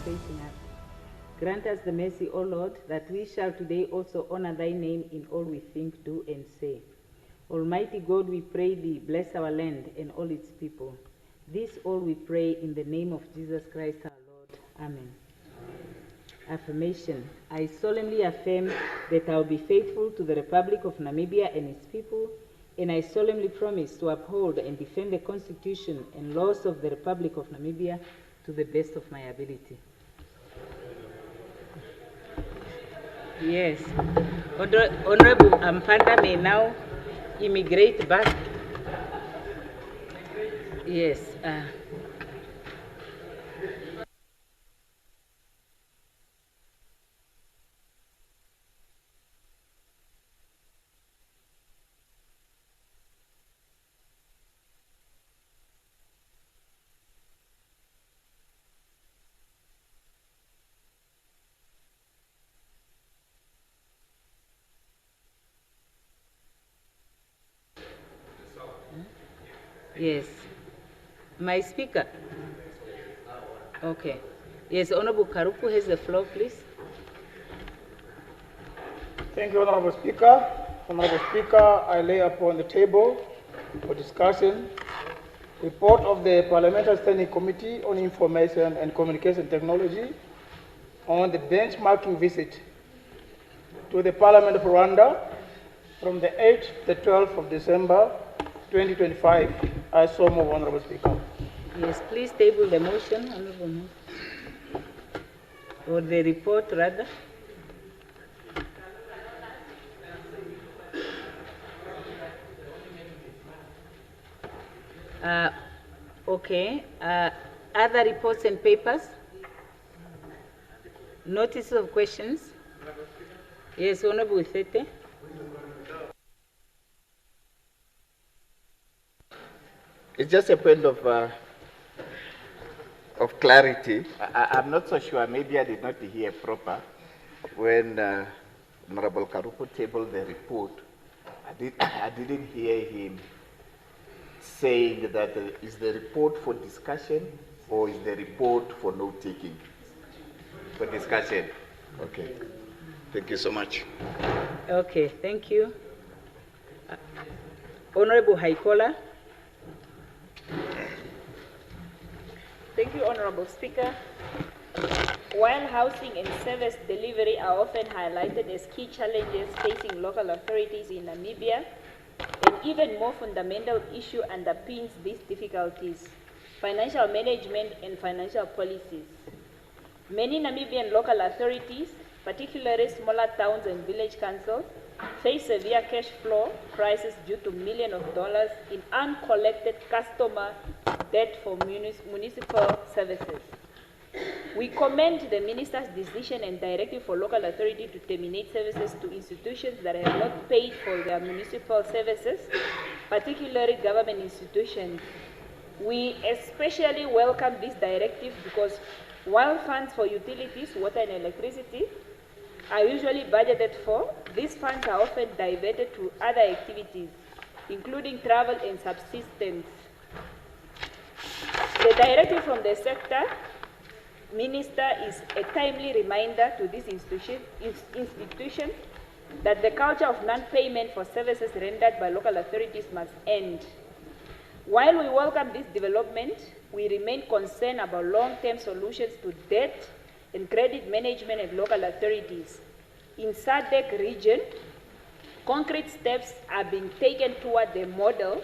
facing us. Grant us the mercy, O Lord, that we shall today also honor thy name in all we think, do, and say. Almighty God, we pray thee, bless our land and all its people. This all we pray in the name of Jesus Christ our Lord. Amen. Affirmation. I solemnly affirm that I will be faithful to the Republic of Namibia and its people, and I solemnly promise to uphold and defend the Constitution and laws of the Republic of Namibia to the best of my ability. Yes. Honorable Ampanda may now immigrate back. Yes. Yes. My speaker. Okay. Yes, Honorable Karupu has the floor, please. Thank you, Honorable Speaker. Honorable Speaker, I lay upon the table for discussion report of the Parliamentary Standing Committee on Information and Communication Technology on the benchmarking visit to the Parliament of Rwanda from the 8th to the 12th of December 2025. I so move, Honorable Speaker. Yes, please table the motion, Honorable. Or the report, rather. Okay. Other reports and papers? Notice of questions? Yes, Honorable Thete. It's just a point of clarity. I'm not so sure. Maybe I did not hear proper when Honorable Karupu tabled the report. I didn't hear him saying that is the report for discussion or is the report for note-taking? For discussion. Okay. Thank you so much. Okay, thank you. Honorable Haikola. Thank you, Honorable Speaker. While housing and service delivery are often highlighted as key challenges facing local authorities in Namibia, an even more fundamental issue underpins these difficulties: financial management and financial policies. Many Namibian local authorities, particularly smaller towns and village councils, face severe cash flow crisis due to millions of dollars in uncollected customer debt for municipal services. We commend the Minister's decision and directive for local authority to terminate services to institutions that have not paid for their municipal services, particularly government institutions. We especially welcome this directive because while funds for utilities, water and electricity, are usually budgeted for, these funds are often diverted to other activities, including travel and subsistence. The directive from the sector Minister is a timely reminder to this institution that the culture of non-payment for services rendered by local authorities must end. While we welcome this development, we remain concerned about long-term solutions to debt and credit management at local authorities. In SADC region, concrete steps are being taken toward the model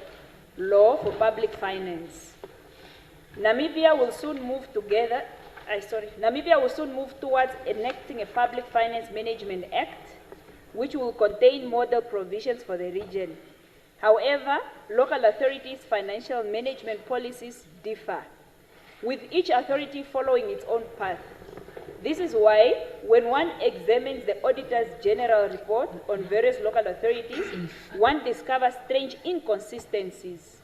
law for public finance. Namibia will soon move towards enacting a Public Finance Management Act, which will contain model provisions for the region. However, local authorities' financial management policies differ, with each authority following its own path. This is why, when one examines the Auditor's General report on various local authorities, one discovers strange inconsistencies.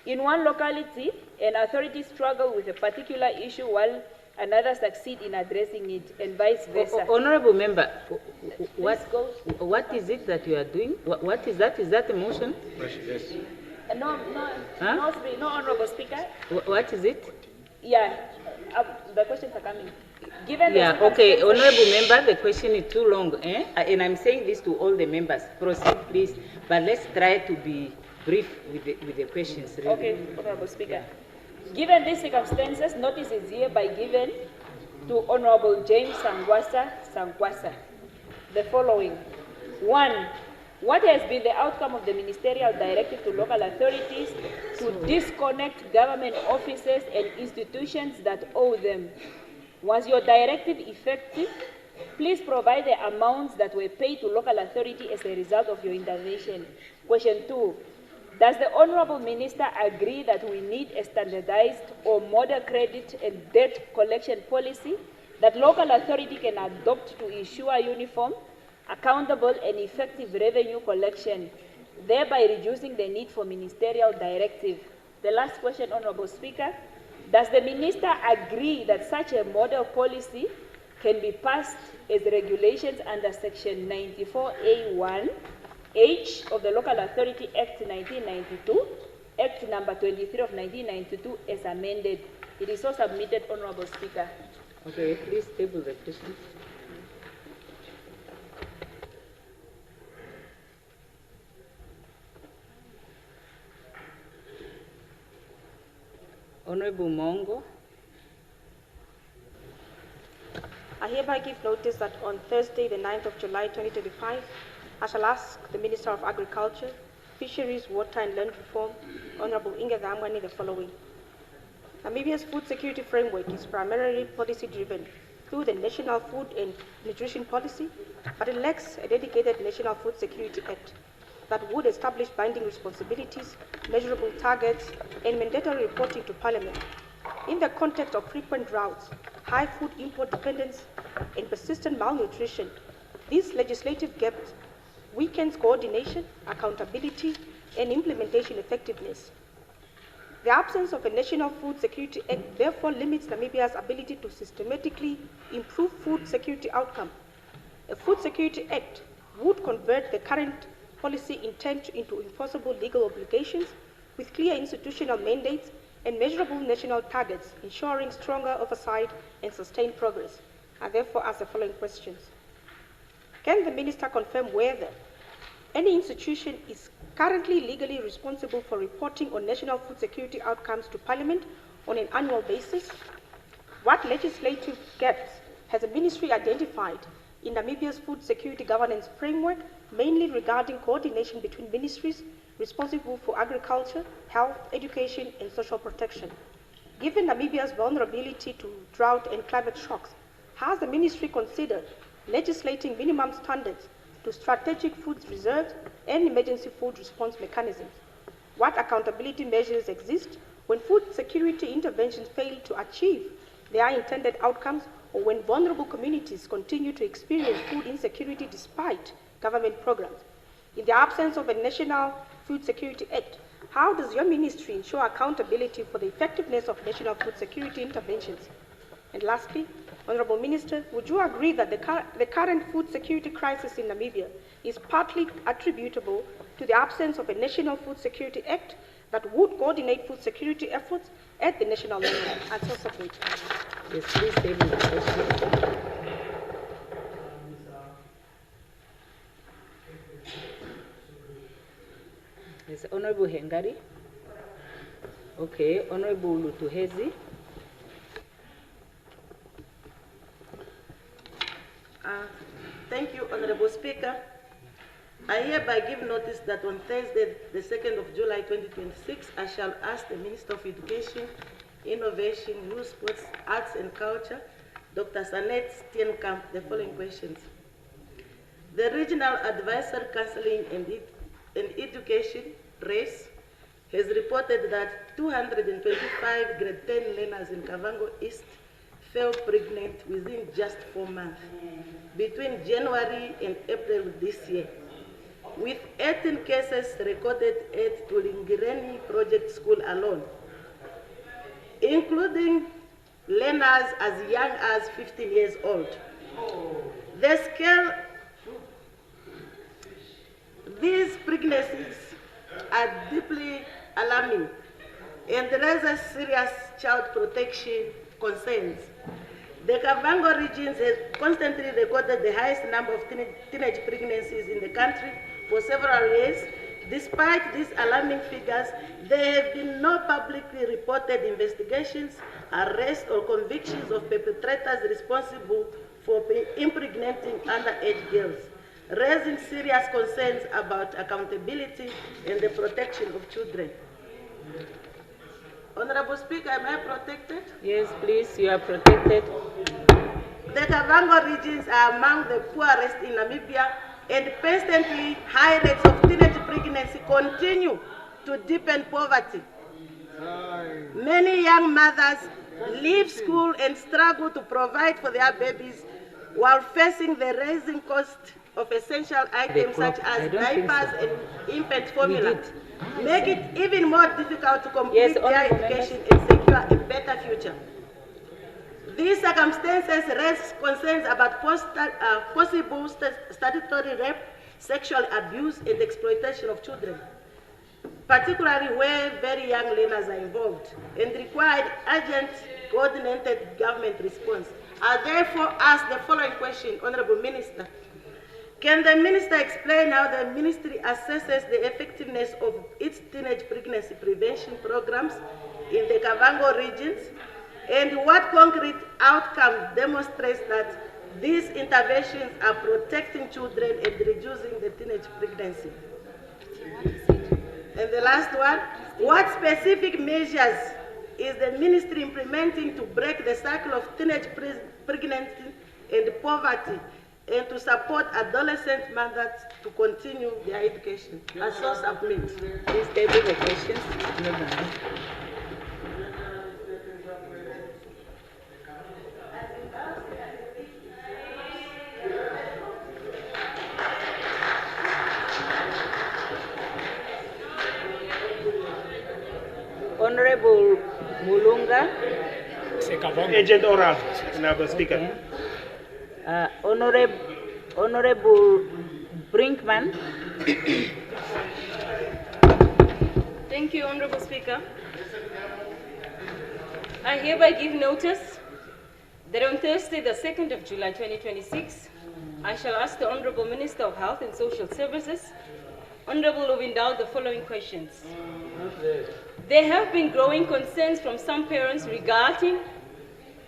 In one locality, an authority struggles with a particular issue while another succeeds in addressing it, and vice versa. Honorable Member, what is it that you are doing? What is that? Is that a motion? Yes. No, Honorable Speaker. What is it? Yeah. the questions are coming. Given the Yeah, okay, circumstances- honorable member, the question is too long, and I'm saying this to all the members. Proceed, please, but let's try to be brief with the questions. Really. Okay, Honorable Speaker. Given these circumstances, notice is hereby given to Honorable James Sangwasa. The following. 1. What has been the outcome of the ministerial directive to local authorities to disconnect government offices and institutions that owe them? Was your directive effective? Please provide the amounts that were paid to local authority as a result of your intervention. Question 2. Does the Honorable Minister agree that we need a standardized or model credit and debt collection policy that local authority can adopt to ensure uniform, accountable and effective revenue collection, thereby reducing the need for ministerial directive? The last question, Honorable Speaker. Does the Minister agree that such a model policy can be passed as regulations under Section 94A1 H of the Local Authority Act 1992, Act number 23 of 1992 as amended? It is so submitted, Honorable Speaker. Okay, please table the question. Honorable Mongo. I hereby give notice that on Thursday, the 9th of July 2025, I shall ask the Minister of Agriculture, Fisheries, Water and Land Reform, Honorable Inge Dhamwani, the following. Namibia's food security framework is primarily policy-driven through the National Food and Nutrition Policy, but it lacks a dedicated National Food Security Act that would establish binding responsibilities, measurable targets, and mandatory reporting to Parliament. In the context of frequent droughts, high food import dependence, and persistent malnutrition, these legislative gaps weakens coordination, accountability, and implementation effectiveness. The absence of a National Food Security Act therefore limits Namibia's ability to systematically improve food security outcome. A Food Security Act would convert the current policy intent into enforceable legal obligations with clear institutional mandates and measurable national targets, ensuring stronger oversight and sustained progress. I therefore ask the following questions. Can the Minister confirm whether any institution is currently legally responsible for reporting on national food security outcomes to Parliament on an annual basis? What legislative gaps has the Ministry identified in Namibia's food security governance framework, mainly regarding coordination between ministries responsible for agriculture, health, education, and social protection? Given Namibia's vulnerability to drought and climate shocks, has the Ministry considered legislating minimum standards to strategic food reserves and emergency food response mechanisms? What accountability measures exist when food security interventions fail to achieve their intended outcomes, or when vulnerable communities continue to experience food insecurity despite government programs? In the absence of a National Food Security Act, how does your ministry ensure accountability for the effectiveness of national food security interventions? And lastly, Honorable Minister, would you agree that the current food security crisis in Namibia is partly attributable to the absence of a National Food Security Act that would coordinate food security efforts at the national level? I so submit. Yes, please table the question. Yes, Honorable Hengari. Okay, Honorable Lutuhezi. Thank you, Honorable Speaker. I hereby give notice that on Thursday, the 2nd of July 2026, I shall ask the Minister of Education, Innovation, Youth, Sports, Arts and Culture, Dr. Sanet Steenkamp, the following questions. The Regional Advisory Counseling and Education, RACE, has reported that 225 grade 10 learners in Kavango East fell pregnant within just 4 months, between January and April this year, with 18 cases recorded at Tulingireni Project School alone, including learners as young as 15 years old. The scale, these pregnancies are deeply alarming and raises serious child protection concerns. The Kavango regions has constantly recorded the highest number of teenage pregnancies in the country for several years. Despite these alarming figures, there have been no publicly reported investigations, arrests, or convictions of perpetrators responsible for impregnating underage girls, raising serious concerns about accountability and the protection of children. Honorable Speaker, am I protected? Yes, please, you are protected. The Kavango regions are among the poorest in Namibia, and persistently high rates of teenage pregnancy continue to deepen poverty. Many young mothers leave school and struggle to provide for their babies while facing the rising cost of essential items such as diapers and infant formula, make it even more difficult to complete their education and secure a better future. These circumstances raise concerns about possible statutory rape, sexual abuse, and exploitation of children, particularly where very young learners are involved, and require urgent, coordinated government response. I therefore ask the following question, Honorable Minister. Can the Minister explain how the Ministry assesses the effectiveness of its teenage pregnancy prevention programs in the Kavango regions, and what concrete outcomes demonstrates that these interventions are protecting children and reducing the teenage pregnancy? And the last one, what specific measures is the Ministry implementing to break the cycle of teenage pregnancy and poverty, and to support adolescent mothers to continue their education? I so submit. Please table the questions. Honorable Mulunga. Agent Oral, Honorable Speaker. Okay. Honorable Brinkman. Thank you, Honorable Speaker. I hereby give notice that on Thursday, the 2nd of July 2026, I shall ask the Honorable Minister of Health and Social Services, Honorable Lovindal, the following questions. There have been growing concerns from some parents regarding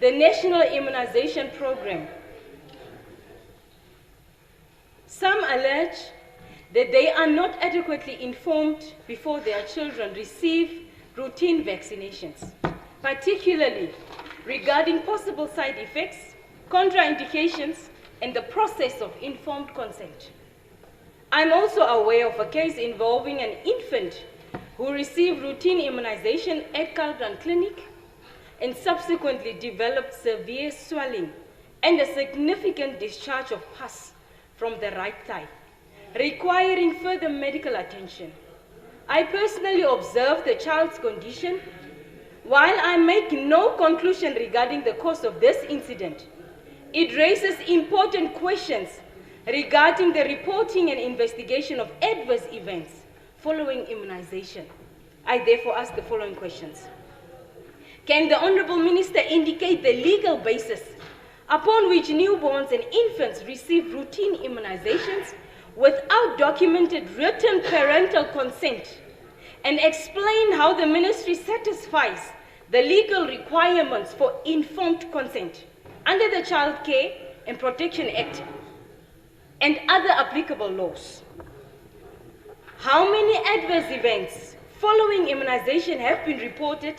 the National Immunization Program. Some allege that they are not adequately informed before their children receive routine vaccinations, particularly regarding possible side effects, contraindications, and the process of informed consent. I'm also aware of a case involving an infant who received routine immunization at Calgren Clinic and subsequently developed severe swelling and a significant discharge of pus from the right thigh, requiring further medical attention. I personally observed the child's condition. While I make no conclusion regarding the cause of this incident, it raises important questions regarding the reporting and investigation of adverse events following immunization. I therefore ask the following questions. Can the Honorable Minister indicate the legal basis upon which newborns and infants receive routine immunizations without documented written parental consent, and explain how the Ministry satisfies the legal requirements for informed consent under the Child Care and Protection Act and other applicable laws? How many adverse events following immunization have been reported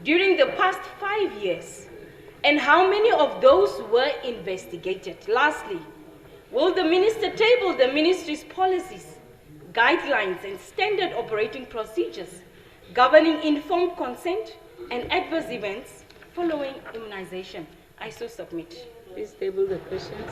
during the past 5 years, and how many of those were investigated? Lastly, will the Minister table the Ministry's policies, guidelines, and standard operating procedures governing informed consent and adverse events following immunization? I so submit. Please table the questions.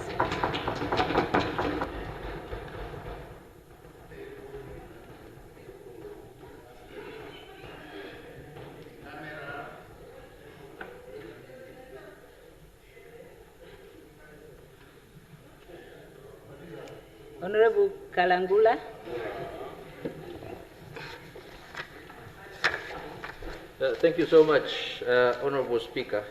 Honorable Kalangula. Thank you so much, Honorable Speaker.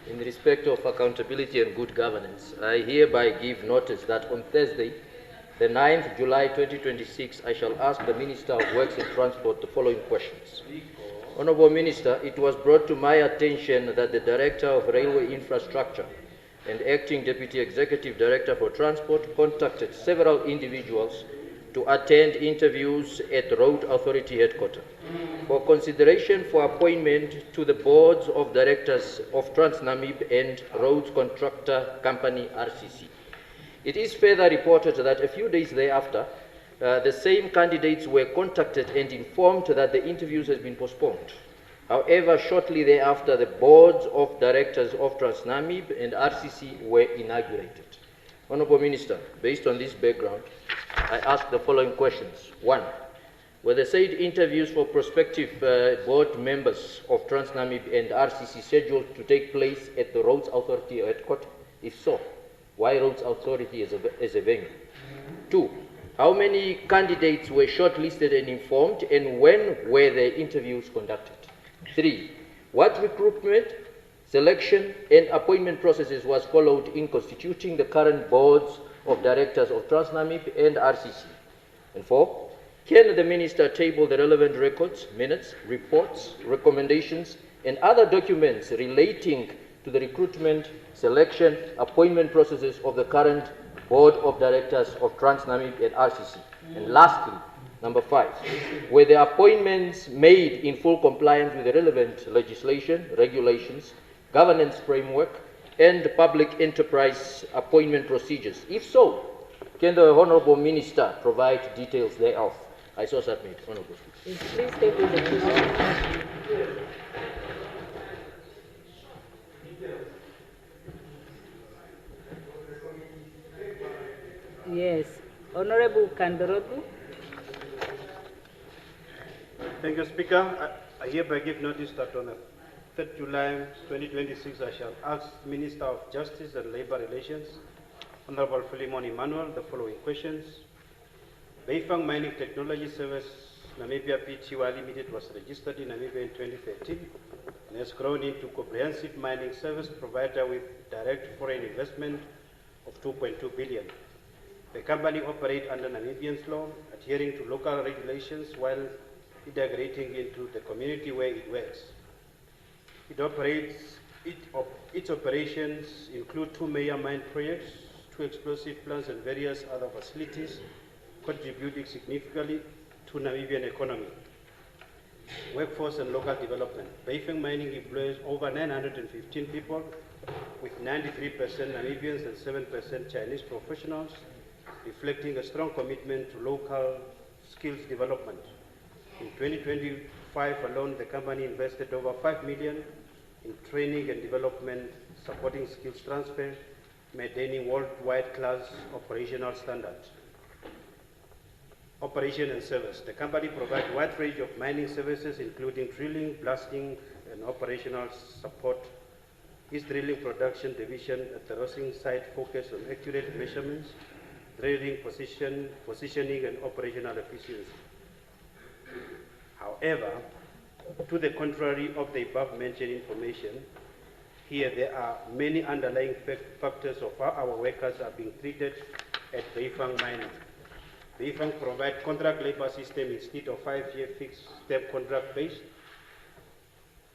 in respect of accountability and good governance, I hereby give notice that on Thursday, the 9th July 2026, I shall ask the Minister of Works and Transport the following questions. Honourable Minister, it was brought to my attention that the Director of Railway Infrastructure and Acting Deputy Executive Director for Transport contacted several individuals to attend interviews at Road Authority headquarters for consideration for appointment to the boards of directors of TransNamib and Roads Contractor Company RCC. It is further reported that a few days thereafter, the same candidates were contacted and informed that the interviews had been postponed. However, shortly thereafter, the boards of directors of TransNamib and RCC were inaugurated. Honourable Minister, based on this background, I ask the following questions. 1. Were the said interviews for prospective board members of TransNamib and RCC scheduled to take place at the Roads Authority headquarters? If so, why Roads Authority as a venue? 2. How many candidates were shortlisted and informed, and when were the interviews conducted? 3. What recruitment, selection, and appointment processes was followed in constituting the current boards of directors of TransNamib and RCC? And 4. Can the Minister table the relevant records, minutes, reports, recommendations, and other documents relating to the recruitment, selection, appointment processes of the current board of directors of TransNamib and RCC? And lastly, number 5, were the appointments made in full compliance with the relevant legislation, regulations, governance framework, and public enterprise appointment procedures? If so, can the Honourable Minister provide details thereof? I so submit, Honourable Speaker. Please table the question. Yes, Honourable Kandorogu. Thank you, Speaker. I hereby give notice that on the 3rd July 2026, I shall ask Minister of Justice and Labour Relations, Honourable Philemon Emmanuel, the following questions. Beifang Mining Technology Service Namibia Pty Limited was registered in Namibia in 2013 and has grown into comprehensive mining service provider with direct foreign investment of 2.2 billion. The company operates under Namibian law, adhering to local regulations while integrating into the community where it works. Its operations include 2 major mine projects, 2 explosive plants, and various other facilities, contributing significantly to Namibian economy, workforce, and local development. Beifang Mining employs over 915 people, with 93% Namibians and 7% Chinese professionals, reflecting a strong commitment to local skills development. In 2025 alone, the company invested over 5 million in training and development, supporting skills transfer, maintaining worldwide class operational standards. Operation and service. The company provides a wide range of mining services, including drilling, blasting, and operational support. Its drilling production division at the Rossing site focuses on accurate measurements, drilling positioning, and operational efficiency. However, to the contrary of the above-mentioned information, here there are many underlying factors of how our workers are being treated at Beifang Mining. Beifang provides contract labor system instead of 5-year fixed-term contract based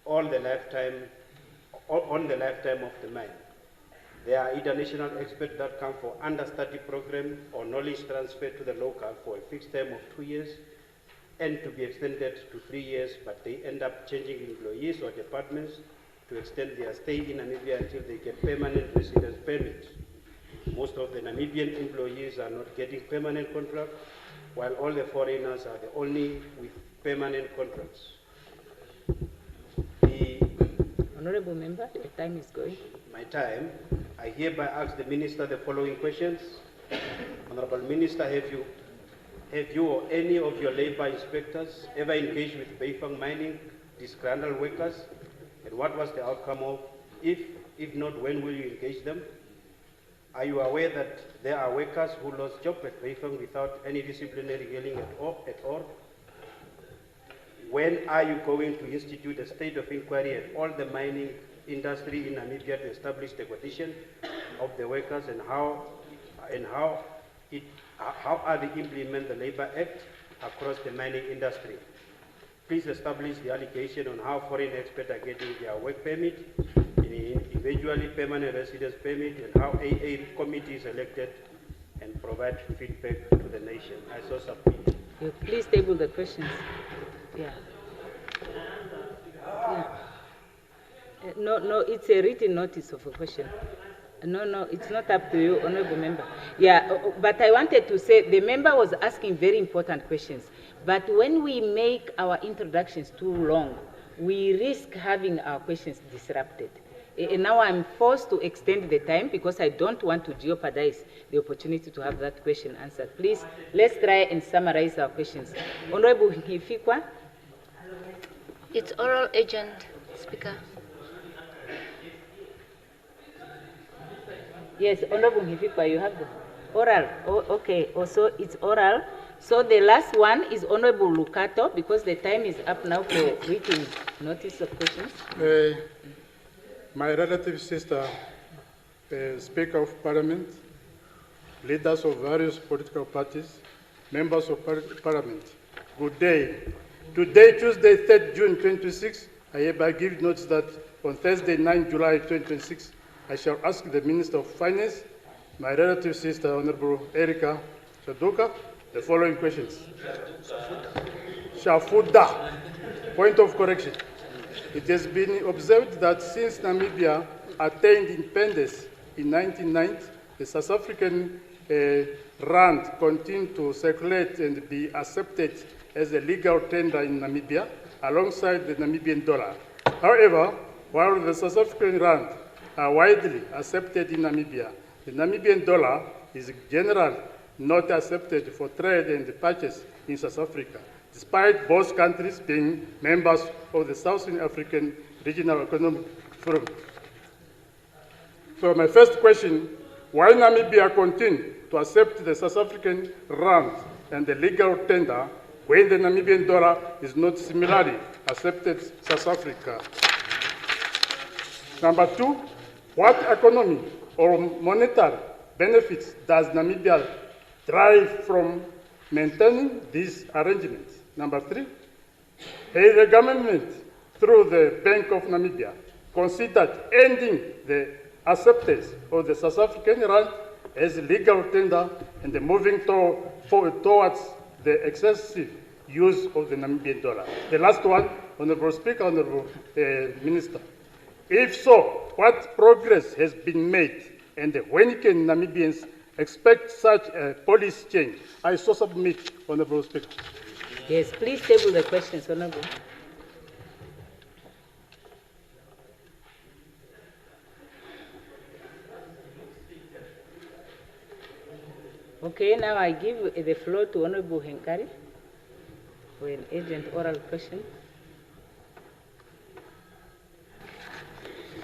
on the lifetime of the mine. There are international experts that come for understudy program or knowledge transfer to the local for a fixed term of 2 years and to be extended to 3 years, but they end up changing employees or departments to extend their stay in Namibia until they get permanent residence permits. Most of the Namibian employees are not getting permanent contracts, while all the foreigners are the only with permanent contracts. Honourable Member, your time is going. My time. I hereby ask the Minister the following questions. Honourable Minister, have you or any of your labour inspectors ever engaged with Beifang Mining disgruntled workers? And what was the outcome of? If not, when will you engage them? Are you aware that there are workers who lost jobs at Beifang without any disciplinary hearing at all? When are you going to institute a state of inquiry at all the mining industry in Namibia to establish the condition of the workers and how are they implement the Labour Act across the mining industry. Please establish the allegation on how foreign experts are getting their work permit, eventually permanent residence permit, and how AA committee is elected, and provide feedback to the nation. I so submit. Please table the questions. Yeah. No, it's a written notice of a question. No, it's not up to you, Honorable Member. Yeah, but I wanted to say the member was asking very important questions. But when we make our introductions too long, we risk having our questions disrupted. And now I'm forced to extend the time because I don't want to jeopardize the opportunity to have that question answered. Please, let's try and summarize our questions. Honorable Hifikwa. It's oral agent, Speaker. Yes, Honorable Hifikwa, you have the oral. Oh, okay, also it's oral. So the last one is Honorable Lukato, because the time is up now for written notice of questions. My relative sister, Speaker of Parliament, leaders of various political parties, members of Parliament, good day. Today, Tuesday, 3rd June 2026, I hereby give notice that on Thursday, 9 July 2026, I shall ask the Minister of Finance, my relative sister, Honorable Erika Shaduka, the following questions. Shafuda. Point of correction. It has been observed that since Namibia attained independence in 1990, the South African rand continued to circulate and be accepted as a legal tender in Namibia alongside the Namibian dollar. However, while the South African rand are widely accepted in Namibia, the Namibian dollar is generally not accepted for trade and purchase in South Africa, despite both countries being members of the Southern African Regional Economic Forum. So my first question, why Namibia continue to accept the South African rand and the legal tender when the Namibian dollar is not similarly accepted in South Africa? Number two, what economic or monetary benefits does Namibia derive from maintaining these arrangements? Number three, has the government, through the Bank of Namibia, considered ending the acceptance of the South African rand as legal tender and moving towards the excessive use of the Namibian dollar? The last one, Honorable Speaker, Honorable Minister. If so, what progress has been made, and when can Namibians expect such a policy change? I so submit, Honorable Speaker. Yes, please table the questions, Honorable. Okay, now I give the floor to Honorable Henkari for an urgent oral question.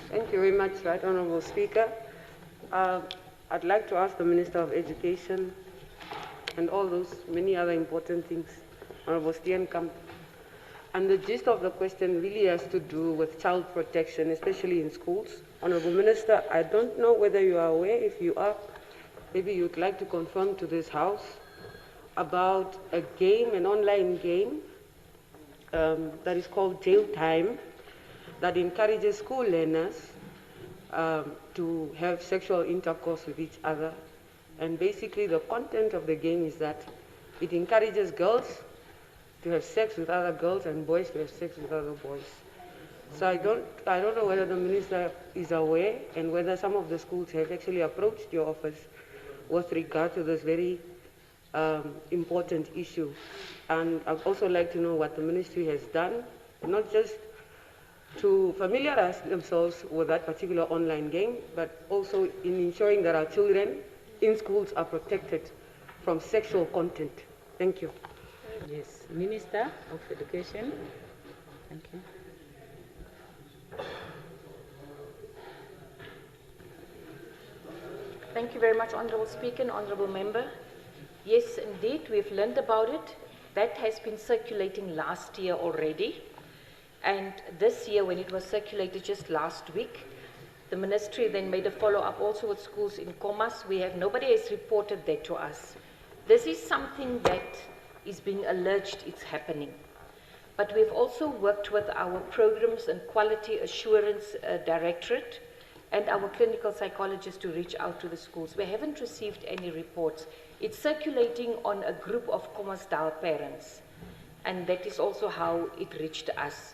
Thank you very much, Right Honorable Speaker. I'd like to ask the Minister of Education and all those many other important things, Honorable Steenkamp. And the gist of the question really has to do with child protection, especially in schools. Honorable Minister, I don't know whether you are aware. If you are, maybe you'd like to confirm to this House about a game, an online game that is called Jail Time, that encourages school learners to have sexual intercourse with each other. And basically the content of the game is that it encourages girls to have sex with other girls and boys to have sex with other boys. So I don't know whether the Minister is aware and whether some of the schools have actually approached your office with regard to this very important issue. And I'd also like to know what the Ministry has done, not just to familiarize themselves with that particular online game, but also in ensuring that our children in schools are protected from sexual content. Thank you. Yes, Minister of Education. Thank you. Thank you very much, Honourable Speaker and Honourable Member. Yes, indeed, we've learned about it. That has been circulating last year already. And this year, when it was circulated just last week, the ministry then made a follow-up also with schools in Komas. Nobody has reported that to us. This is something that is being alleged it's happening. But we've also worked with our Programs and Quality Assurance Directorate and our clinical psychologists to reach out to the schools. We haven't received any reports. It's circulating on a group of Kommersdal parents, and that is also how it reached us.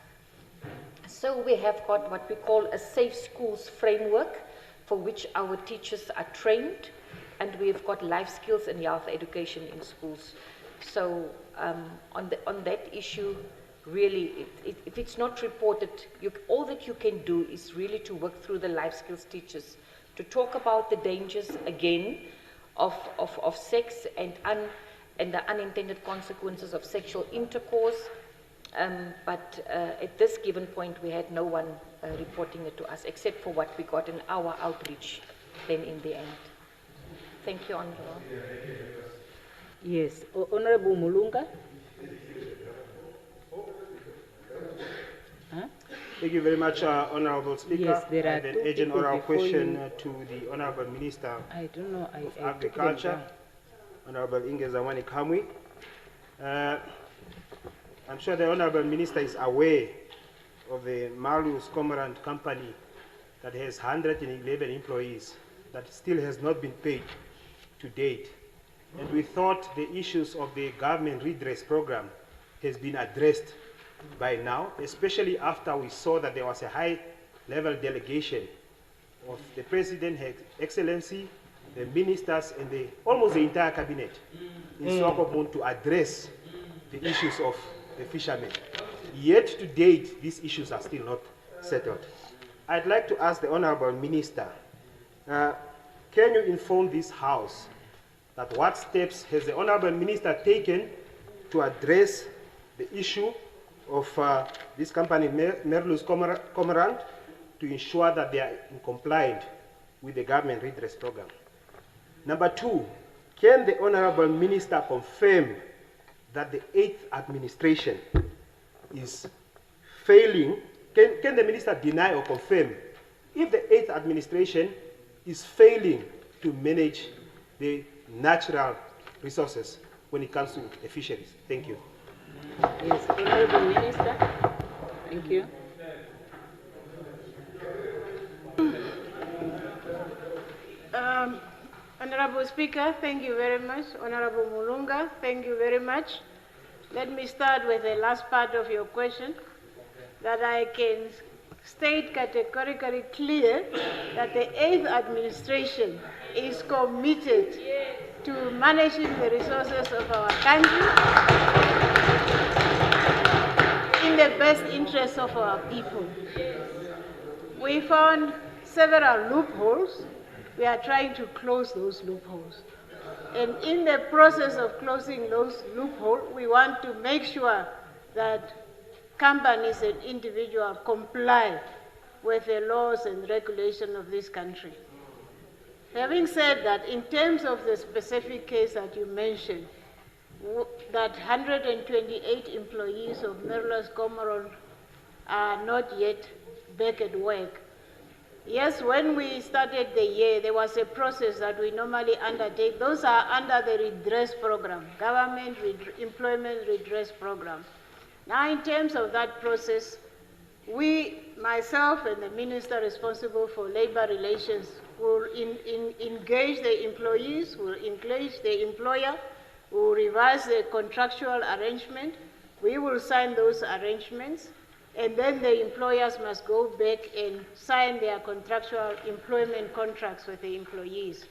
So we have got what we call a safe schools framework for which our teachers are trained, and we've got life skills and health education in schools. So on that issue, really, if it's not reported, all that you can do is really to work through the life skills teachers to talk about the dangers again of sex and the unintended consequences of sexual intercourse. But at this given point, we had no one reporting it to us, except for what we got in our outreach then in the end. Thank you, Honourable. Yes, Honourable Mulunga. Huh? Thank you very much, Honourable Speaker. Yes, there are I have an two urgent people oral before question you. to the Honourable Minister I don't know. of I Agriculture, Honourable Ingezamani Kamwi. I'm sure the Honourable Minister is aware of the Malus Cormorant Company that has 111 employees that still has not been paid to date. And we thought the issues of the government redress program has been addressed by now, especially after we saw that there was a high-level delegation of the President, Her Excellency, the ministers, and almost the entire cabinet in Swakopmund to address the issues of the fishermen. Yet to date, these issues are still not settled. I'd like to ask the Honourable Minister, can you inform this House that what steps has the Honourable Minister taken to address the issue of this company, Merlus Cormorant, to ensure that they are compliant with the government redress program? Number two, can the Honourable Minister confirm that the 8th administration is failing? Can the Minister deny or confirm if the 8th administration is failing to manage the natural resources when it comes to the fisheries? Thank you. Yes, Honourable Minister. Thank you. Honourable Speaker, thank you very much. Honourable Mulunga, thank you very much. Let me start with the last part of your question, that I can state categorically clear that the 8th administration is committed to managing the resources of our country in the best interests of our people. We found several loopholes. We are trying to close those loopholes. And in the process of closing those loopholes, we want to make sure that companies and individuals comply with the laws and regulations of this country. Having said that, in terms of the specific case that you mentioned, that 128 employees of Merlus Cormorant are not yet back at work. Yes, when we started the year, there was a process that we normally undertake. Those are under the redress program, government employment redress program. Now, in terms of that process, myself and the minister responsible for labor relations will engage the employees, will engage the employer, will revise the contractual arrangement. We will sign those arrangements, and then the employers must go back and sign their contractual employment contracts with the employees.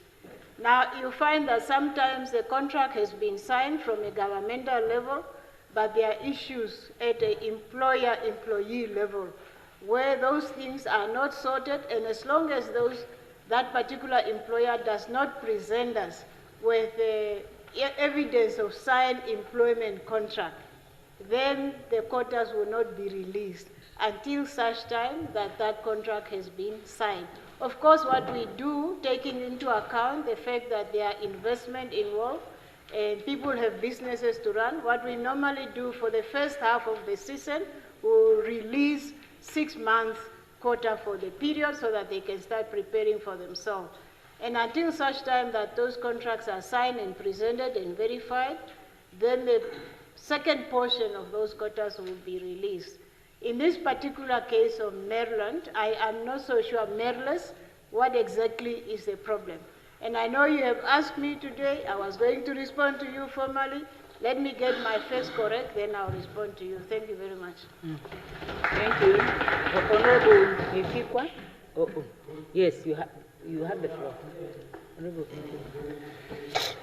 Now, you find that sometimes the contract has been signed from a governmental level, but there are issues at the employer-employee level where those things are not sorted, and as long as that particular employer does not present us with evidence of signed employment contract, then the quotas will not be released until such time that that contract has been signed. Of course, what we do, taking into account the fact that there are investment involved and people have businesses to run, what we normally do for the first half of the season, will release 6 months quota for the period so that they can start preparing for themselves. And until such time that those contracts are signed and presented and verified, then the second portion of those quotas will be released. In this particular case of Maryland, I am not so sure, Maryland, what exactly is the problem. And I know you have asked me today, I was going to respond to you formally. Let me get my facts correct, then I'll respond to you. Thank you very much. Thank you. Honorable Mifikwa? Yes, you have the floor. Honorable Mifikwa.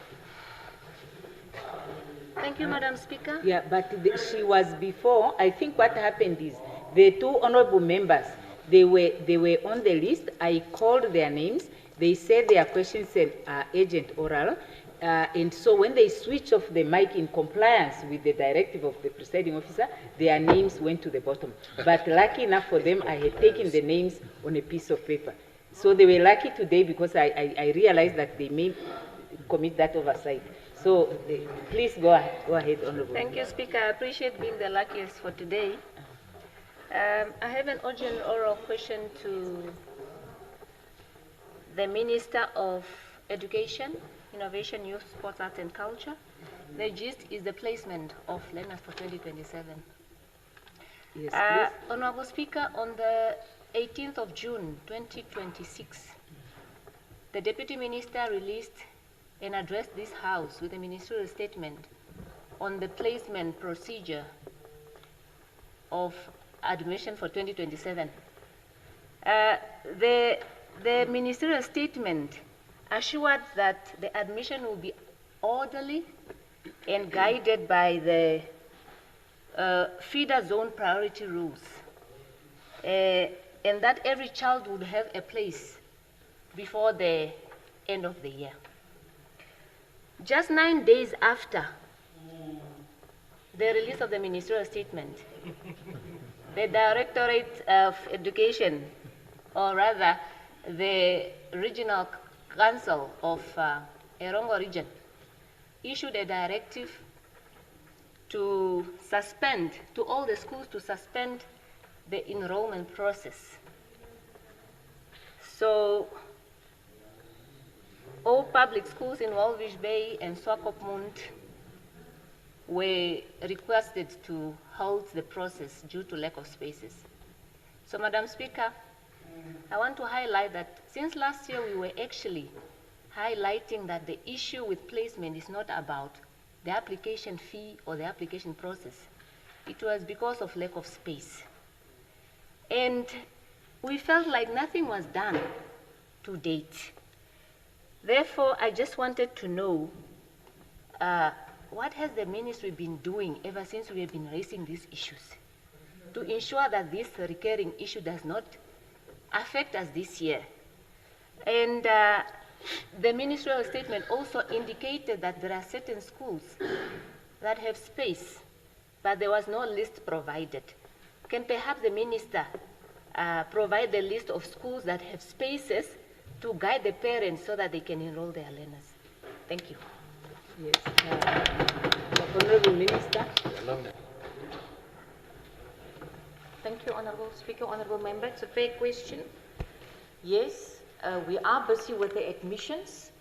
Thank you, Madam Speaker. Yeah, but she was before. I think what happened is the two honorable members, they were on the list. I called their names. They said their questions are urgent oral. And so when they switch off the mic in compliance with the directive of the presiding officer, their names went to the bottom. But lucky enough for them, I had taken the names on a piece of paper. So they were lucky today because I realized that they may commit that oversight. So please go ahead, Honorable. Thank you, Speaker. I appreciate being the luckiest for today. I have an urgent oral question to the Minister of Education, Innovation, Youth, Sports, Arts and Culture. The gist is the placement of learners for 2027. Yes, please. Honorable Speaker, on the 18th of June 2026, the Deputy Minister released and addressed this House with a ministerial statement on the placement procedure of admission for 2027. The ministerial statement assured that the admission will be orderly and guided by the feeder zone priority rules, and that every child would have a place before the end of the year. Just 9 days after the release of the ministerial statement, the Directorate of Education, or rather the Regional Council of Erongo Region, issued a directive to suspend, to all the schools to suspend the enrollment process. So all public schools in Walvis Bay and Swakopmund were requested to halt the process due to lack of spaces. So, Madam Speaker, I want to highlight that since last year we were actually highlighting that the issue with placement is not about the application fee or the application process. It was because of lack of space. And we felt like nothing was done to date. Therefore, I just wanted to know what has the ministry been doing ever since we have been raising these issues to ensure that this recurring issue does not affect us this year. And the ministerial statement also indicated that there are certain schools that have space, but there was no list provided. Can perhaps the minister provide the list of schools that have spaces to guide the parents so that they can enroll their learners? Thank you. Yes. Honorable Minister. Thank you, Honorable Speaker, Honorable Member. It's a fair question. Yes, we are busy with the admissions.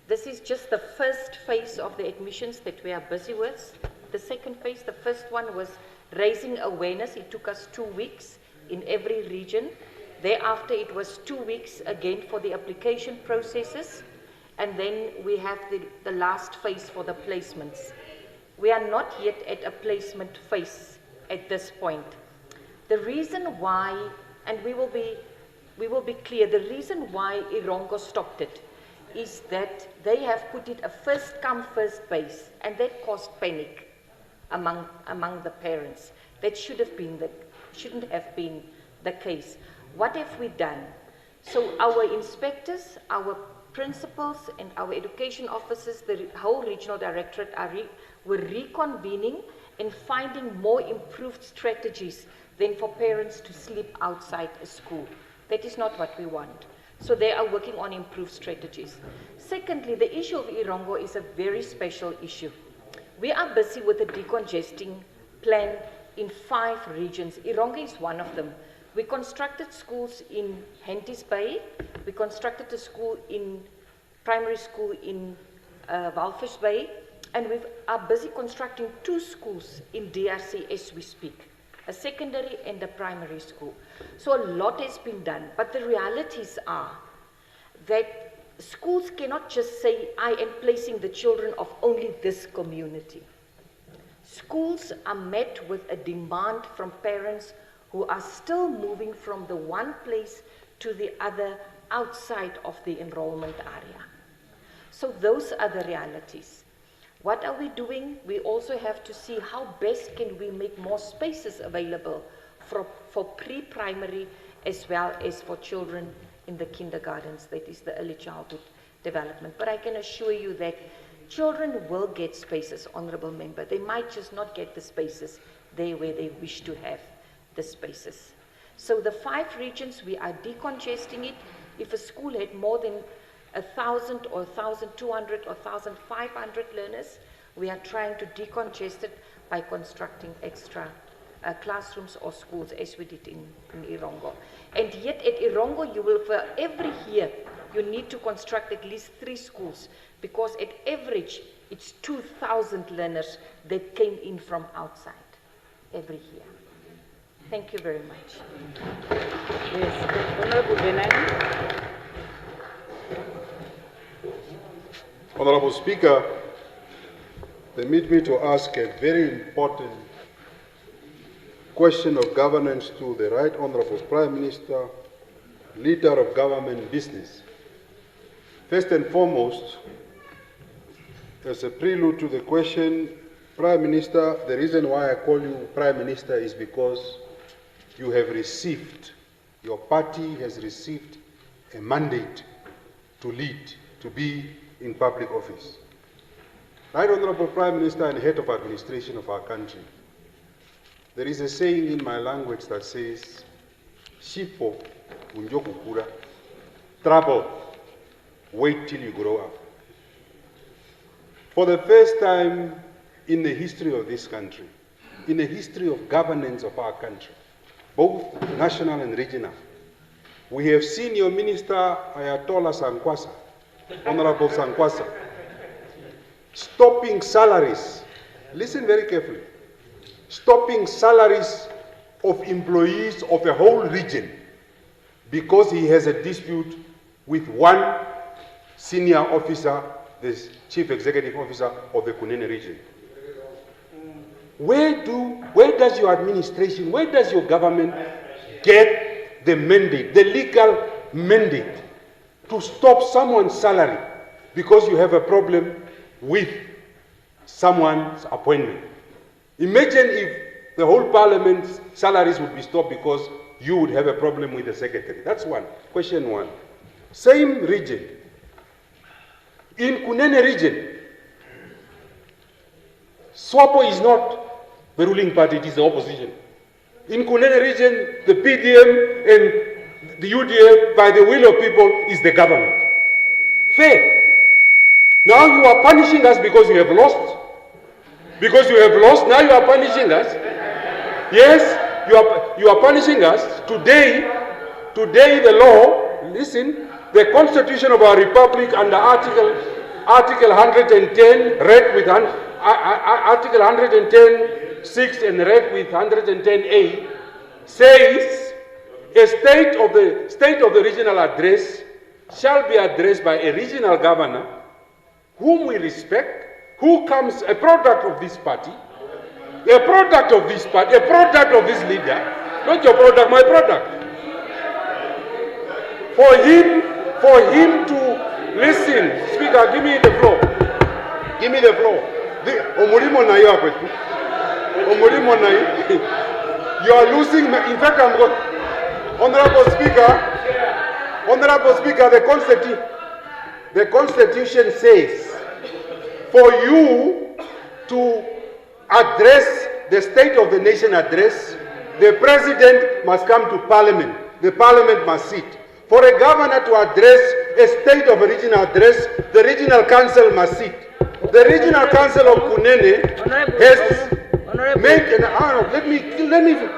This is just the first phase of the admissions that we are busy with. The second phase, the first one was raising awareness. It took us 2 weeks in every region. Thereafter, it was 2 weeks again for the application processes. And then we have the last phase for the placements. We are not yet at a placement phase at this point. The reason why, and we will be clear, the reason why Erongo stopped it is that they have put it a first come, first base, and that caused panic among the parents. That shouldn't have been the case. What have we done? So our inspectors, our principals and our education officers, the whole regional directorate were reconvening and finding more improved strategies than for parents to sleep outside a school. That is not what we want. So they are working on improved strategies. Secondly, the issue of Erongo is a very special issue. We are busy with a decongesting plan in 5 regions. Irongo is one of them. We constructed schools in Henties Bay. We constructed a school in primary school in Walvis Bay, and we are busy constructing 2 schools in DRC as we speak, a secondary and a primary school. So a lot has been done, but the realities are that schools cannot just say, I am placing the children of only this community. Schools are met with a demand from parents who are still moving from the one place to the other outside of the enrollment area. So those are the realities. What are we doing? We also have to see how best can we make more spaces available for pre-primary as well as for children in the kindergartens, that is the early childhood development. But I can assure you that children will get spaces, Honourable Member. They might just not get the spaces there where they wish to have the spaces. So the 5 regions, we are decongesting it. If a school had more than 1,000 or 1,200 or 1,500 learners, we are trying to decongest it by constructing extra classrooms or schools as we did in Irongo. And yet at Irongo, you will, for every year, you need to construct at least 3 schools, because at average, it's 2,000 learners that came in from outside every year. Thank you very much. Yes, Honorable Benani. Honorable Speaker, permit me to ask a very important question of governance to the Right Honorable Prime Minister, leader of government business. First and foremost, as a prelude to the question, Prime Minister, the reason why I call you Prime Minister is because you have received, your party has received a mandate to lead, to be in public office. Right Honorable Prime Minister and head of administration of our country, there is a saying in my language that says, Shipo unjokukura, trouble, wait till you grow up. For the first time in the history of this country, in the history of governance of our country, both national and regional, we have seen your minister, Ayatollah Sankwasa, Honorable Sankwasa, stopping salaries, listen very carefully, stopping salaries of employees of a whole region because he has a dispute with one senior officer, the chief executive officer of the Kunene region. Where does your administration, where does your government get the mandate, the legal mandate to stop someone's salary because you have a problem with someone's appointment? Imagine if the whole parliament's salaries would be stopped because you would have a problem with the secretary. That's one. Question 1. Same region. In Kunene region, SWAPO is not the ruling party, it is the opposition. In Kunene region, the PDM and the UDF, by the will of people, is the government. Fair. Now you are punishing us because you have lost. Because you have lost, now you are punishing us. Yes, you are punishing us. Today the law, listen, the constitution of our republic under Article 110, read with Article 110(6) and read with 110A, says a state of the regional address shall be addressed by a regional governor whom we respect, who comes a product of this party, a product of this party, a product of this leader, not your product, my product. For him to listen, Speaker, give me the floor. Give me the floor. You are losing. In fact, I'm going. Honorable Speaker, the Constitution says, for you to address the State of the Nation address, the President must come to Parliament. The Parliament must sit. For a governor to address a State of a regional address, the Regional Council must sit. The Regional Council of Kunene has... Honorable.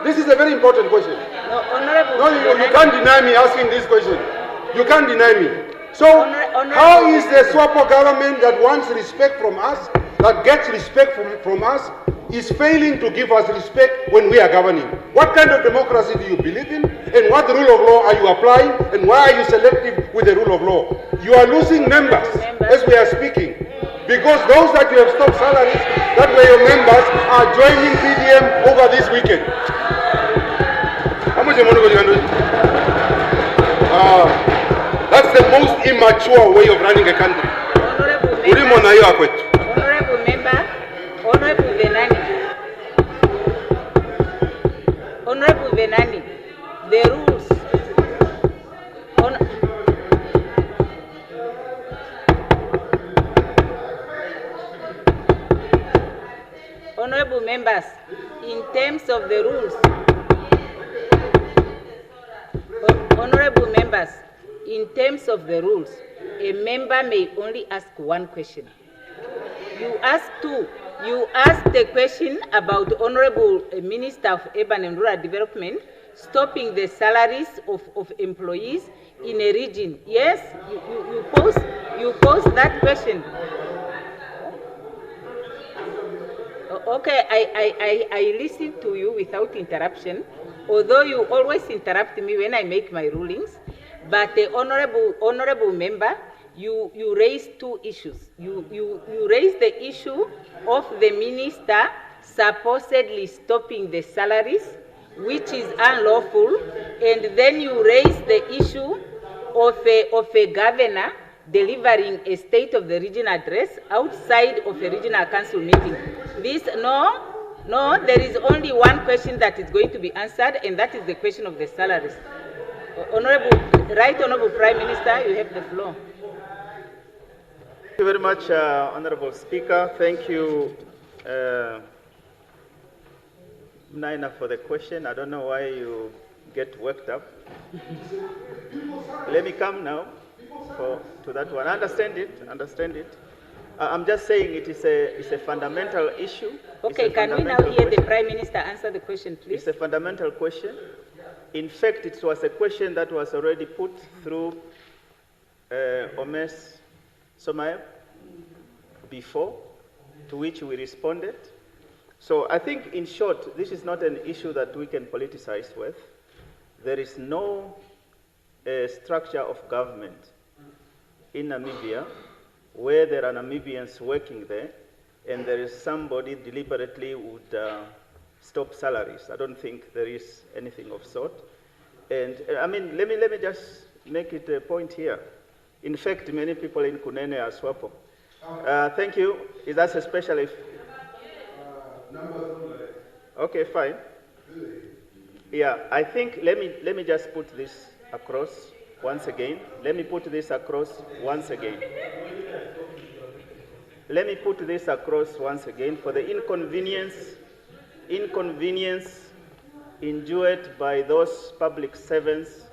This is a very important question. No, Honorable. No, you can't deny me asking this question. You can't deny me. So, how is the SWAPO government that wants respect from us, that gets respect from us, is failing to give us respect when we are governing? What kind of democracy do you believe in? And what rule of law are you applying? And why are you selective with the rule of law? You are losing members as we are speaking. Because those that you have stopped salaries, that were your members, are joining PDM over this weekend. How much money are you going to do? That's the most immature way of running a country. Honorable member, Honorable Venani. Honorable Venani, the rules. Honorable members, in terms of the rules, honorable members, in terms of the rules, a member may only ask one question. You ask two. You ask the question about Honorable Minister of Urban and Rural Development stopping the salaries of employees in a region. Yes, you pose that question. Okay, I listen to you without interruption, although you always interrupt me when I make my rulings. But the honorable member, you raise two issues. You raise the issue of the minister supposedly stopping the salaries, which is unlawful, and then you raise the issue of a governor delivering a State of the Region address outside of a regional council meeting. No, there is only one question that is going to be answered, and that is the question of the salaries. Honorable Prime Minister, you have the floor. Thank you very much, Honorable Speaker. Thank you, Naina, for the question. I don't know why you get worked up. Let me come now to that one. Understand it. I'm just saying it's a fundamental issue. Okay, can we now hear the Prime Minister answer the question, please? It's a fundamental question. In fact, it was a question that was already put through Omes Somayev before, to which we responded. So I think, in short, this is not an issue that we can politicize with. There is no structure of government in Namibia where there are Namibians working there and there is somebody deliberately would stop salaries. I don't think there is anything of sort. And I mean, let me just make it a point here. In fact, many people in Kunene are SWAPO. Thank you. Is that especially? Okay, fine. Yeah, I think, let me just put this across once again. Let me put this across once again. Let me put this across once again for the inconvenience endured by those public servants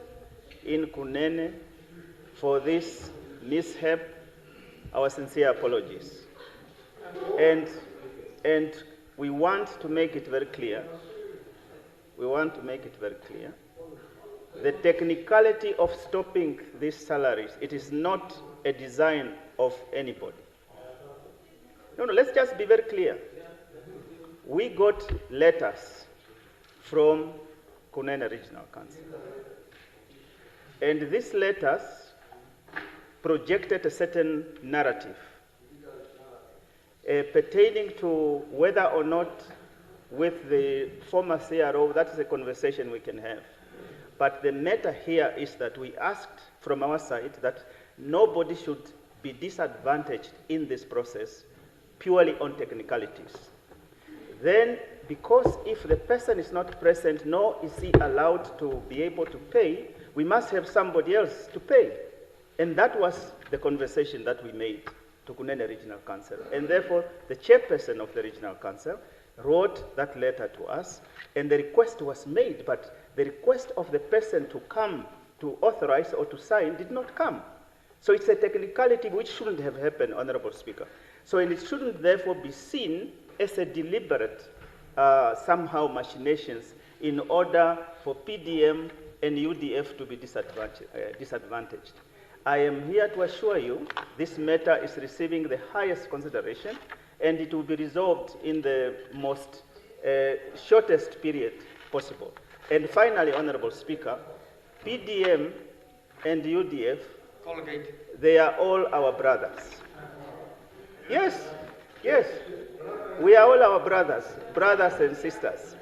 in Kunene for this mishap. Our sincere apologies. And we want to make it very clear. The technicality of stopping these salaries, it is not a design of anybody. No, let's just be very clear. We got letters from Kunene Regional Council. And these letters projected a certain narrative pertaining to whether or not with the former CRO, that is a conversation we can have. But the matter here is that we asked from our side that nobody should be disadvantaged in this process purely on technicalities. Then, because if the person is not present, nor is he allowed to be able to pay, we must have somebody else to pay. And that was the conversation that we made to Kunene Regional Council. And therefore, the chairperson of the Regional Council wrote that letter to us, and the request was made, but the request of the person to come to authorize or to sign did not come. So it's a technicality which shouldn't have happened, Honorable Speaker. So and it shouldn't therefore be seen as a deliberate somehow machinations in order for PDM and UDF to be disadvantaged. I am here to assure you this matter is receiving the highest consideration, and it will be resolved in the most shortest period possible. And finally, Honorable Speaker, PDM and UDF, they are all our brothers. Yes, yes, we are all our brothers and sisters.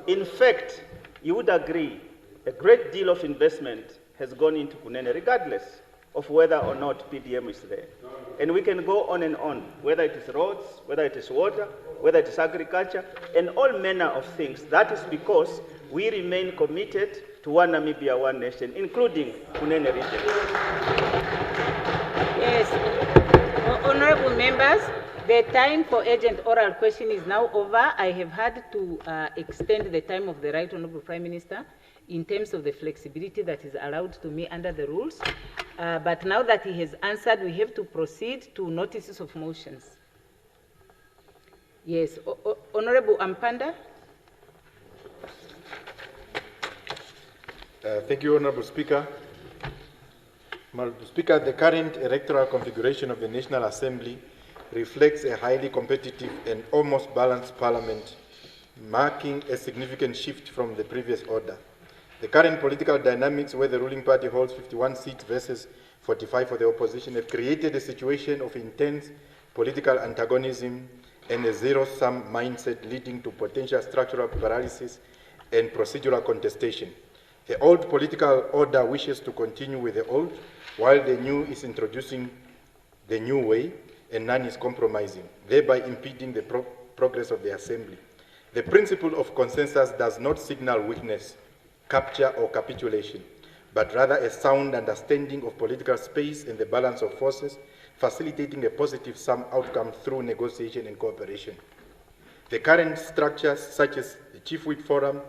In fact, you would agree, a great deal of investment has gone into Kunene, regardless of whether or not PDM is there. And we can go on and on, whether it is roads, whether it is water, whether it is agriculture, and all manner of things. That is because we remain committed to one Namibia, one nation, including Kunene region. Yes, honorable members, the time for urgent oral question is now over. I have had to extend the time of the Right Honorable Prime Minister in terms of the flexibility that is allowed to me under the rules. But now that he has answered, we have to proceed to notices of motions. Yes, Honorable Ampanda. Thank you, Honorable Speaker. Honorable Speaker, the current electoral configuration of the National Assembly reflects a highly competitive and almost balanced parliament, marking a significant shift from the previous order. The current political dynamics, where the ruling party holds 51 seats versus 45 for the opposition, have created a situation of intense political antagonism and a zero-sum mindset leading to potential structural paralysis and procedural contestation. The old political order wishes to continue with the old, while the new is introducing the new way, and none is compromising, thereby impeding the progress of the Assembly. The principle of consensus does not signal weakness, capture, or capitulation, but rather a sound understanding of political space and the balance of forces, facilitating a positive sum outcome through negotiation and cooperation. The current structures, such as the Chief Whip Forum,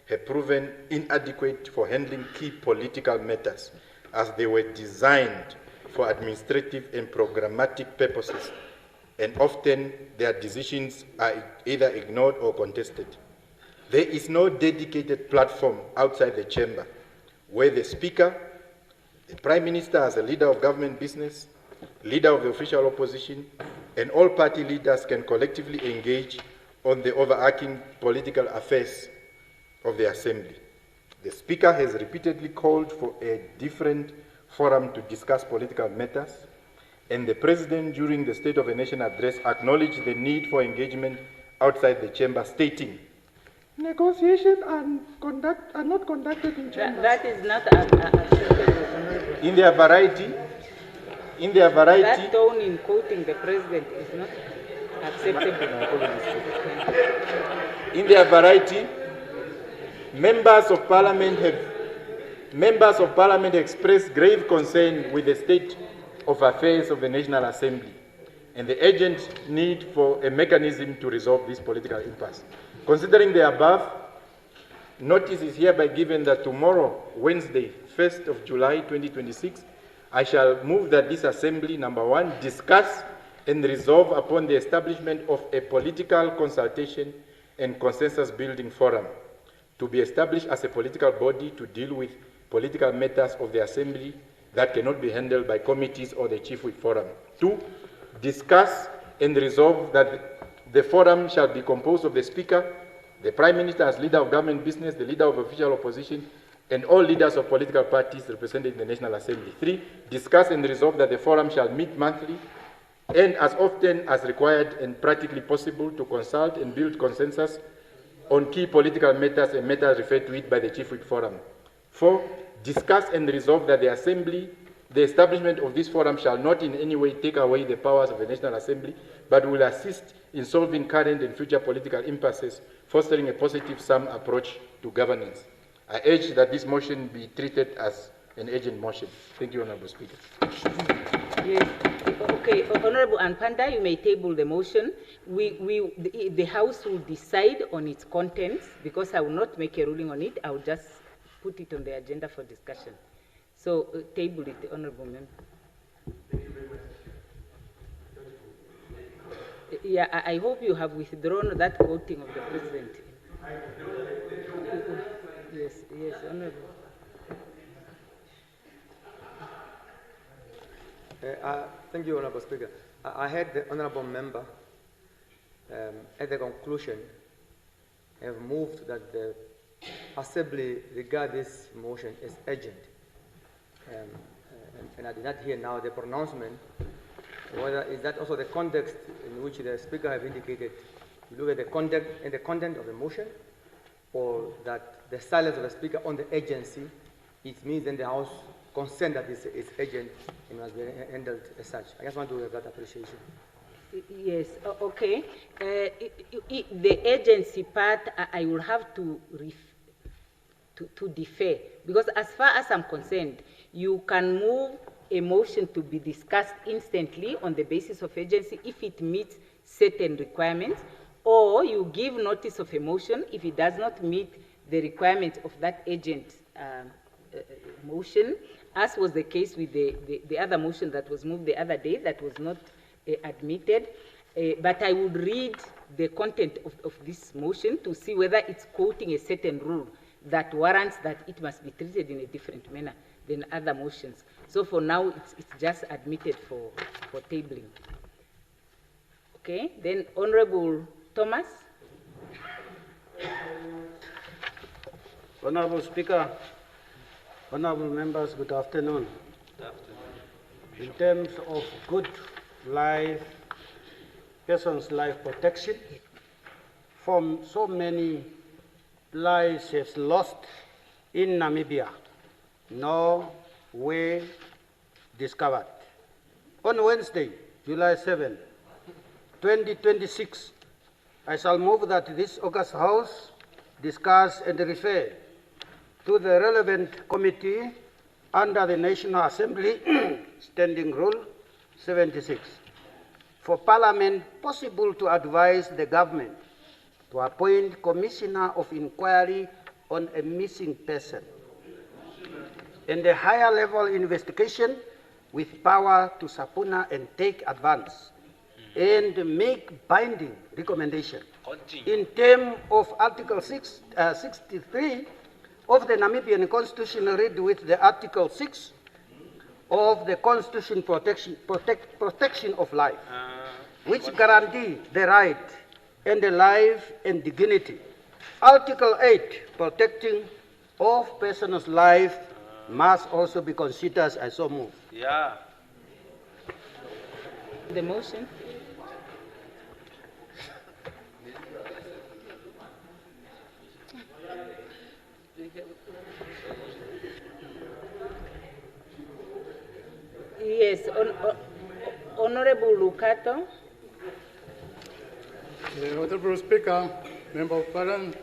have proven inadequate for handling key political matters, as they were designed for administrative and programmatic purposes, and often their decisions are either ignored or contested. There is no dedicated platform outside the chamber where the Speaker, the Prime Minister as a leader of government business, leader of the official opposition, and all party leaders can collectively engage on the overarching political affairs of the Assembly. The Speaker has repeatedly called for a different forum to discuss political matters, and the President, during the State of the Nation address, acknowledged the need for engagement outside the chamber, stating, "Negotiations are not conducted in chambers." That is not acceptable. In their variety, that tone in quoting the President is not acceptable. In their variety, members of Parliament expressed grave concern with the state of affairs of the National Assembly and the urgent need for a mechanism to resolve this political impasse. Considering the above, notice is hereby given that tomorrow, Wednesday, 1st of July 2026, I shall move that this Assembly, number one, discuss and resolve upon the establishment of a political consultation and consensus building forum to be established as a political body to deal with political matters of the Assembly that cannot be handled by committees or the Chief Whip Forum. Two, discuss and resolve that the forum shall be composed of the Speaker, the Prime Minister as leader of government business, the leader of official opposition, and all leaders of political parties represented in the National Assembly. Three, discuss and resolve that the forum shall meet monthly and as often as required and practically possible to consult and build consensus on key political matters and matters referred to it by the Chief Whip Forum. Four, discuss and resolve that the Assembly, the establishment of this forum shall not in any way take away the powers of the National Assembly, but will assist in solving current and future political impasses, fostering a positive sum approach to governance. I urge that this motion be treated as an urgent motion. Thank you, Honorable Speaker. Yes. Okay, Honorable Anpanda, you may table the motion. The House will decide on its contents, because I will not make a ruling on it. I will just put it on the agenda for discussion. So table it, Honorable Member. Yeah, I hope you have withdrawn that quoting of the president. Yes, yes, Honorable. Thank you, Honorable Speaker. I heard the Honorable Member at the conclusion have moved that the Assembly regard this motion as urgent. And I did not hear now the pronouncement. Whether is that also the context in which the Speaker have indicated, you look at the content of the motion, or that the silence of the Speaker on the urgency, it means then the House consent that it's urgent and must be handled as such. I just want to have that appreciation. Yes, okay. The agency part, I will have to defer, because as far as I'm concerned, you can move a motion to be discussed instantly on the basis of agency if it meets certain requirements, or you give notice of a motion if it does not meet the requirements of that agent motion, as was the case with the other motion that was moved the other day that was not admitted. But I would read the content of this motion to see whether it's quoting a certain rule that warrants that it must be treated in a different manner than other motions. So for now, it's just admitted for tabling. Okay, then Honorable Thomas. Honorable Speaker, honorable members, good afternoon. Good afternoon. In terms of good life, person's life protection, from so many lives have lost in Namibia, no way discovered. On Wednesday, July 7, 2026, I shall move that this August House discuss and refer to the relevant committee under the National Assembly Standing Rule 76 for Parliament possible to advise the government to appoint Commissioner of Inquiry on a missing person and a higher level investigation with power to subpoena and take advance and make binding recommendation in terms of Article 63 of the Namibian Constitution, read with the Article 6 of the Constitution protection of life, which guarantee the right and the life and dignity. Article 8, protecting of person's life, must also be considered. I so move. Yeah. The motion. Yes, Honorable Lucato. Honorable Speaker, Member of Parliament,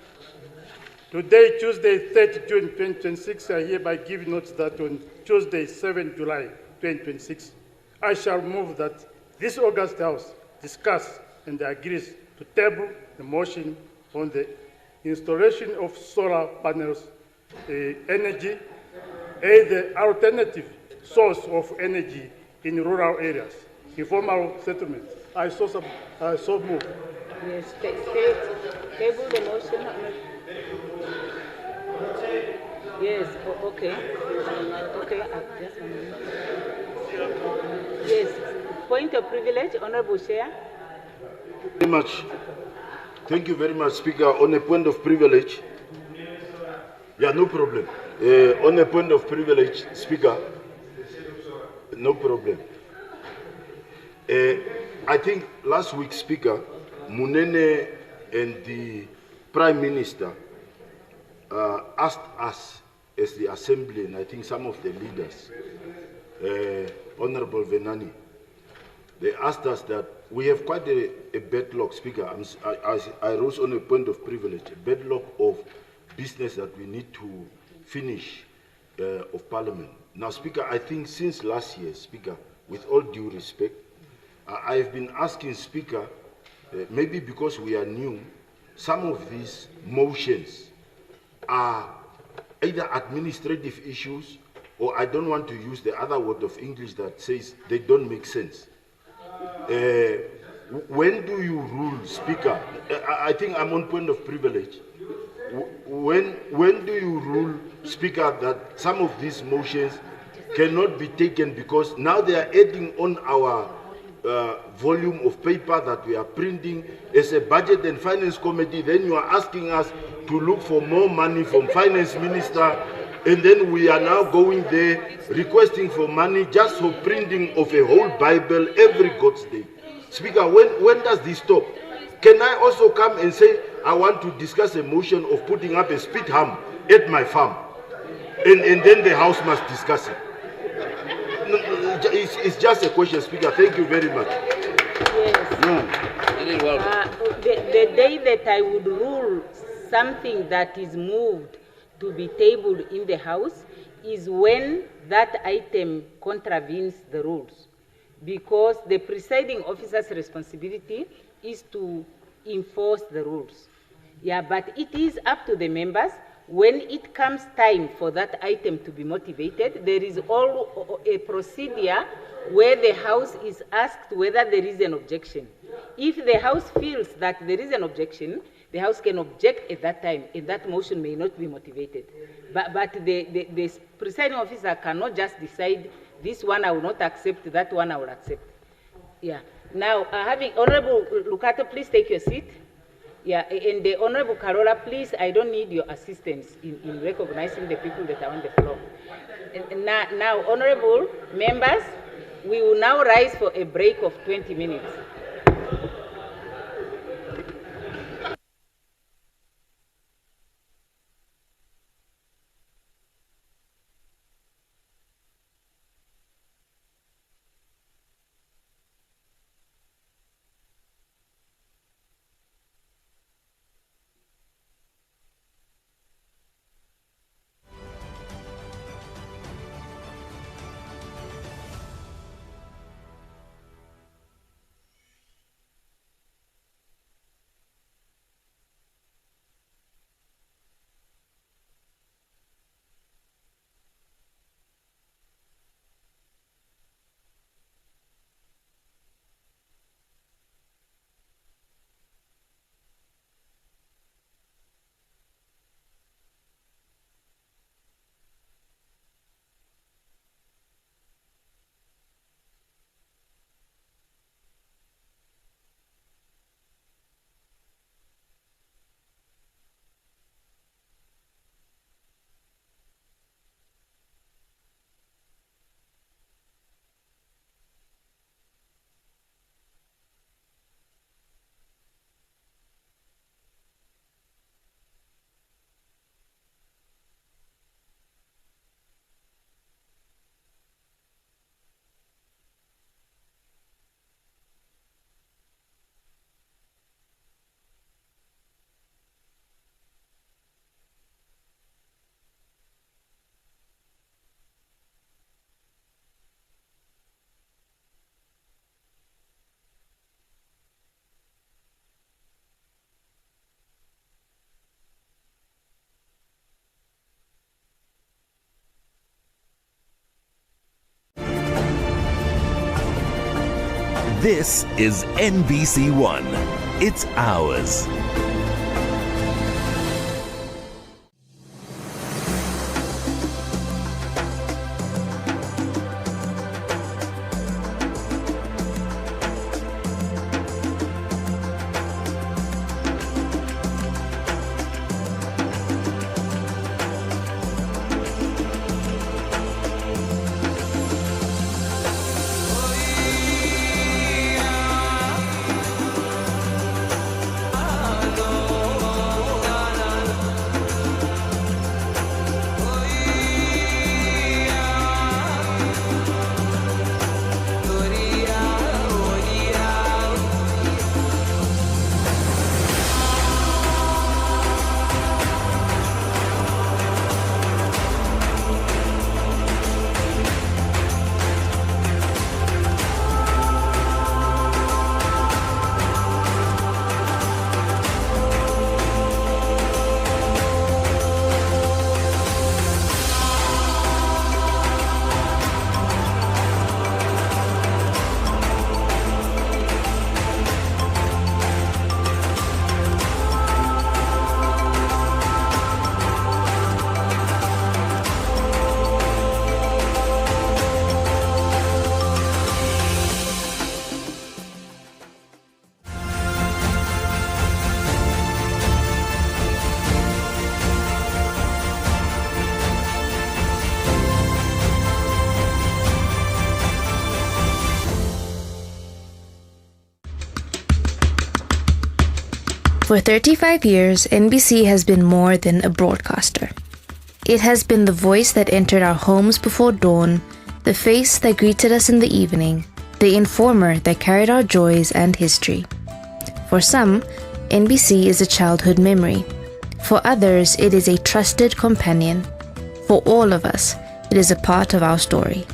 today, Tuesday, 30 June 2026, I hereby give notice that on Tuesday, 7 July 2026, I shall move that this August House discuss and agrees to table the motion on the installation of solar panels energy as the alternative source of energy in rural areas, informal settlements. I so move. Yes, table the motion. Yes, okay. Okay, just a minute. Yes, point of privilege, Honorable Chair. Very much. Thank you very much, Speaker. On a point of privilege, yeah, no problem. On a point of privilege, Speaker, no problem. I think last week, Speaker, Munene and the Prime Minister asked us as the Assembly, and I think some of the leaders, Honorable Venani, they asked us that we have quite a backlog, Speaker. I rose on a point of privilege, a backlog of business that we need to finish of Parliament. Now, Speaker, I think since last year, Speaker, with all due respect, I have been asking, Speaker, maybe because we are new, some of these motions are either administrative issues, or I don't want to use the other word of English that says they don't make sense. when do you rule, Speaker? I think I'm on point of privilege. When do you rule, Speaker, that some of these motions cannot be taken because now they are adding on our volume of paper that we are printing as a budget and finance committee? Then you are asking us to look for more money from finance minister, and then we are now going there requesting for money just for printing of a whole Bible every God's day. Speaker, when does this stop? Can I also come and say I want to discuss a motion of putting up a speed hump at my farm, and then the House must discuss it? It's just a question, Speaker. Thank you very much. Yes. The day that I would rule something that is moved to be tabled in the House is when that item contravenes the rules, because the presiding officer's responsibility is to enforce the rules. Yeah, but it is up to the members. When it comes time for that item to be motivated, there is all a procedure where the House is asked whether there is an objection. If the House feels that there is an objection, the House can object at that time, and that motion may not be motivated. But the presiding officer cannot just decide, this one I will not accept, that one I will accept. Yeah. Now, having Honorable Lukato, please take your seat. Yeah, and the Honorable Carola, please, I don't need your assistance in recognizing the people that are on the floor. Now, honorable members, we will now rise for a break of 20 minutes. This is NBC One. It's ours. Oh For 35 years, NBC has been more than a broadcaster. It has been the voice that entered our homes before dawn, the face that greeted us in the evening, the informer that carried our joys and history. For some, NBC is a childhood memory. For others, it is a trusted companion. For all of us, it is a part of our story.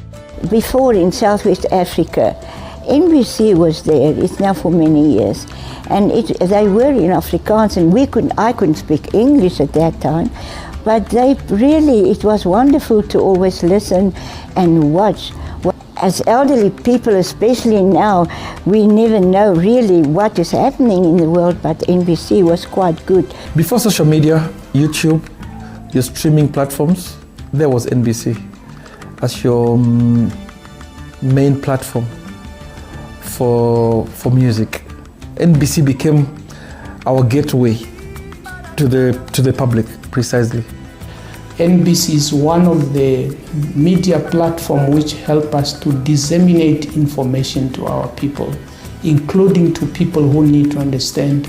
Before in Southwest Africa, NBC was there. It's now for many years. And they were in Afrikaans, and I couldn't speak English at that time. But it was wonderful to always listen and watch. As elderly people, especially now, we never know really what is happening in the world, but NBC was quite good. Before social media, YouTube, your streaming platforms, there was NBC as your main platform for music. NBC became our gateway to the public, precisely. NBC is one of the media platforms which help us to disseminate information to our people, including to people who need to understand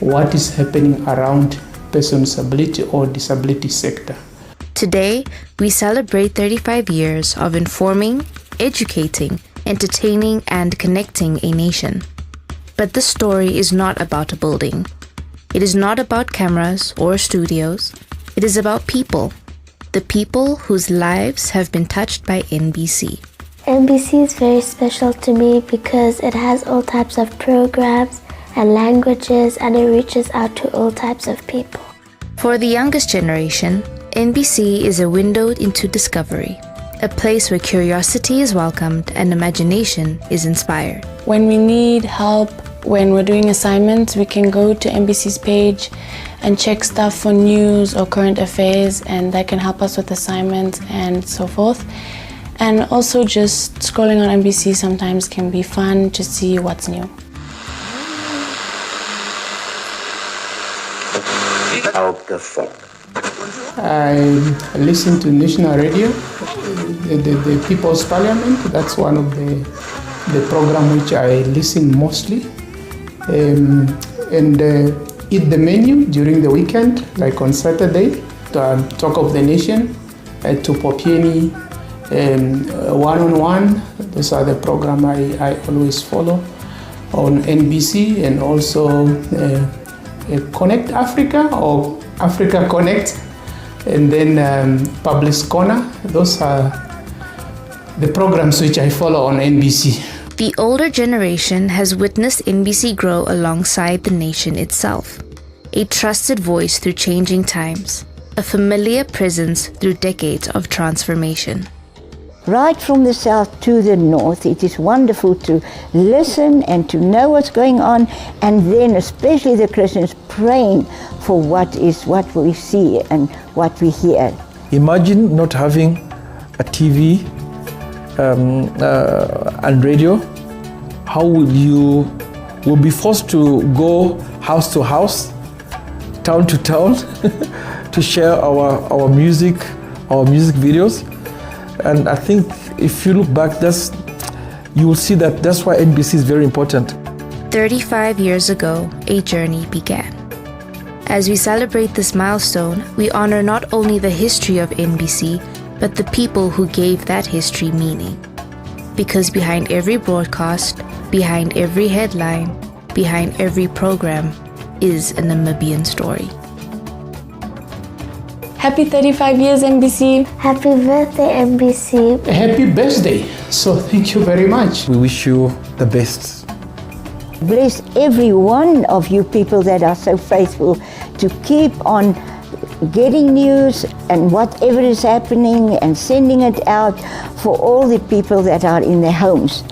what is happening around persons with disability or disability sector. Today, we celebrate 35 years of informing, educating, entertaining, and connecting a nation. But this story is not about a building. It is not about cameras or studios. It is about people. The people whose lives have been touched by NBC. NBC is very special to me because it has all types of programs and languages, and it reaches out to all types of people. For the youngest generation, NBC is a window into discovery, a place where curiosity is welcomed and imagination is inspired. When we need help, when we're doing assignments, we can go to NBC's page and check stuff for news or current affairs, and that can help us with assignments and so forth. And also just scrolling on NBC sometimes can be fun to see what's new. I listen to national radio, the People's Parliament. That's one of the program which I listen mostly. And eat the menu during the weekend, like on Saturday, Talk of the Nation, to Popieni, One-on-One. Those are the program I always follow on NBC, and also Connect Africa or Africa Connect, and then Public Corner. Those are the programs which I follow on NBC. The older generation has witnessed NBC grow alongside the nation itself. A trusted voice through changing times. A familiar presence through decades of transformation. Right from the south to the north, it is wonderful to listen and to know what's going on, and then especially the Christians praying for what we see and what we hear. Imagine not having a TV and radio. How would you be forced to go house to house, town to town, to share our music videos. And I think if you look back, you will see that that's why NBC is very important. 35 years ago, a journey began. As we celebrate this milestone, we honor not only the history of NBC, but the people who gave that history meaning. Because behind every broadcast, behind every headline, behind every program is a Namibian story. Happy 35 years, NBC. Happy birthday, NBC. Happy birthday. So thank you very much. We wish you the best. Bless every one of you people that are so faithful to keep on getting news and whatever is happening and sending it out for all the people that are in their homes.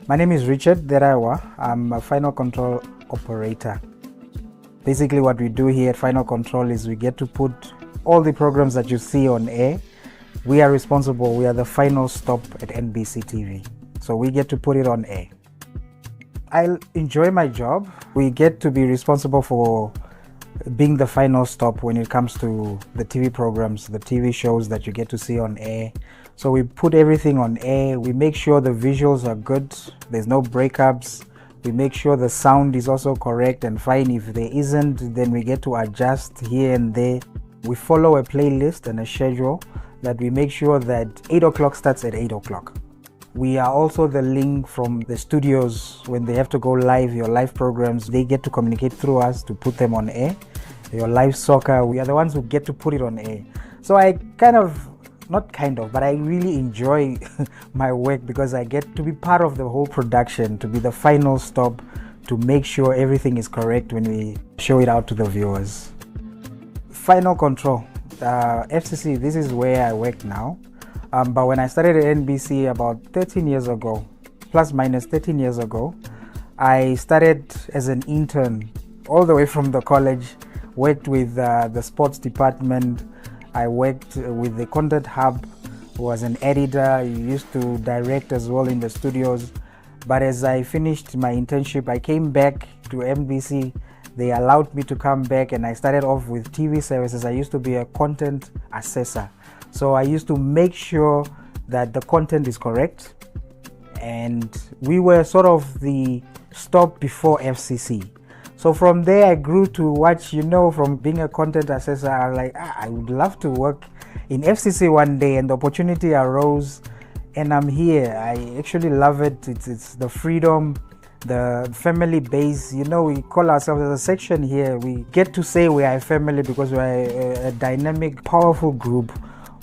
My name is Richard Derawa. I'm a final control operator. Basically what we do here at Final Control is we get to put all the programs that you see on air. We are responsible, we are the final stop at NBC TV. So we get to put it on air. I enjoy my job. We get to be responsible for being the final stop when it comes to the TV programs, the TV shows that you get to see on air. So we put everything on air. We make sure the visuals are good. There's no breakups. We make sure the sound is also correct and fine. If there isn't, then we get to adjust here and there. We follow a playlist and a schedule that we make sure that 8 o'clock starts at 8 o'clock. We are also the link from the studios when they have to go live, your live programs, they get to communicate through us to put them on air. Your live soccer, we are the ones who get to put it on air. So I but I really enjoy my work because I get to be part of the whole production, to be the final stop, to make sure everything is correct when we show it out to the viewers. Final control, FCC, this is where I work now. But when I started at NBC about 13 years ago, plus minus 13 years ago, I started as an intern all the way from the college, worked with the sports department. I worked with the Content Hub, was an editor, used to direct as well in the studios. But as I finished my internship, I came back to NBC. They allowed me to come back and I started off with TV services. I used to be a content assessor. So I used to make sure that the content is correct. And we were sort of the stop before FCC. So from there I grew to what, from being a content assessor, I was like, I would love to work in FCC one day, and the opportunity arose and I'm here. I actually love it. It's the freedom, the family base. We call ourselves as a section here. We get to say we are a family because we are a dynamic, powerful group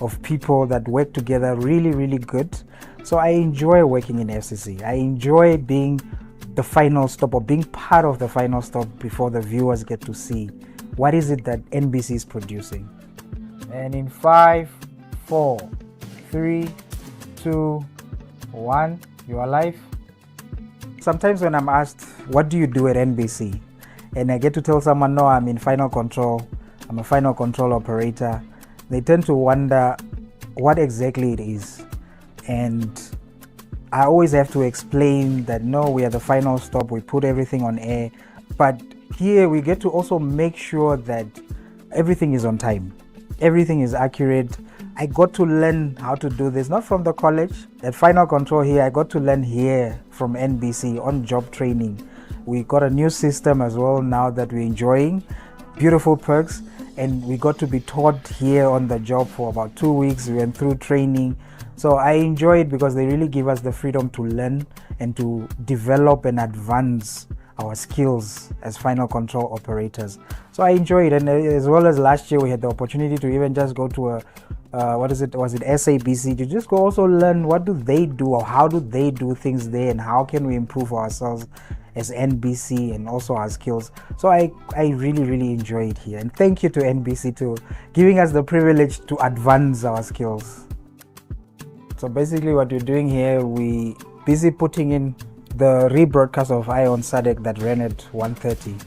of people that work together really, really good. So I enjoy working in FCC. I enjoy being the final stop or being part of the final stop before the viewers get to see what is it that NBC is producing. And in 5, 4, 3, 2, 1, you are live. Sometimes when I'm asked, what do you do at NBC? And I get to tell someone, no, I'm in final control. I'm a final control operator. They tend to wonder what exactly it is. And I always have to explain that no, we are the final stop, we put everything on air. But here we get to also make sure that everything is on time. Everything is accurate. I got to learn how to do this, not from the college. At Final Control here, I got to learn here from NBC on job training. We got a new system as well now that we're enjoying. Beautiful perks. And we got to be taught here on the job for about 2 weeks. We went through training. So I enjoy it because they really give us the freedom to learn and to develop and advance our skills as final control operators. So I enjoy it. And as well as last year, we had the opportunity to even just go to was it SABC, to just go also learn what do they do or how do they do things there and how can we improve ourselves as NBC and also our skills. So I really, really enjoy it here. And thank you to NBC to giving us the privilege to advance our skills. So basically what we're doing here, we busy putting in the rebroadcast of Eye on SADC that ran at 1:30.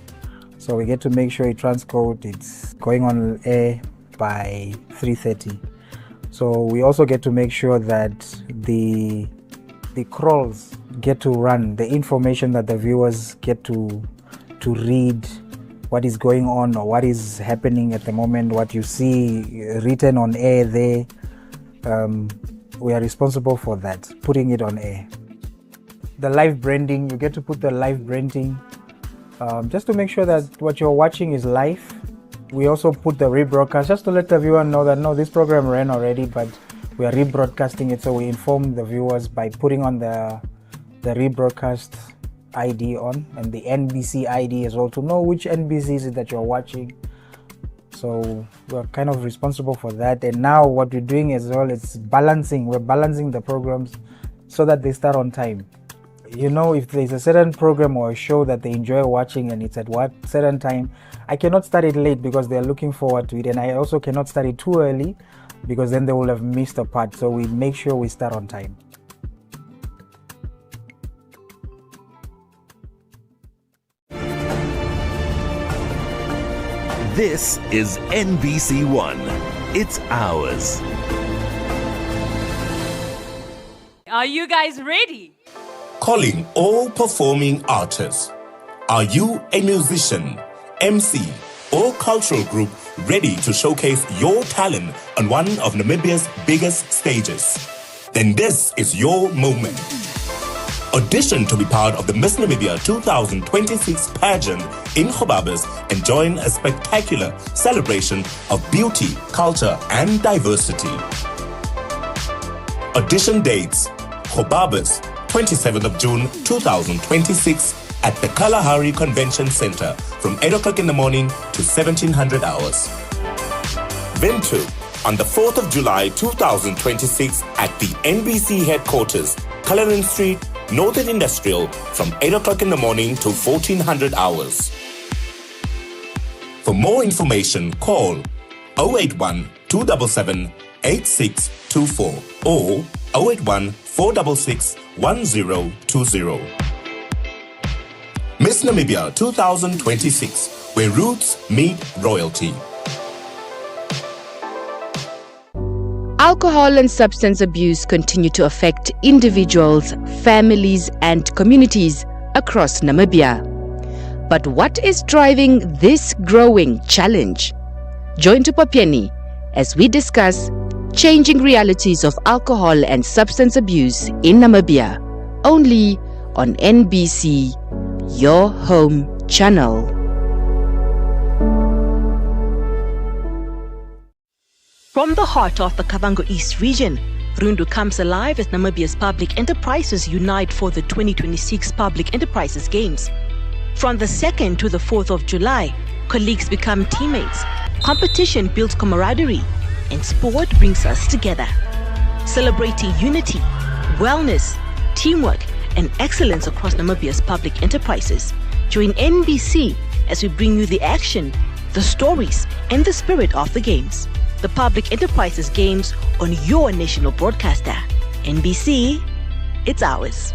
So we get to make sure it transcode, it's going on air by 3:30. So we also get to make sure that the crawls get to run, the information that the viewers get to read, what is going on or what is happening at the moment, what you see written on air there. We are responsible for that, putting it on air. The live branding, you get to put the live branding just to make sure that what you're watching is live. We also put the rebroadcast just to let the viewer know that no, this program ran already, but we are rebroadcasting it. So we inform the viewers by putting on the rebroadcast ID on and the NBC ID as well to know which NBC is it that you're watching. So we're kind of responsible for that. And now what we're doing as well is balancing. We're balancing the programs so that they start on time. If there's a certain program or a show that they enjoy watching and it's at what certain time, I cannot start it late because they're looking forward to it. And I also cannot start it too early because then they will have missed a part. So we make sure we start on time. This is NBC One. It's ours. Are you guys ready? Calling all performing artists. Are you a musician, MC, or cultural group ready to showcase your talent on one of Namibia's biggest stages? Then this is your moment. Audition to be part of the Miss Namibia 2026 pageant in Gobabis and join a spectacular celebration of beauty, culture, and diversity. Audition dates: Gobabis, 27th of June 2026 at the Kalahari Convention Center from 8 o'clock in the morning to 1700 hours. Ventu, on the 4th of July 2026 at the NBC headquarters, Cullinan Street, Northern Industrial, from 8 o'clock in the morning to 1400 hours. For more information, call 081 277 8624 or 081 466 1020. Miss Namibia 2026, where roots meet royalty. Alcohol and substance abuse continue to affect individuals, families, and communities across Namibia. But what is driving this growing challenge? Join Tupapieni as we discuss changing realities of alcohol and substance abuse in Namibia, only on NBC, your home channel. From the heart of the Kavango East region, Rundu comes alive as Namibia's public enterprises unite for the 2026 Public Enterprises Games. From the 2nd to the 4th of July, colleagues become teammates, competition builds camaraderie, and sport brings us together. Celebrating unity, wellness, teamwork, and excellence across Namibia's public enterprises. Join NBC as we bring you the action, the stories, and the spirit of the games. The Public Enterprises Games on your national broadcaster. NBC, it's ours.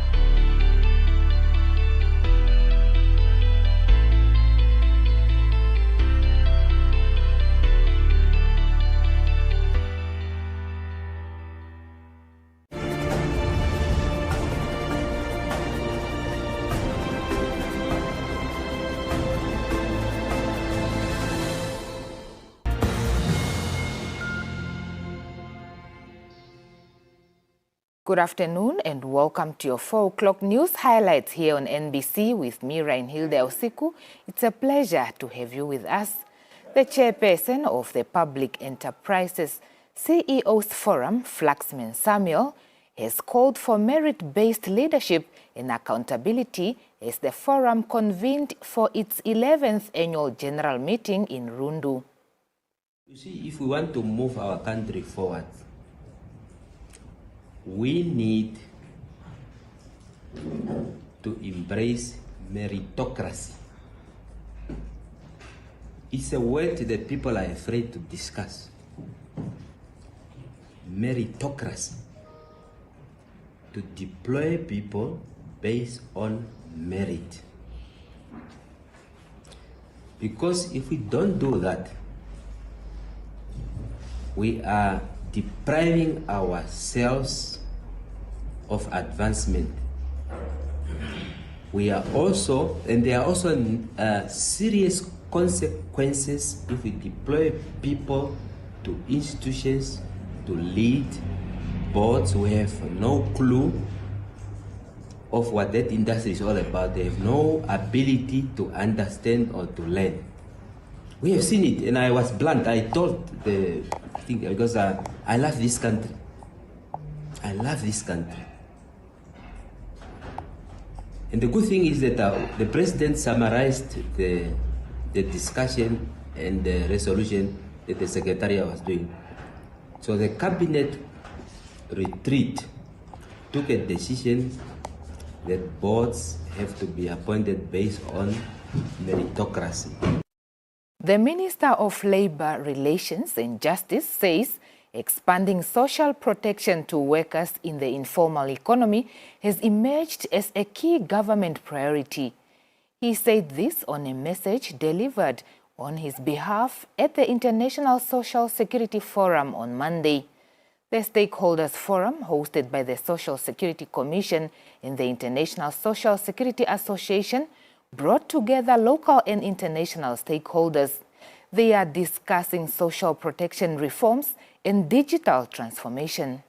Good afternoon and welcome to your 4 o'clock news highlights here on NBC with me, Reinhilde Osiku. It's a pleasure to have you with us. The chairperson of the Public Enterprises CEOs Forum, Flaxman Samuel, has called for merit-based leadership and accountability as the forum convened for its 11th annual general meeting in Rundu. You see, if we want to move our country forward, we need to embrace meritocracy. It's a word that people are afraid to discuss. Meritocracy. To deploy people based on merit. Because if we don't do that, we are depriving ourselves of advancement. We are also, and there are also serious consequences if we deploy people to institutions to lead boards who have no clue of what that industry is all about. They have no ability to understand or to learn. We have seen it, and I was blunt. I told the thing because I love this country. I love this country. And the good thing is that the president summarized the discussion and the resolution that the secretariat was doing. So the cabinet retreat took a decision that boards have to be appointed based on meritocracy. The Minister of Labour Relations and Justice says expanding social protection to workers in the informal economy has emerged as a key government priority. He said this on a message delivered on his behalf at the International Social Security Forum on Monday. The Stakeholders Forum, hosted by the Social Security Commission and the International Social Security Association, brought together local and international stakeholders. They are discussing social protection reforms and digital transformation.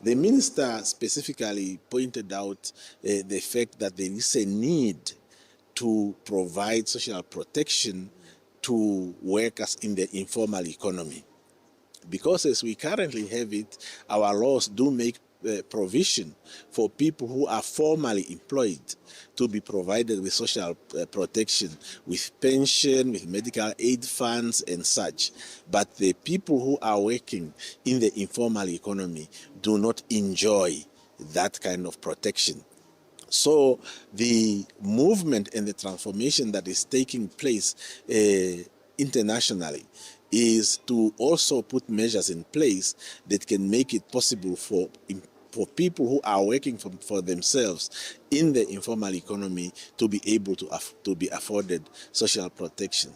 The minister specifically pointed out the fact that there is a need to provide social protection to workers in the informal economy. Because as we currently have it, our laws do make provision for people who are formally employed to be provided with social protection, with pension, with medical aid funds and such. But the people who are working in the informal economy do not enjoy that kind of protection. So the movement and the transformation that is taking place internationally is to also put measures in place that can make it possible for people who are working for themselves in the informal economy to be able to be afforded social protection.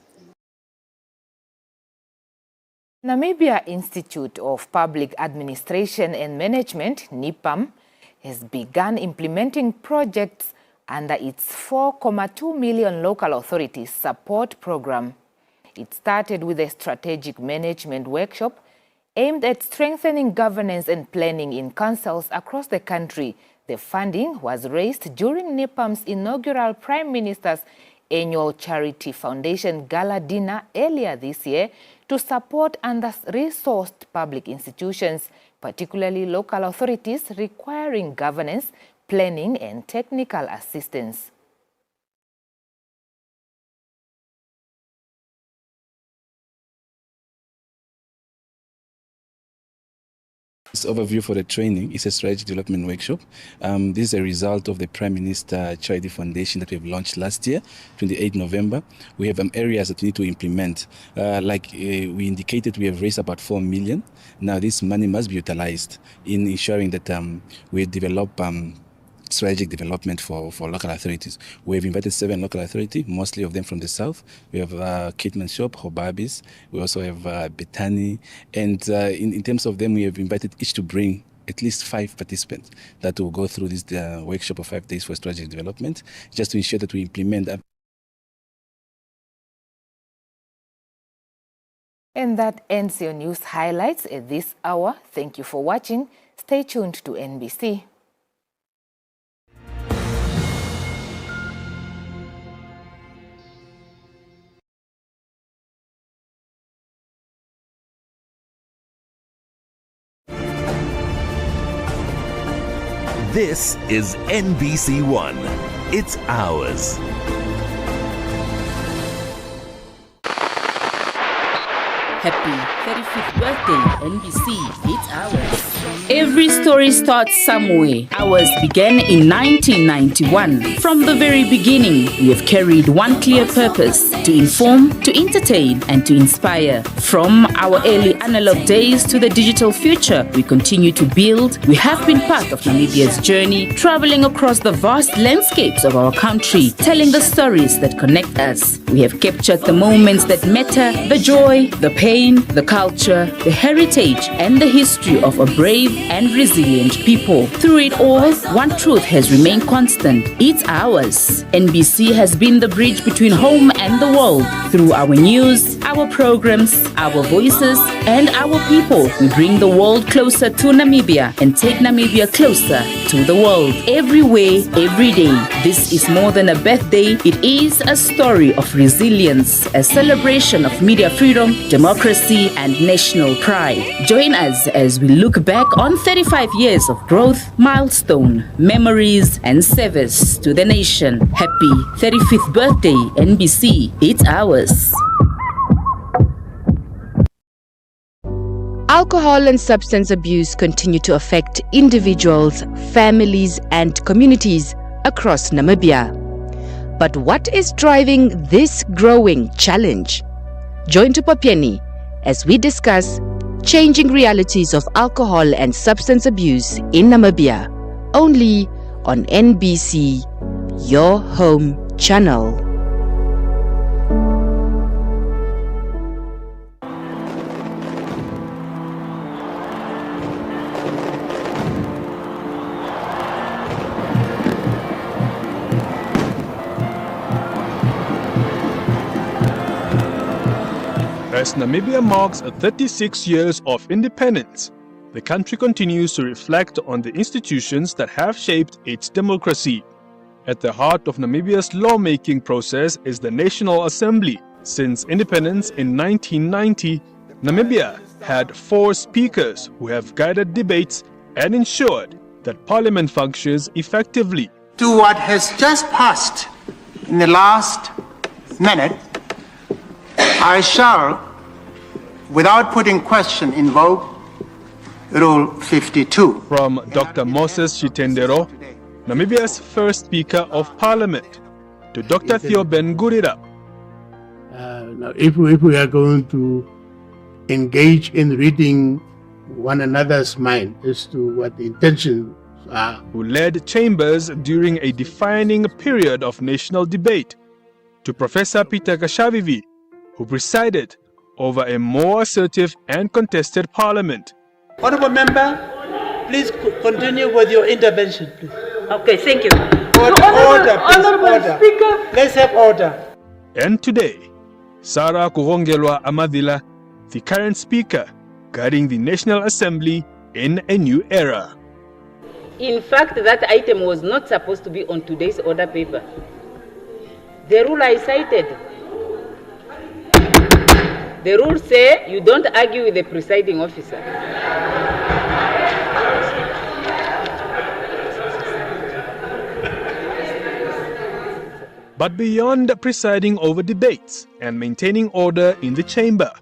Namibia Institute of Public Administration and Management, NIPAM, has begun implementing projects under its 4.2 million local authorities support program. It started with a strategic management workshop aimed at strengthening governance and planning in councils across the country. The funding was raised during NIPAM's inaugural Prime Minister's annual Charity Foundation Gala dinner earlier this year to support under-resourced public institutions, particularly local authorities requiring governance, planning and technical assistance. This overview for the training is a strategy development workshop. This is a result of the Prime Minister Charity Foundation that we have launched last year, 28 November. We have areas that we need to implement. We indicated, we have raised about 4 million. Now this money must be utilized in ensuring that we develop strategic development for local authorities. We have invited 7 local authorities, mostly of them from the south. We have Kitman Shop, Hobabis. We also have Betani. And in terms of them, we have invited each to bring at least 5 participants that will go through this workshop of 5 days for strategic development, just to ensure that we implement that. And that ends your news highlights at this hour. Thank you for watching. Stay tuned to NBC. This is NBC One. It's ours. Happy 35th birthday, NBC. It's ours. Every story starts somewhere. Ours began in 1991. From the very beginning, we have carried one clear purpose: to inform, to entertain, and to inspire. From our early analog days to the digital future, we continue to build. We have been part of Namibia's journey, traveling across the vast landscapes of our country, telling the stories that connect us. We have captured the moments that matter, the joy, the pain, the culture, the heritage, and the history of a brave and resilient people. Through it all, one truth has remained constant: it's ours. NBC has been the bridge between home and the world. Through our news, our programs, our voices, and our people, we bring the world closer to Namibia and take Namibia closer to the world. Everywhere, every day. This is more than a birthday. It is a story of resilience, a celebration of media freedom, democracy, and national pride. Join us as we look back on 35 years of growth, milestone, memories, and service to the nation. Happy 35th birthday, NBC. It's ours. Alcohol and substance abuse continue to affect individuals, families, and communities across Namibia. But what is driving this growing challenge? Join Tupopieni as we discuss changing realities of alcohol and substance abuse in Namibia. Only on NBC, your home channel. As Namibia marks 36 years of independence, the country continues to reflect on the institutions that have shaped its democracy. At the heart of Namibia's lawmaking process is the National Assembly. Since independence in 1990, Namibia had 4 speakers who have guided debates and ensured that Parliament functions effectively. To what has just passed in the last minute, I shall, without putting question, invoke Rule 52. From Dr. Moses Chitendero, Namibia's first Speaker of Parliament, to Dr. Theo Ben Gurira. Now, if we are going to engage in reading one another's mind as to what the intentions are. Who led chambers during a defining period of national debate, to Professor Peter Gashavivi, who presided over a more assertive and contested parliament. Honourable Member, please continue with your intervention, please. Okay, thank you. Order. Speaker. Let's have order. And today, Sarah Kurongelwa Amadila, the current Speaker, guiding the National Assembly in a new era. In fact, that item was not supposed to be on today's order paper. The rule I cited, the rules say you don't argue with the presiding officer. But beyond presiding over debates and maintaining order in the chamber,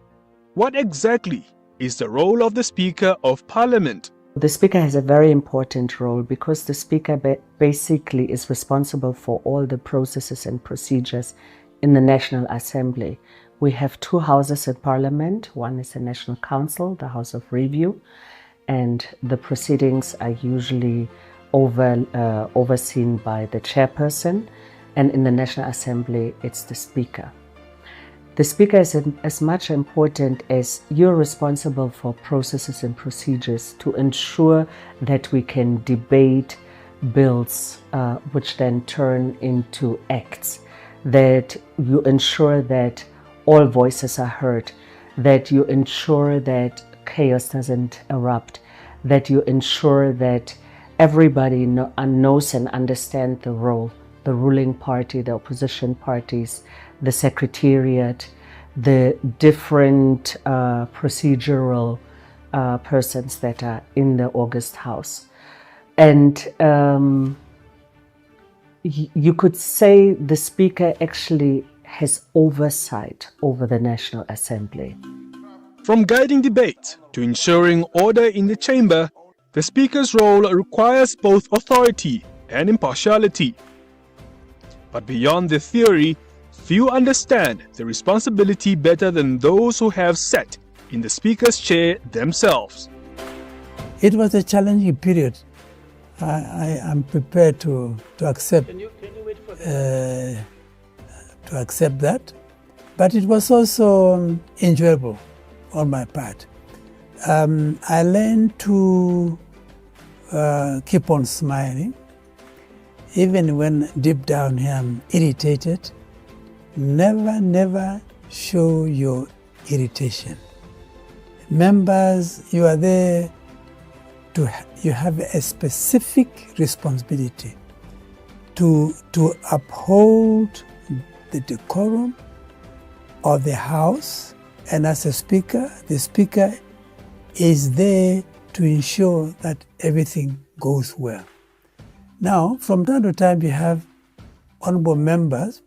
what exactly is the role of the Speaker of Parliament? The Speaker has a very important role because the Speaker basically is responsible for all the processes and procedures in the National Assembly. We have 2 houses in Parliament. One is the National Council, the House of Review, and the proceedings are usually overseen by the chairperson, and in the National Assembly, it's the Speaker. The Speaker is as much important as you're responsible for processes and procedures to ensure that we can debate bills which then turn into acts, that you ensure that all voices are heard, that you ensure that chaos doesn't erupt, that you ensure that everybody knows and understands the role, the ruling party, the opposition parties, the secretariat, the different procedural persons that are in the August House. And you could say the Speaker actually has oversight over the National Assembly. From guiding debate to ensuring order in the chamber, the Speaker's role requires both authority and impartiality. But beyond the theory, few understand the responsibility better than those who have sat in the Speaker's chair themselves. It was a challenging period. I am prepared to accept that, but it was also enjoyable on my part. I learned to keep on smiling, even when deep down here I'm irritated. Never show your irritation. Members, you are there you have a specific responsibility to uphold the decorum of the House, and as a Speaker, the Speaker is there to ensure that everything goes well. Now, from time to time, you have honorable members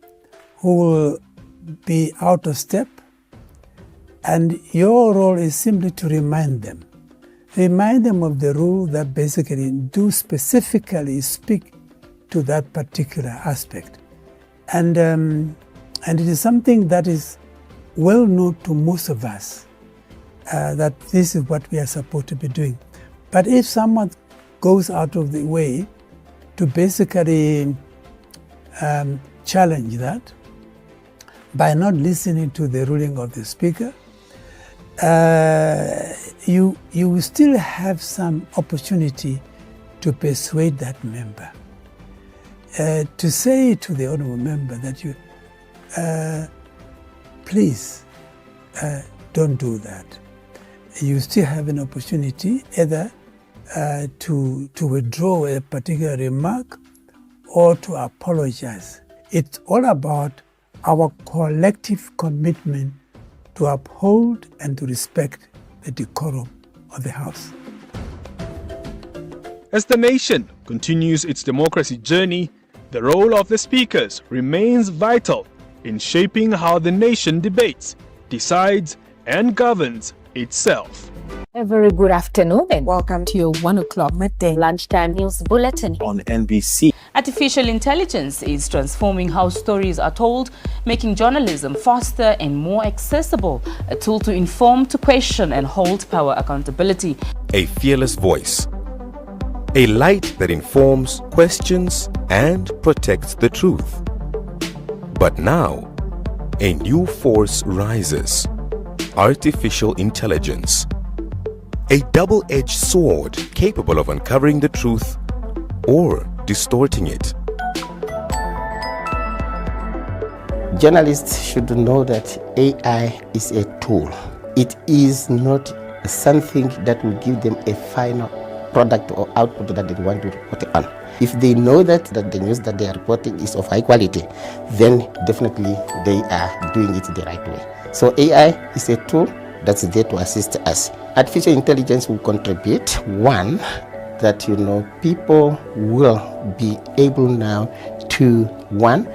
who will be out of step, and your role is simply to remind them of the rule that basically do specifically speak to that particular aspect. And it is something that is well known to most of us. that this is what we are supposed to be doing. But if someone goes out of the way to basically challenge that by not listening to the ruling of the speaker, you will still have some opportunity to persuade that member. To say to the honourable member that you, please don't do that. You still have an opportunity either to withdraw a particular remark or to apologize. It's all about our collective commitment to uphold and to respect the decorum of the House. As the nation continues its democracy journey, the role of the speakers remains vital in shaping how the nation debates, decides, and governs itself. A very good afternoon and welcome to your 1 o'clock midday lunchtime news bulletin on NBC. Artificial intelligence is transforming how stories are told, making journalism faster and more accessible, a tool to inform, to question, and hold power accountability. A fearless voice, a light that informs, questions, and protects the truth. But now, a new force rises: artificial intelligence. A double-edged sword capable of uncovering the truth or distorting it. Journalists should know that AI is a tool. It is not something that will give them a final product or output that they want to report on. If they know that the news that they are reporting is of high quality, then definitely they are doing it the right way. So AI is a tool that's there to assist us. Artificial intelligence will contribute, one, that people will be able now to, one,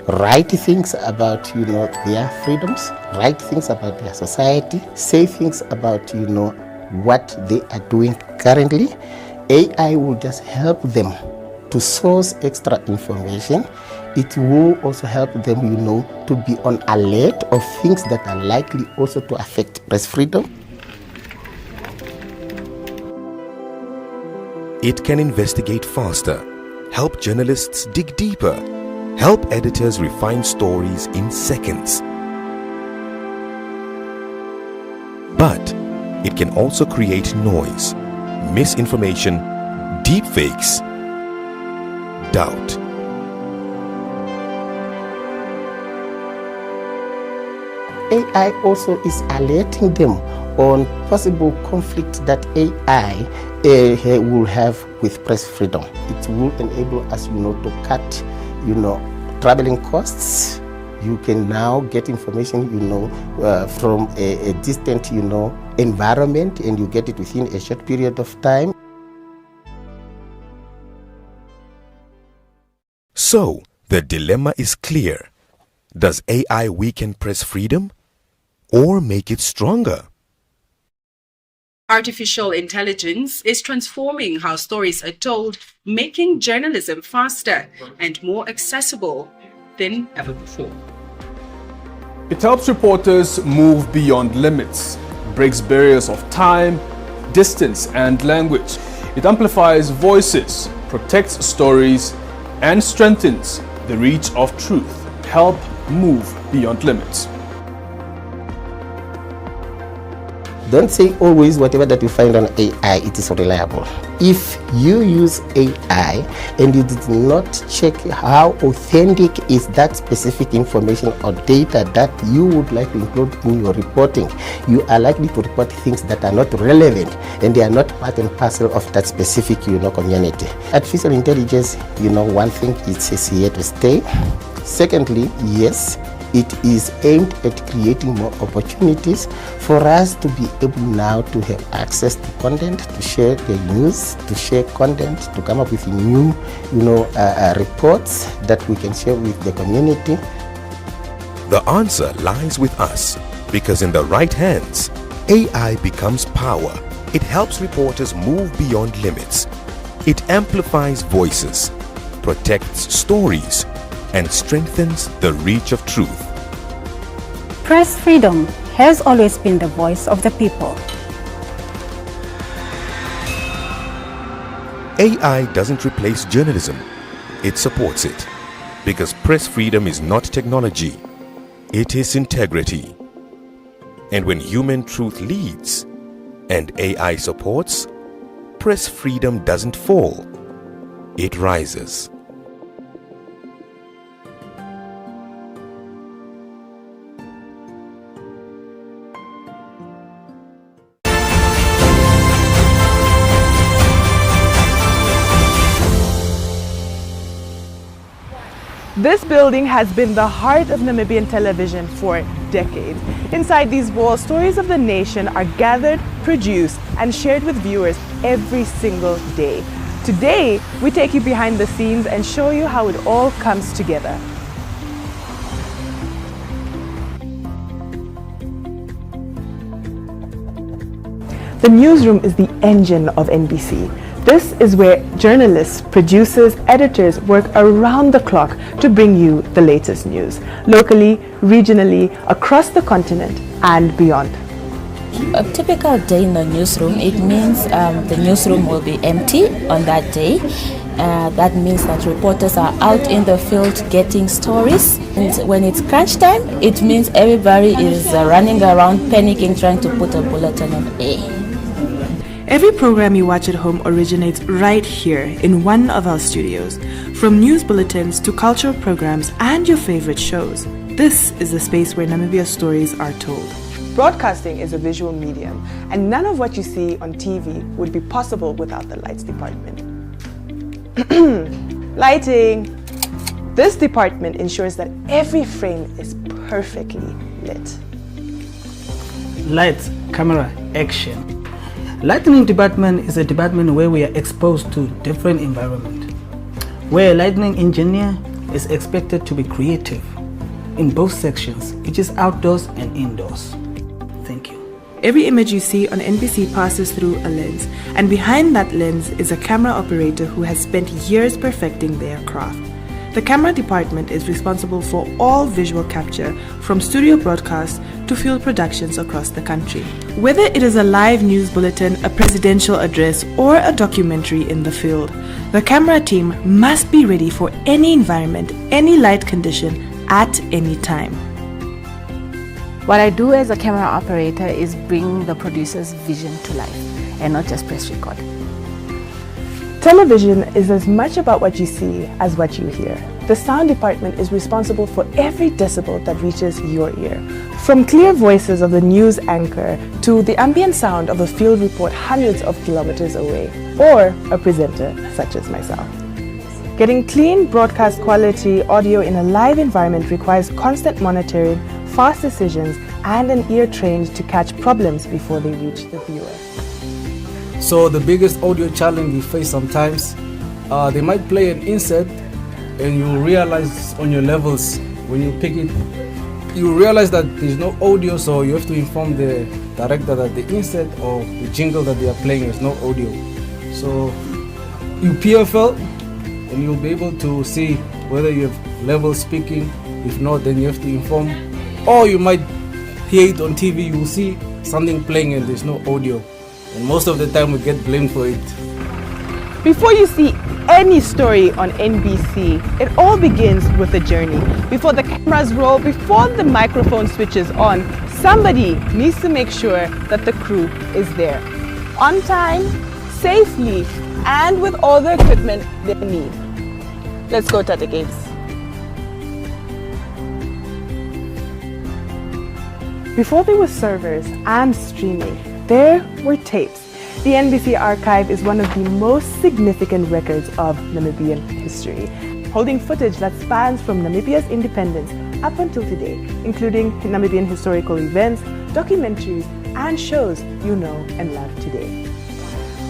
write things about their freedoms, write things about their society, say things about what they are doing currently. AI will just help them to source extra information. It will also help them to be on alert of things that are likely also to affect press freedom. It can investigate faster, help journalists dig deeper, help editors refine stories in seconds. But it can also create noise, misinformation, deepfakes, doubt. AI also is alerting them on possible conflict that AI will have with press freedom. It will enable us, to cut, traveling costs. You can now get information, from a distant, environment, and you get it within a short period of time. So, the dilemma is clear. Does AI weaken press freedom or make it stronger? Artificial intelligence is transforming how stories are told, making journalism faster and more accessible than ever before. It helps reporters move beyond limits, breaks barriers of time, distance, and language. It amplifies voices, protects stories, and strengthens the reach of truth. Help move beyond limits. Don't say always whatever that you find on AI, it is reliable. If you use AI and you did not check how authentic is that specific information or data that you would like to include in your reporting, you are likely to report things that are not relevant and they are not part and parcel of that specific community. Artificial intelligence, one thing, it's here to stay. Secondly, yes, it is aimed at creating more opportunities for us to be able now to have access to content, to share the news, to share content, to come up with new, reports that we can share with the community. The answer lies with us, because in the right hands, AI becomes power. It helps reporters move beyond limits. It amplifies voices, protects stories, and strengthens the reach of truth. Press freedom has always been the voice of the people. AI doesn't replace journalism, it supports it. Because press freedom is not technology, it is integrity. And when human truth leads and AI supports, press freedom doesn't fall, it rises. This building has been the heart of Namibian television for decades. Inside these walls, stories of the nation are gathered, produced, and shared with viewers every single day. Today, we take you behind the scenes and show you how it all comes together. The newsroom is the engine of NBC. This is where journalists, producers, editors work around the clock to bring you the latest news, locally, regionally, across the continent and beyond. A typical day in the newsroom, it means the newsroom will be empty on that day. That means that reporters are out in the field getting stories. And when it's crunch time, it means everybody is running around panicking, trying to put a bulletin on air. Every program you watch at home originates right here in one of our studios. From news bulletins to cultural programs and your favorite shows, this is the space where Namibia's stories are told. Broadcasting is a visual medium, and none of what you see on TV would be possible without the lights department. Lighting! This department ensures that every frame is perfectly lit. Lights, camera, action. Lighting department is a department where we are exposed to different environment, where a lighting engineer is expected to be creative in both sections, which is outdoors and indoors. Thank you. Every image you see on NBC passes through a lens, and behind that lens is a camera operator who has spent years perfecting their craft. The camera department is responsible for all visual capture, from studio broadcasts to field productions across the country. Whether it is a live news bulletin, a presidential address, or a documentary in the field, the camera team must be ready for any environment, any light condition, at any time. What I do as a camera operator is bring the producer's vision to life and not just press record. Television is as much about what you see as what you hear. The sound department is responsible for every decibel that reaches your ear. From clear voices of the news anchor to the ambient sound of a field report hundreds of kilometers away, or a presenter such as myself. Getting clean broadcast quality audio in a live environment requires constant monitoring, fast decisions, and an ear trained to catch problems before they reach the viewer. So the biggest audio challenge we face sometimes, they might play an insert and you realize on your levels when you pick it, you realize that there's no audio, so you have to inform the director that the insert or the jingle that they are playing is no audio. So you PFL and you'll be able to see whether you have level speaking. If not, then you have to inform, or you might hear it on TV, you will see something playing and there's no audio. And most of the time we get blamed for it. Before you see any story on NBC, it all begins with a journey. Before the cameras roll, before the microphone switches on, somebody needs to make sure that the crew is there. On time, safely, and with all the equipment they need. Let's go, Tata Games. Before there were servers and streaming, there were tapes. The NBC archive is one of the most significant records of Namibian history, holding footage that spans from Namibia's independence up until today, including Namibian historical events, documentaries, and shows you know and love today.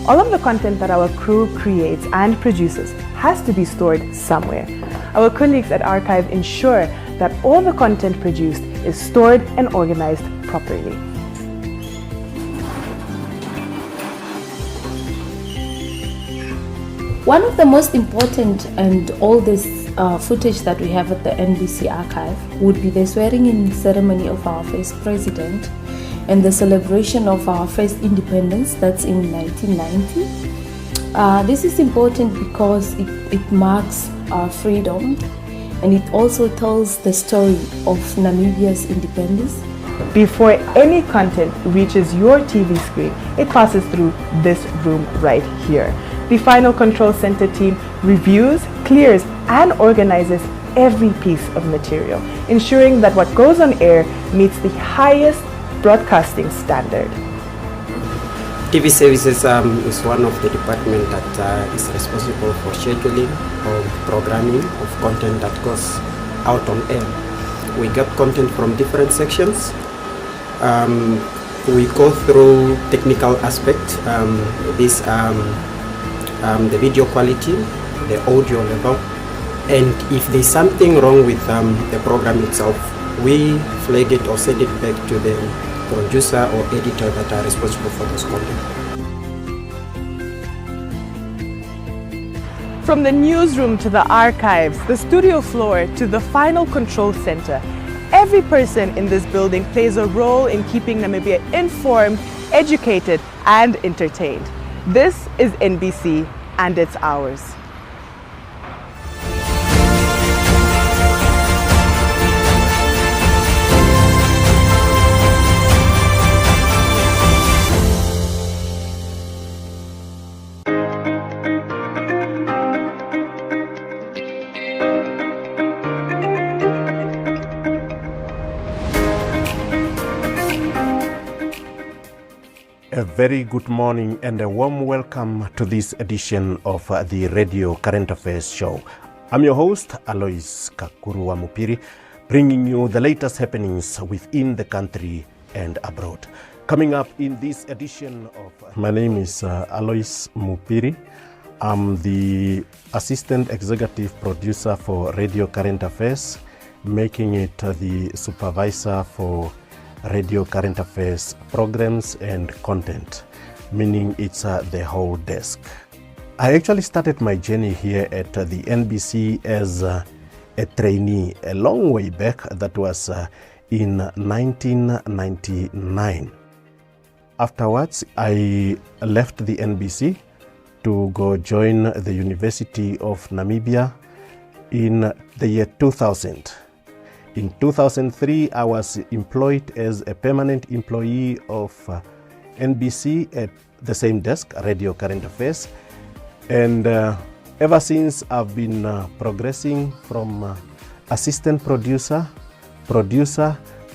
All of the content that our crew creates and produces has to be stored somewhere. Our colleagues at Archive ensure that all the content produced is stored and organized properly. One of the most important and oldest footage that we have at the NBC archive would be the swearing-in ceremony of our first president and the celebration of our first independence, that's in 1990. This is important because it marks our freedom, and it also tells the story of Namibia's independence. Before any content reaches your TV screen, it passes through this room right here. The Final Control Center team reviews, clears, and organizes every piece of material, ensuring that what goes on air meets the highest broadcasting standard. TV services is one of the departments that is responsible for scheduling or programming of content that goes out on air. We get content from different sections. We go through technical aspects, the video quality, the audio level, and if there's something wrong with the program itself, we flag it or send it back to the producer or editor that are responsible for this content. From the newsroom to the archives, the studio floor to the Final Control Center, every person in this building plays a role in keeping Namibia informed, educated, and entertained. This is NBC, and it's ours. A very good morning and a warm welcome to this edition of the Radio Current Affairs Show. I'm your host, Alois Kakurua Mupiri, bringing you the latest happenings within the country and abroad. Coming up in this edition of... My name is Alois Mupiri. I'm the Assistant Executive Producer for Radio Current Affairs, making it the Supervisor for Radio Current Affairs programs and content, meaning it's the whole desk. I actually started my journey here at the NBC as a trainee a long way back. That was in 1999. Afterwards, I left the NBC to go join the University of Namibia in the year 2000. In 2003, I was employed as a permanent employee of NBC at the same desk, Radio Current Affairs. And ever since, I've been progressing from assistant producer,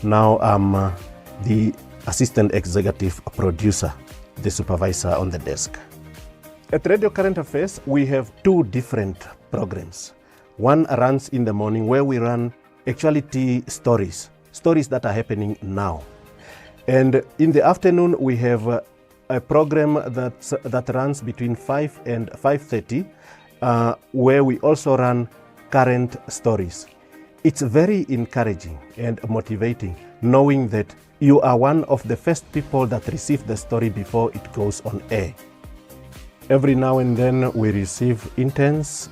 now I'm the assistant executive producer, the supervisor on the desk. At Radio Current Affairs, we have two different programs. One runs in the morning where we run actuality stories that are happening now. And in the afternoon, we have a program that runs between 5 and 5:30, where we also run current stories. It's very encouraging and motivating knowing that you are one of the first people that receive the story before it goes on air. Every now and then we receive interns,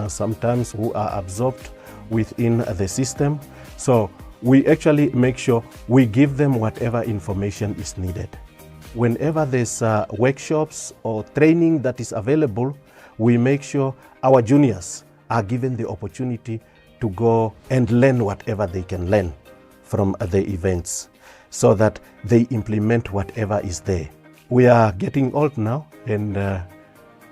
sometimes who are absorbed within the system. So we actually make sure we give them whatever information is needed. Whenever there's workshops or training that is available, we make sure our juniors are given the opportunity to go and learn whatever they can learn from the events so that they implement whatever is there. We are getting old now, and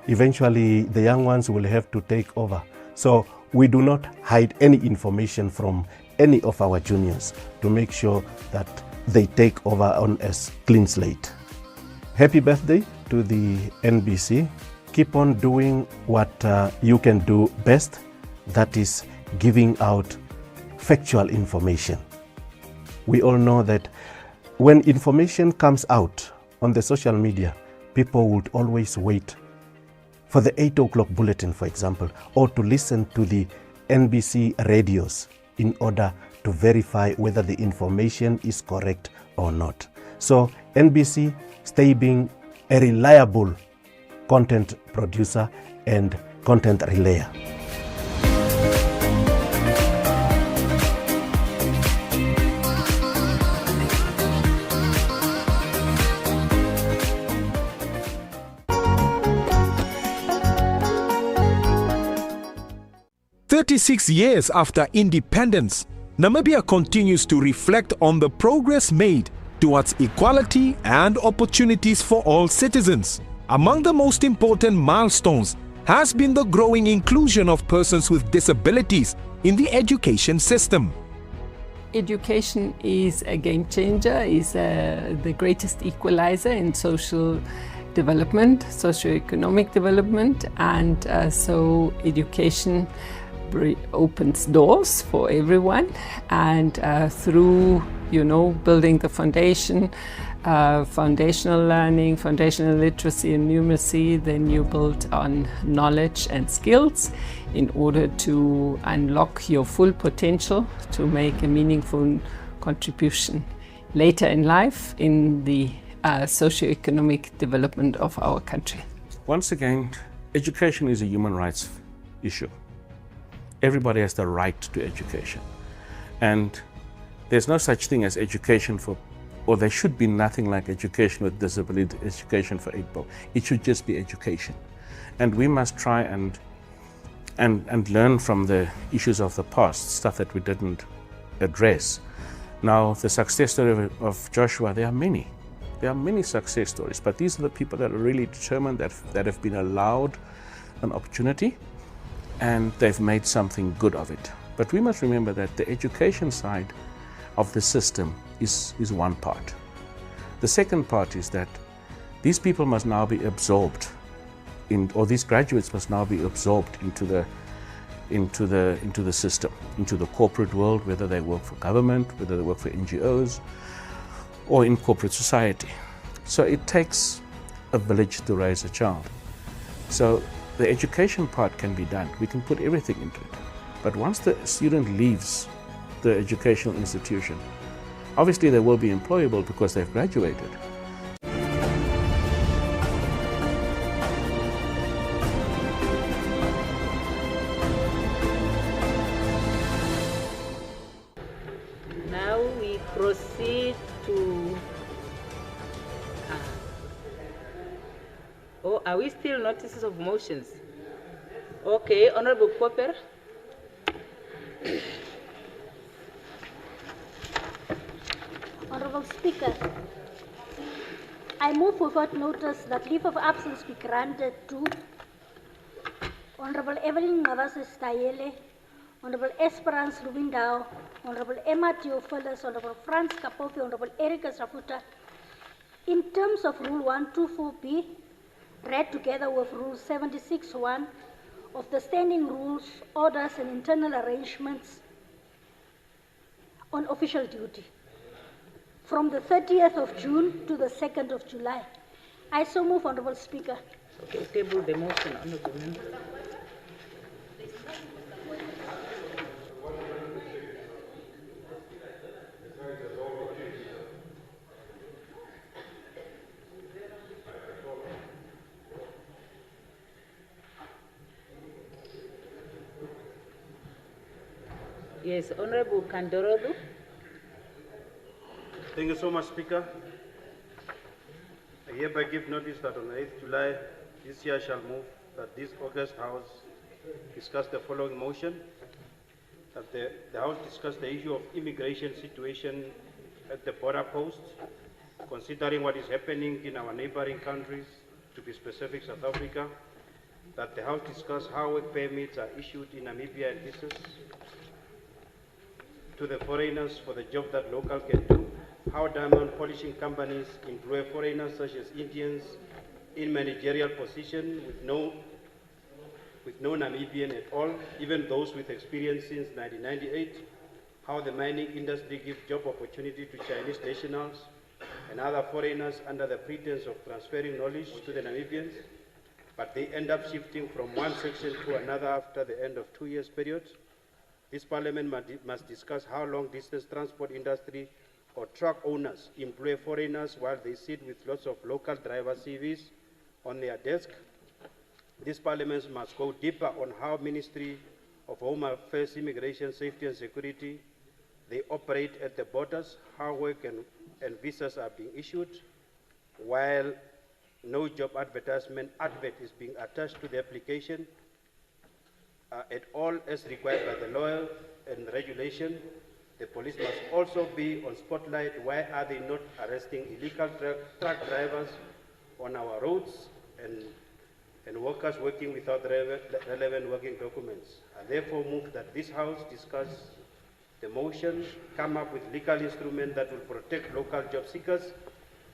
eventually the young ones will have to take over. So we do not hide any information from any of our juniors to make sure that they take over on a clean slate. Happy birthday to the NBC. Keep on doing what you can do best, that is giving out factual information. We all know that when information comes out on the social media, people would always wait for the 8 o'clock bulletin, for example, or to listen to the NBC radios in order to verify whether the information is correct or not. So NBC, stay being a reliable content producer and content relayer. "36 years after independence, Namibia continues to reflect on the progress made towards equality and opportunities for all citizens. Among the most important milestones has been the growing inclusion of persons with disabilities in the education system. Education is a game changer, is the greatest equalizer in social development, socioeconomic development, and so education opens doors for everyone, and through building the foundation, foundational learning, foundational literacy and numeracy, then you build on knowledge and skills in order to unlock your full potential to make a meaningful contribution later in life in the socioeconomic development of our country. Once again, education is a human rights issue. Everybody has the right to education. And there's no such thing as education for, or there should be nothing like education with disability, education for people. It should just be education. And we must try and learn from the issues of the past, stuff that we didn't address. Now, the success story of Joshua, there are many. There are many success stories, but these are the people that are really determined, that have been allowed an opportunity, and they've made something good of it. But we must remember that the education side of the system is one part. The second part is that these people must now be absorbed or these graduates must now be absorbed into the system, into the corporate world, whether they work for government, whether they work for NGOs, or in corporate society. So it takes a village to raise a child. So the education part can be done. We can put everything into it. But once the student leaves the educational institution, obviously they will be employable because they've graduated. Now we proceed to... Oh, are we still notices of motions? Okay, Honorable Popper. Honorable Speaker, I move without notice that leave of absence be granted to Honorable Evelyn Mavasis Tayele, Honorable Esperance Lubindao, Honorable Emma Theophilus, Honorable Franz Kapofi, Honorable Erika Safuta, in terms of Rule 124B, read together with Rule 76.1 of the Standing Rules, Orders and Internal Arrangements on Official Duty, from the 30th of June to the 2nd of July. I so move, Honorable Speaker. Okay, table the motion, Honorable Member. Yes, Honorable Kandorodu. Thank you so much, Speaker. I hereby give notice that on 8th July this year shall move that this August House discuss the following motion, that the House discuss the issue of immigration situation at the border post, considering what is happening in our neighboring countries, to be specific, South Africa, that the House discuss how work permits are issued in Namibia and visas to the foreigners for the job that local can do, how diamond polishing companies employ foreigners such as Indians in managerial position with no Namibian at all, even those with experience since 1998, how the mining industry gives job opportunity to Chinese nationals and other foreigners under the pretense of transferring knowledge to the Namibians, but they end up shifting from one section to another after the end of 2 years period. This Parliament must discuss how long-distance transport industry or truck owners employ foreigners while they sit with lots of local driver CVs on their desk, These parliaments must go deeper on how Ministry of Home Affairs, Immigration, Safety and Security, they operate at the borders, how work and visas are being issued, while no job advertisement advert is being attached to the application at all as required by the law and regulation. The police must also be on spotlight. Why are they not arresting illegal truck drivers on our roads and workers working without relevant working documents? I therefore move that this House discuss the motion, come up with legal instruments that will protect local job seekers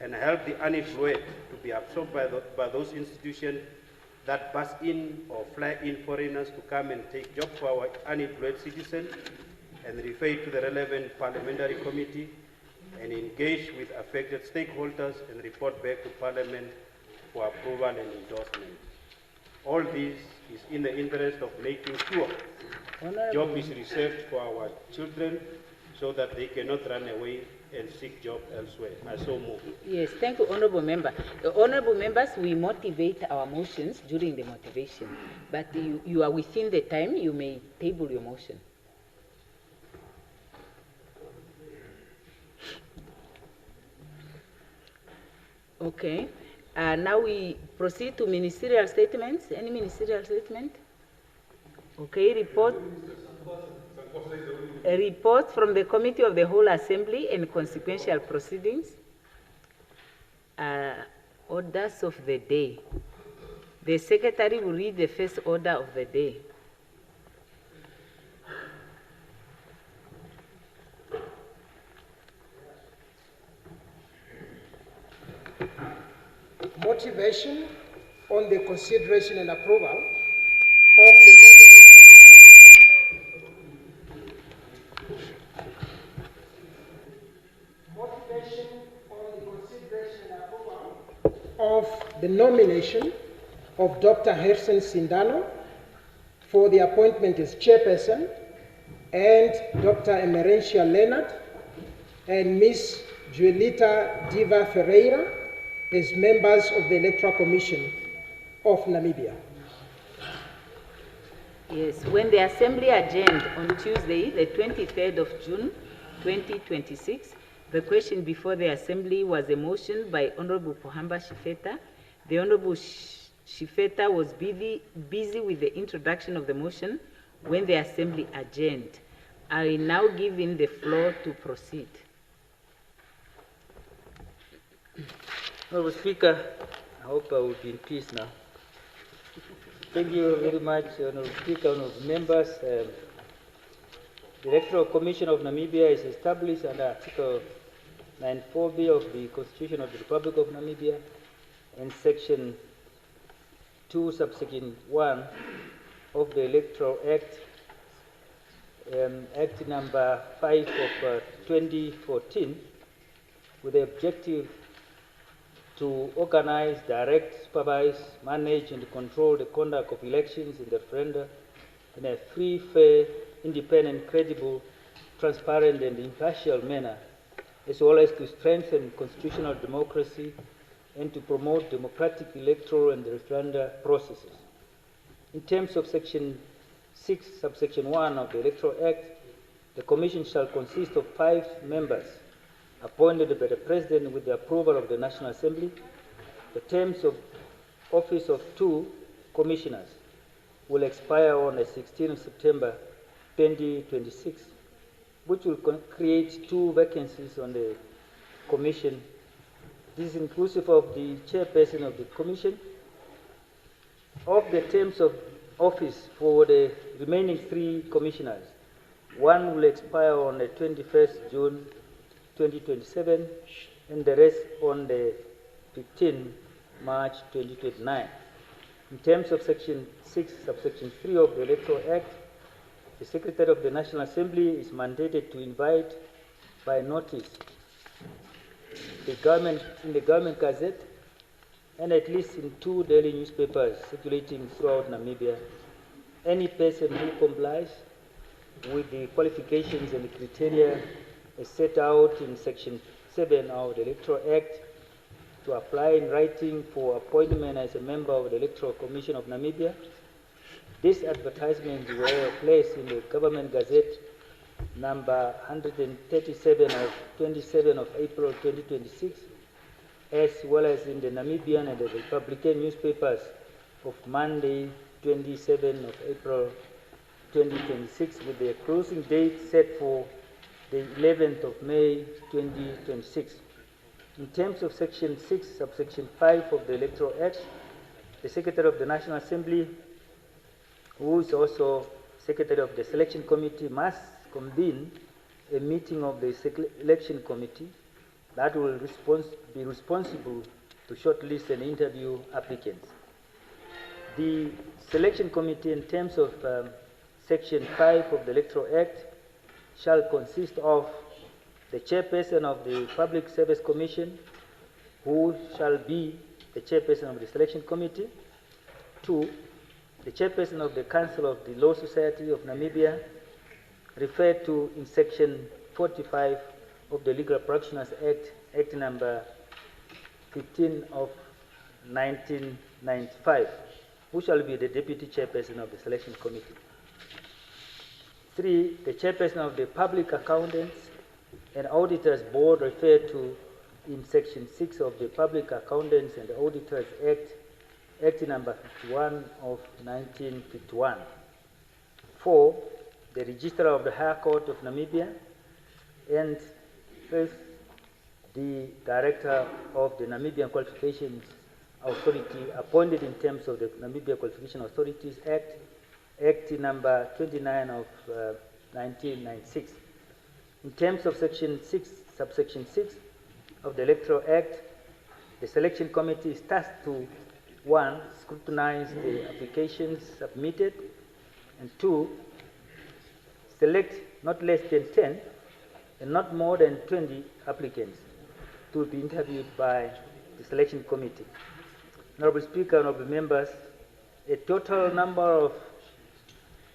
and help the unemployed to be absorbed by those institutions that bus in or fly in foreigners to come and take jobs for our unemployed citizens, and refer it to the relevant parliamentary committee and engage with affected stakeholders and report back to Parliament for approval and endorsement. All this is in the interest of making sure job is reserved for our children so that they cannot run away and seek job elsewhere. I so move. Yes, thank you, Honourable Member. Honourable Members, we motivate our motions during the motivation, but you are within the time, you may table your motion. Okay, now we proceed to ministerial statements. Any ministerial statement? Okay, report from the Committee of the Whole Assembly and consequential proceedings. Orders of the day. The Secretary will read the first order of the day. Motivation on the consideration and approval of the nomination of Dr. Hersen Sindano for the appointment as chairperson, and Dr. Emerentia Leonard and Ms. Juelita Diva Ferreira as members of the Electoral Commission of Namibia. Yes, when the Assembly adjourned on Tuesday, the 23rd of June, 2026, the question before the Assembly was a motion by Honorable Pohamba Shifeta. The Honorable Shifeta was busy with the introduction of the motion when the Assembly adjourned. I will now give him the floor to proceed. Honorable Speaker, I hope I will be in peace now. Thank you very much, Honorable Speaker, Honorable Members. The Electoral Commission of Namibia is established under Article 94B of the Constitution of the Republic of Namibia and Section 2, subsection 1 of the Electoral Act, Act number 5 of 2014, with the objective to organize, direct, supervise, manage, and control the conduct of elections and referenda in a free, fair, independent, credible, transparent, and impartial manner, as well as to strengthen constitutional democracy and to promote democratic electoral and referenda processes. In terms of Section 6, subsection 1 of the Electoral Act, the Commission shall consist of 5 members appointed by the President with the approval of the National Assembly. The terms of office of 2 commissioners will expire on the 16th of September 2026, which will create 2 vacancies on the Commission. This is inclusive of the chairperson of the Commission. Of the terms of office for the remaining 3 commissioners, 1 will expire on the 21st June 2027, and the rest on the 15th March 2029. In terms of Section 6, subsection 3 of the Electoral Act, the Secretary of the National Assembly is mandated to invite by notice in the Government Gazette and at least in 2 daily newspapers circulating throughout Namibia any person who complies with the qualifications and the criteria as set out in Section 7 of the Electoral Act to apply in writing for appointment as a member of the Electoral Commission of Namibia. These advertisements were placed in the Government Gazette number 137 of 27 of April 2026, as well as in the Namibian and the Republican newspapers of Monday 27 of April 2026, with the closing date set for the 11th of May 2026. In terms of Section 6, subsection 5 of the Electoral Act, the Secretary of the National Assembly, who is also Secretary of the Selection Committee, must convene a meeting of the Selection Committee that will be responsible to shortlist and interview applicants. The Selection Committee, in terms of Section 5 of the Electoral Act, shall consist of the chairperson of the Public Service Commission, who shall be the chairperson of the Selection Committee. 2, the chairperson of the Council of the Law Society of Namibia, referred to in Section 45 of the Legal Practitioners Act, Act number 15 of 1995, who shall be the deputy chairperson of the Selection Committee. 3, the chairperson of the Public Accountants and Auditors Board, referred to in Section 6 of the Public Accountants and Auditors Act, Act number 51 of 1951. 4, the Registrar of the High Court of Namibia. And 5th, the Director of the Namibian Qualifications Authority, appointed in terms of the Namibia Qualification Authorities Act, Act number 29 of 1996. In terms of Section 6, subsection 6 of the Electoral Act, the Selection Committee is tasked to 1, scrutinize the applications submitted, and 2, select not less than 10 and not more than 20 applicants to be interviewed by the Selection Committee. Honorable Speaker, honorable members, a total number of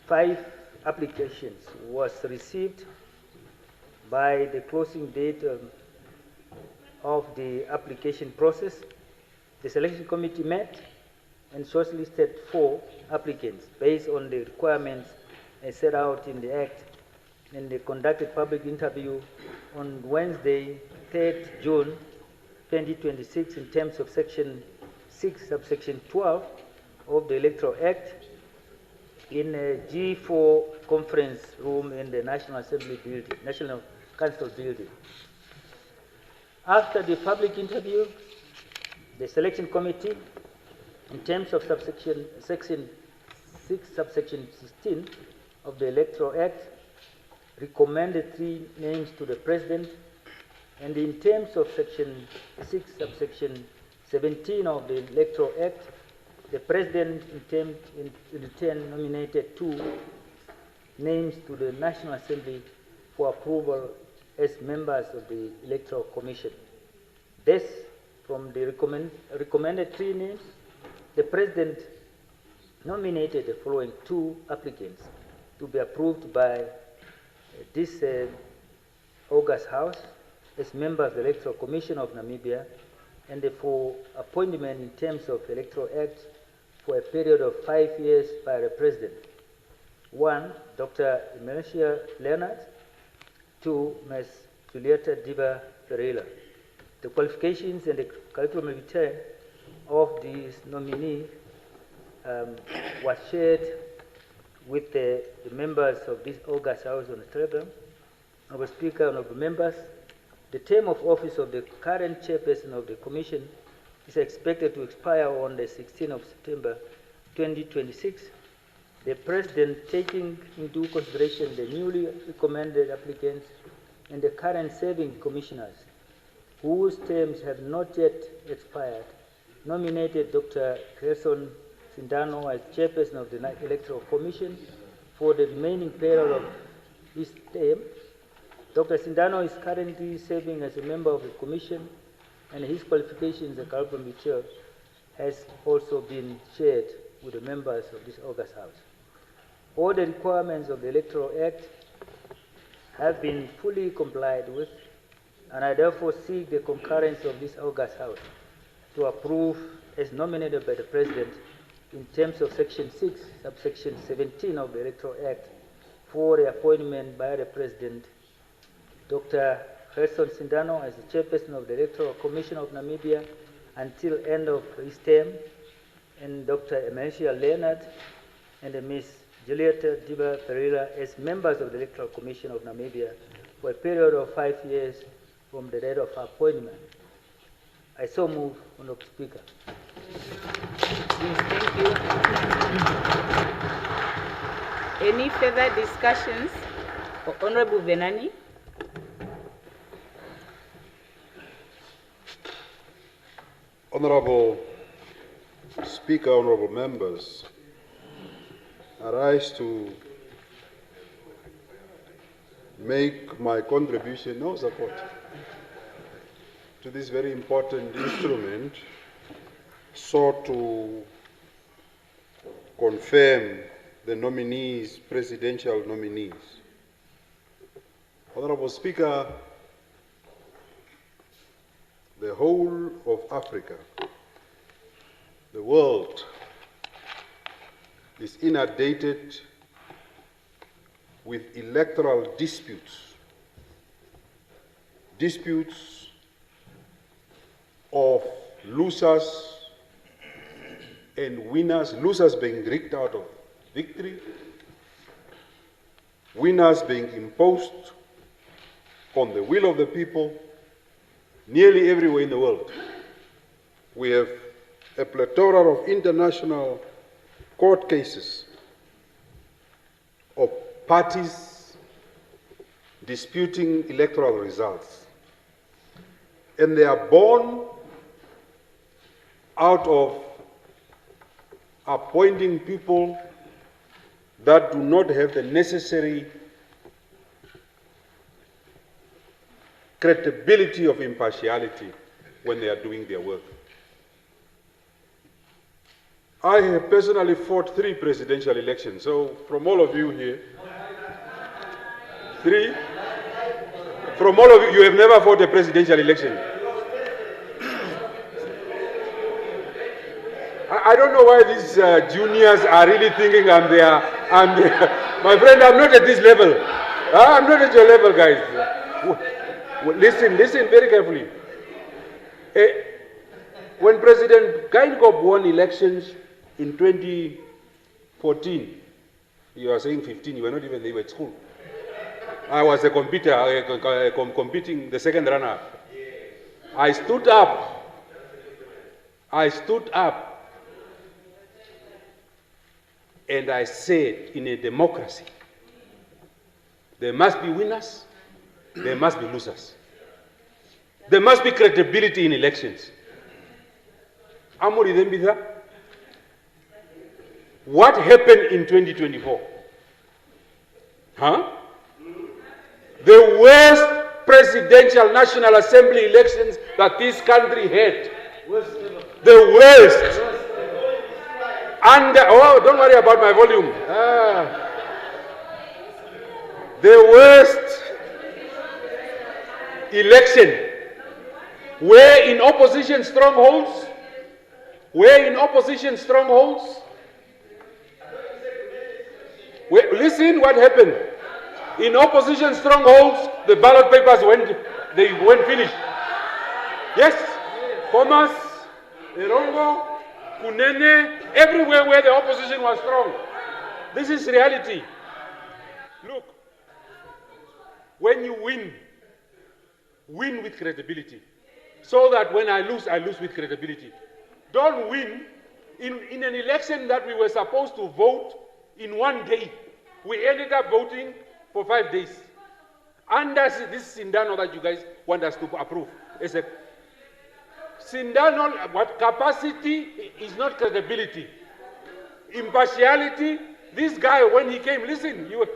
5 applications was received by the closing date of the application process. The Selection Committee met and shortlisted 4 applicants based on the requirements set out in the Act, and they conducted public interview on Wednesday, 3rd June 2026, in terms of Section 6, subsection 12 of the Electoral Act, in a G4 conference room in the National Assembly building, National Council building. After the public interview, the Selection Committee, in terms of Section 6, subsection 16 of the Electoral Act, recommended 3 names to the President, and in terms of Section 6, subsection 17 of the Electoral Act, the President in return nominated 2 names to the National Assembly for approval as members of the Electoral Commission. Thus, from the recommended 3 names, the President nominated the following 2 applicants to be approved by this August House as members of the Electoral Commission of Namibia, and for appointment in terms of Electoral Act for a period of 5 years by the President. 1, Dr. Immunization Leonard. 2, Ms. Julieta Diva Pereira. The qualifications and the curriculum vitae of these nominees was shared with the members of this August House on the Telegram. Honorable Speaker, honorable members, the term of office of the current chairperson of the Commission is expected to expire on the 16th of September 2026. The President, taking into consideration the newly recommended applicants and the current serving commissioners, whose terms have not yet expired, nominated Dr. Gerson Sindano as chairperson of the Electoral Commission for the remaining period of his term. Dr. Sindano is currently serving as a member of the Commission, and his qualifications and curriculum vitae has also been shared with the members of this August House. All the requirements of the Electoral Act have been fully complied with, and I therefore seek the concurrence of this August House to approve as nominated by the President in terms of Section 6, subsection 17 of the Electoral Act for the appointment by the President, Dr. Gerson Sindano as the Chairperson of the Electoral Commission of Namibia until end of his term, and Dr. Emerential Leonard and Ms. Julieta Diba Pereira as members of the Electoral Commission of Namibia for a period of 5 years from the date of appointment. I so move, Honorable Speaker. Yes, thank you. Any further discussions? Honorable Venani. Honorable Speaker, honorable members, I rise to make my contribution, no support, to this very important instrument sought to confirm the nominees, presidential nominees. Honorable Speaker, the whole of Africa, the world, is inundated with electoral disputes, disputes of losers and winners, losers being rigged out of victory, winners being imposed on the will of the people, nearly everywhere in the world. We have a plethora of international court cases of parties disputing electoral results. And they are born out of appointing people that do not have the necessary credibility of impartiality when they are doing their work. I have personally fought 3 presidential elections, so from all of you here, 3, from all of you, you have never fought a presidential election. I don't know why these juniors are really thinking I'm there. My friend, I'm not at this level. I'm not at your level, guys. Listen very carefully. When President Geingob won elections in 2014, you are saying 15, you were not even there at school. I was a competitor, competing the second runner. I stood up and I said, in a democracy, there must be winners, there must be losers. There must be credibility in elections. What happened in 2024? Huh? The worst presidential National Assembly elections that this country had. The worst. Oh, don't worry about my volume. The worst election where in opposition strongholds, listen what happened. In opposition strongholds, the ballot papers went finished. Yes, Komas, Erongo, Kunene, everywhere where the opposition was strong. This is reality. Look, when you win with credibility. So that when I lose with credibility. Don't win in an election that we were supposed to vote in 1 day. We ended up voting for 5 days. Under this Sindano that you guys want us to approve. It's a Sindano, what capacity is not credibility. Impartiality, this guy when he came, listen, you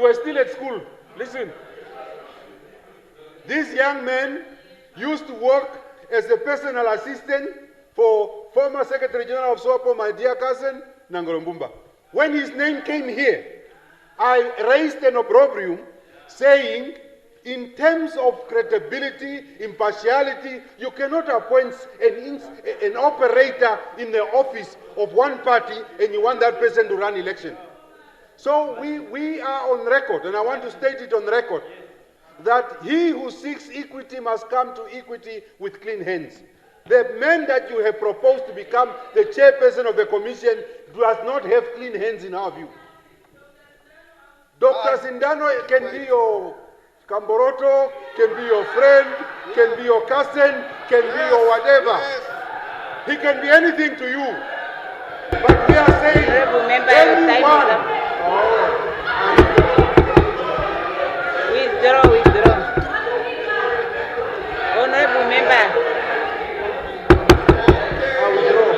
were still at school, listen. This young man used to work as a personal assistant for former Secretary General of SWAPO, my dear cousin, Nangolo Mbumba. When his name came here, I raised an opprobrium saying In terms of credibility, impartiality, you cannot appoint an operator in the office of one party and you want that person to run election. So we are on record, and I want to state it on record, that he who seeks equity must come to equity with clean hands. The man that you have proposed to become the chairperson of the commission does not have clean hands in our view. Dr. Sindano can be your Camboroto, can be your friend, can be your cousin, can be your whatever. He can be anything to you. But we are saying anyone. Withdraw. Honorable member. I withdraw.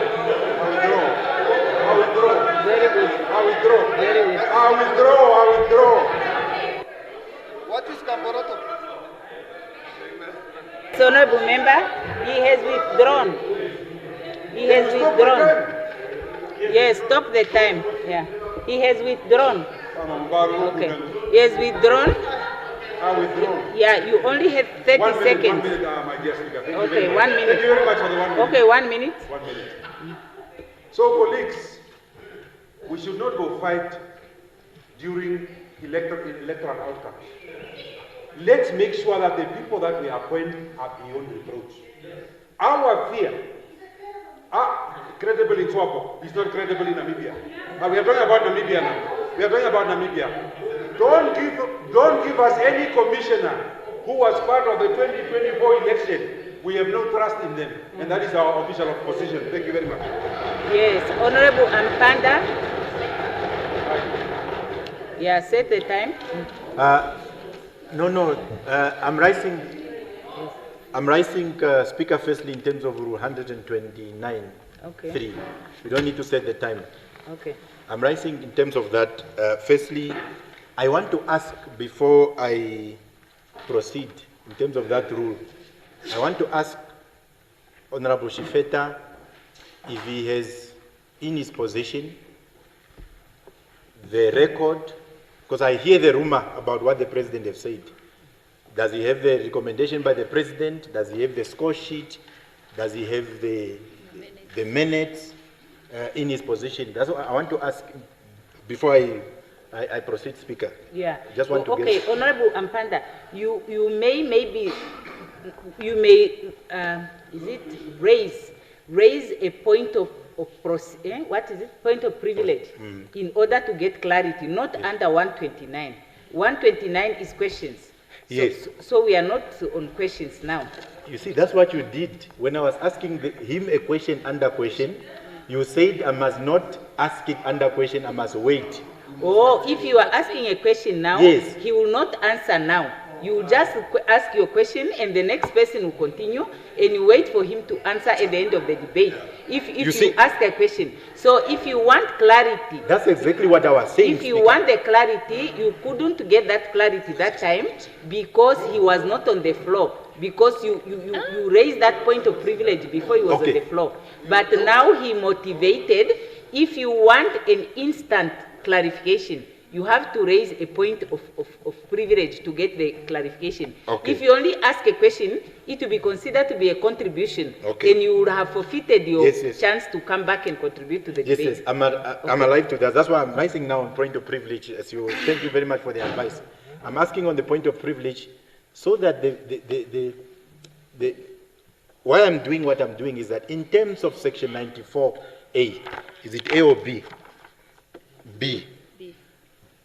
Very good. I withdraw. What is Camboroto? Honorable member, he has withdrawn. Yes, stop the time. Yeah. He has withdrawn. Okay. He has withdrawn. I withdraw. Yeah, you only have 30 seconds. 1 minute, my dear Speaker. Okay, 1 minute. Thank you very much for the 1 minute. Okay, 1 minute. 1 minute. So, colleagues, we should not go fight during electoral outcomes. Let's make sure that the people that we appoint are beyond reproach. Our fear, credible in Swapo, is not credible in Namibia. But we are talking about Namibia now. Don't give us any commissioner who was part of the 2024 election. We have no trust in them. And that is our official position. Thank you very much. Yes, Honorable Ampanda. Yeah, set the time. I'm rising, Speaker, firstly in terms of Rule 129. Okay. 3. We don't need to set the time. Okay. I'm rising in terms of that. Firstly, I want to ask, before I proceed in terms of that rule, I want to ask Honorable Shifeta if he has in his possession the record, because I hear the rumor about what the president has said. Does he have the recommendation by the president? Does he have the score sheet? Does he have the minutes in his possession? That's what I want to ask before I proceed, Speaker. Yeah. Just want to get... Honorable Ampanda, you may raise a point of point of privilege in order to get clarity, not under 129. 129 is questions. Yes. So we are not on questions now. You see, that's what you did. When I was asking him a question under question, you said I must not ask it under question, I must wait. Oh, if you are asking a question now, yes, he will not answer now. You will just ask your question and the next person will continue and you wait for him to answer at the end of the debate. If you ask a question. So if you want clarity. That's exactly what I was saying. If you want the clarity, you couldn't get that clarity that time because he was not on the floor. Because you raised that point of privilege before he was on the floor. But now he motivated. If you want an instant clarification, you have to raise a point of privilege to get the clarification. Okay. If you only ask a question, it will be considered to be a contribution. Okay. Then you would have forfeited your chance to come back and contribute to the debate. Yes, I'm alive to that. That's why I'm rising now on point of privilege. Thank you very much for the advice. I'm asking on the point of privilege so that why I'm doing what I'm doing is that in terms of section 94A, is it A or B? B.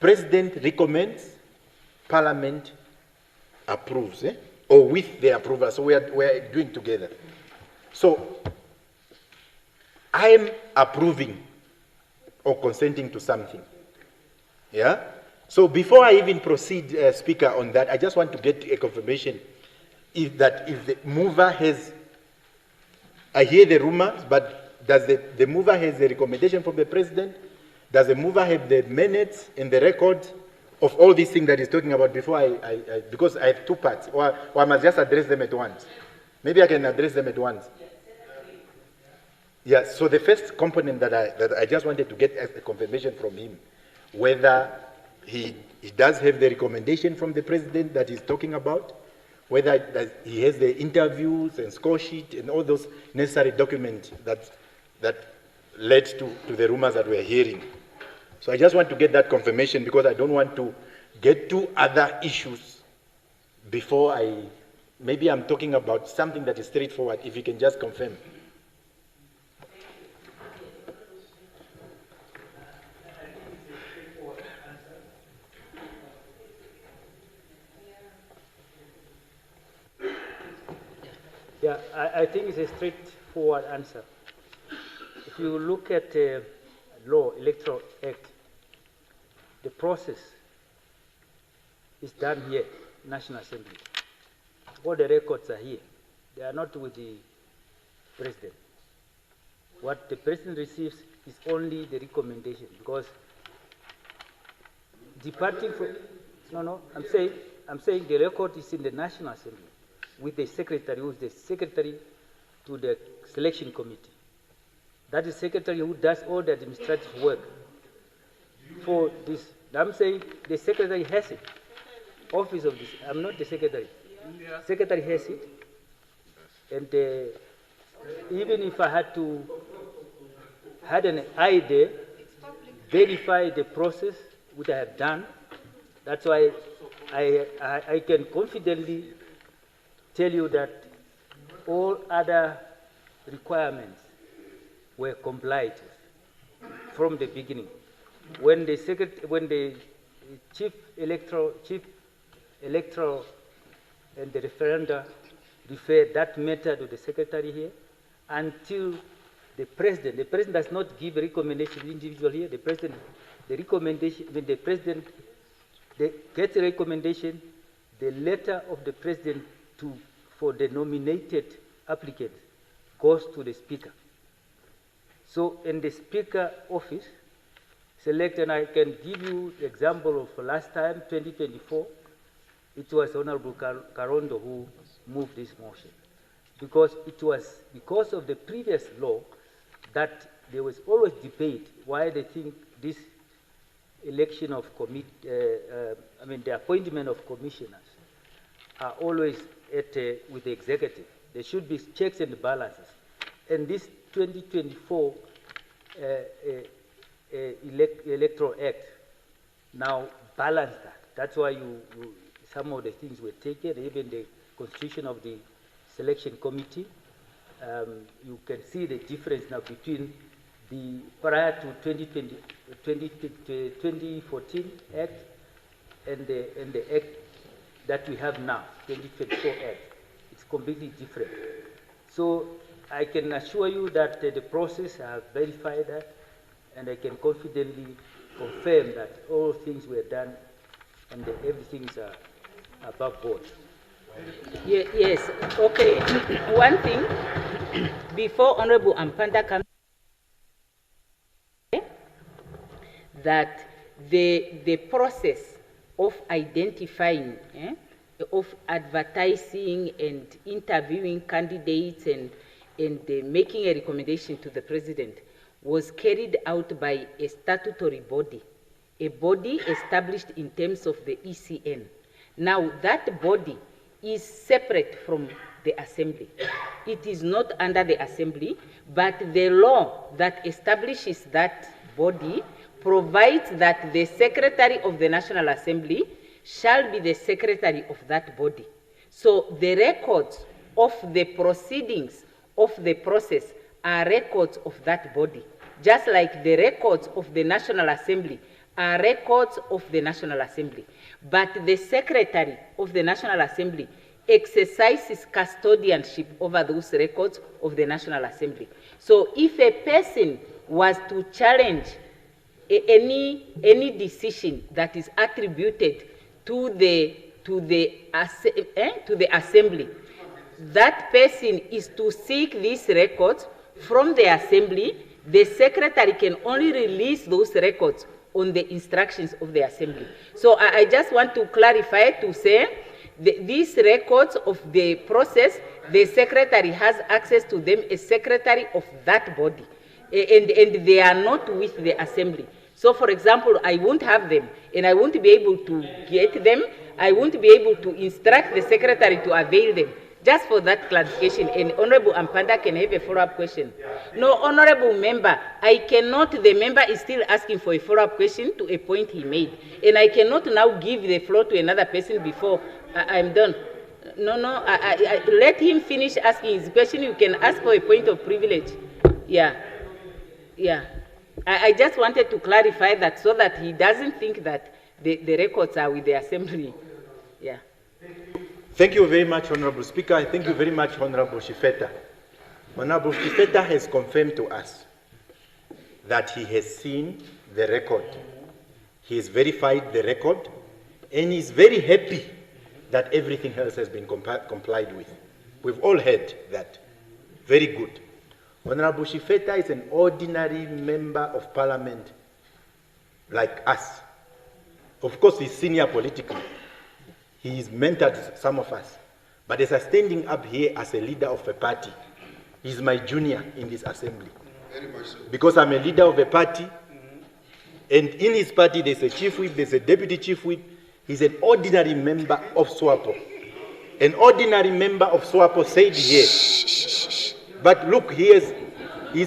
President recommends, Parliament approves, or with the approval. So we are doing together. So I am approving or consenting to something. Yeah. So before I even proceed, Speaker, on that, I just want to get a confirmation if the mover has. I hear the rumors, but does the mover has the recommendation from the president? Does the mover have the minutes and the record of all these things that he's talking about before because I have two parts, or I must just address them at once? Maybe I can address them at once. Yeah, so the first component that I just wanted to get a confirmation from him, whether he He does have the recommendation from the president that he's talking about, whether he has the interviews and score sheet and all those necessary documents that led to the rumors that we're hearing. So I just want to get that confirmation because I don't want to get to other issues before maybe I'm talking about something that is straightforward, if you can just confirm. Yeah, I think it's a straightforward answer. If you look at law, Electoral Act, the process is done here, National Assembly. All the records are here. They are not with the president. What the president receives is only the recommendation, because departing from, I'm saying the record is in the National Assembly with the secretary, who is the secretary to the selection committee. That is secretary who does all the administrative work for this. I'm saying the secretary has it. Office of this, I'm not the secretary. Secretary has it. And even if I had an idea, verify the process which I have done, that's why I can confidently tell you that all other requirements were complied with from the beginning. When the chief electoral and the referenda refer that matter to the secretary here, until the president does not give a recommendation to the individual here. The president gets a recommendation, the letter of the president for the nominated applicant goes to the speaker. So in the speaker office, select, and I can give you the example of last time, 2024, it was Honorable Karondo who moved this motion. Because it was because of the previous law that there was always debate why they think this election of the appointment of commissioners are always with the executive. There should be checks and balances. And this 2024 Electoral Act now balance that. That's why some of the things were taken, even the constitution of the selection committee. You can see the difference now between the prior to 2014 Act and the Act that we have now, 2024 Act. It's completely different. So I can assure you that the process, I have verified that, and I can confidently confirm that all things were done and that everything is above board. Yes, okay. One thing, before Honorable Ampanda comes, that the process of identifying, of advertising and interviewing candidates and making a recommendation to the president was carried out by a statutory body, a body established in terms of the ECN. Now, that body is separate from the Assembly. It is not under the Assembly, but the law that establishes that body provides that the Secretary of the National Assembly shall be the Secretary of that body. So the records of the proceedings of the process are records of that body, just like the records of the National Assembly are records of the National Assembly. But the Secretary of the National Assembly exercises custodianship over those records of the National Assembly. So if a person was to challenge any decision that is attributed to the Assembly, that person is to seek these records from the Assembly. The Secretary can only release those records on the instructions of the Assembly. So I just want to clarify to say these records of the process, the Secretary has access to them as Secretary of that body, and they are not with the Assembly. So, for example, I won't have them, and I won't be able to get them. I won't be able to instruct the secretary to avail them. Just for that clarification, and Honorable Ampanda can have a follow-up question. No, Honorable Member, I cannot, the member is still asking for a follow-up question to a point he made, and I cannot now give the floor to another person before I'm done. No, let him finish asking his question. You can ask for a point of privilege. Yeah. I just wanted to clarify that so that he doesn't think that the records are with the Assembly. Yeah. Thank you very much, Honorable Speaker. I thank you very much, Honorable Shifeta. Honorable Shifeta has confirmed to us that he has seen the record. He has verified the record, and he's very happy that everything else has been complied with. We've all heard that. Very good. Honorable Shifeta is an ordinary member of parliament like us. Of course, he's senior politically. He's mentored some of us. But as I'm standing up here as a leader of a party, he's my junior in this assembly. Very much so. Because I'm a leader of a party, and in his party there's a chief whip, there's a deputy chief whip. He's an ordinary member of SWAPO. An ordinary member of SWAPO said here. But look, he's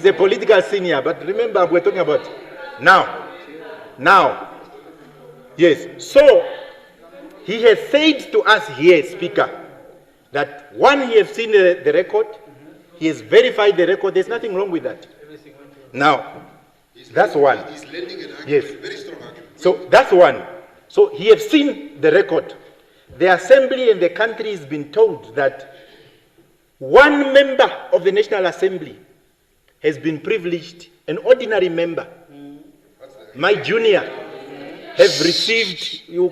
a political senior, but remember we're talking about now. Yes, so he has said to us here, Speaker, that one, he has seen the record, he has verified the record, there's nothing wrong with that. Now, that's one. He's lending an argument, yes. Very strong argument. So that's one. So he has seen the record. The Assembly and the country has been told that one member of the National Assembly has been privileged, an ordinary member, my junior, have received, you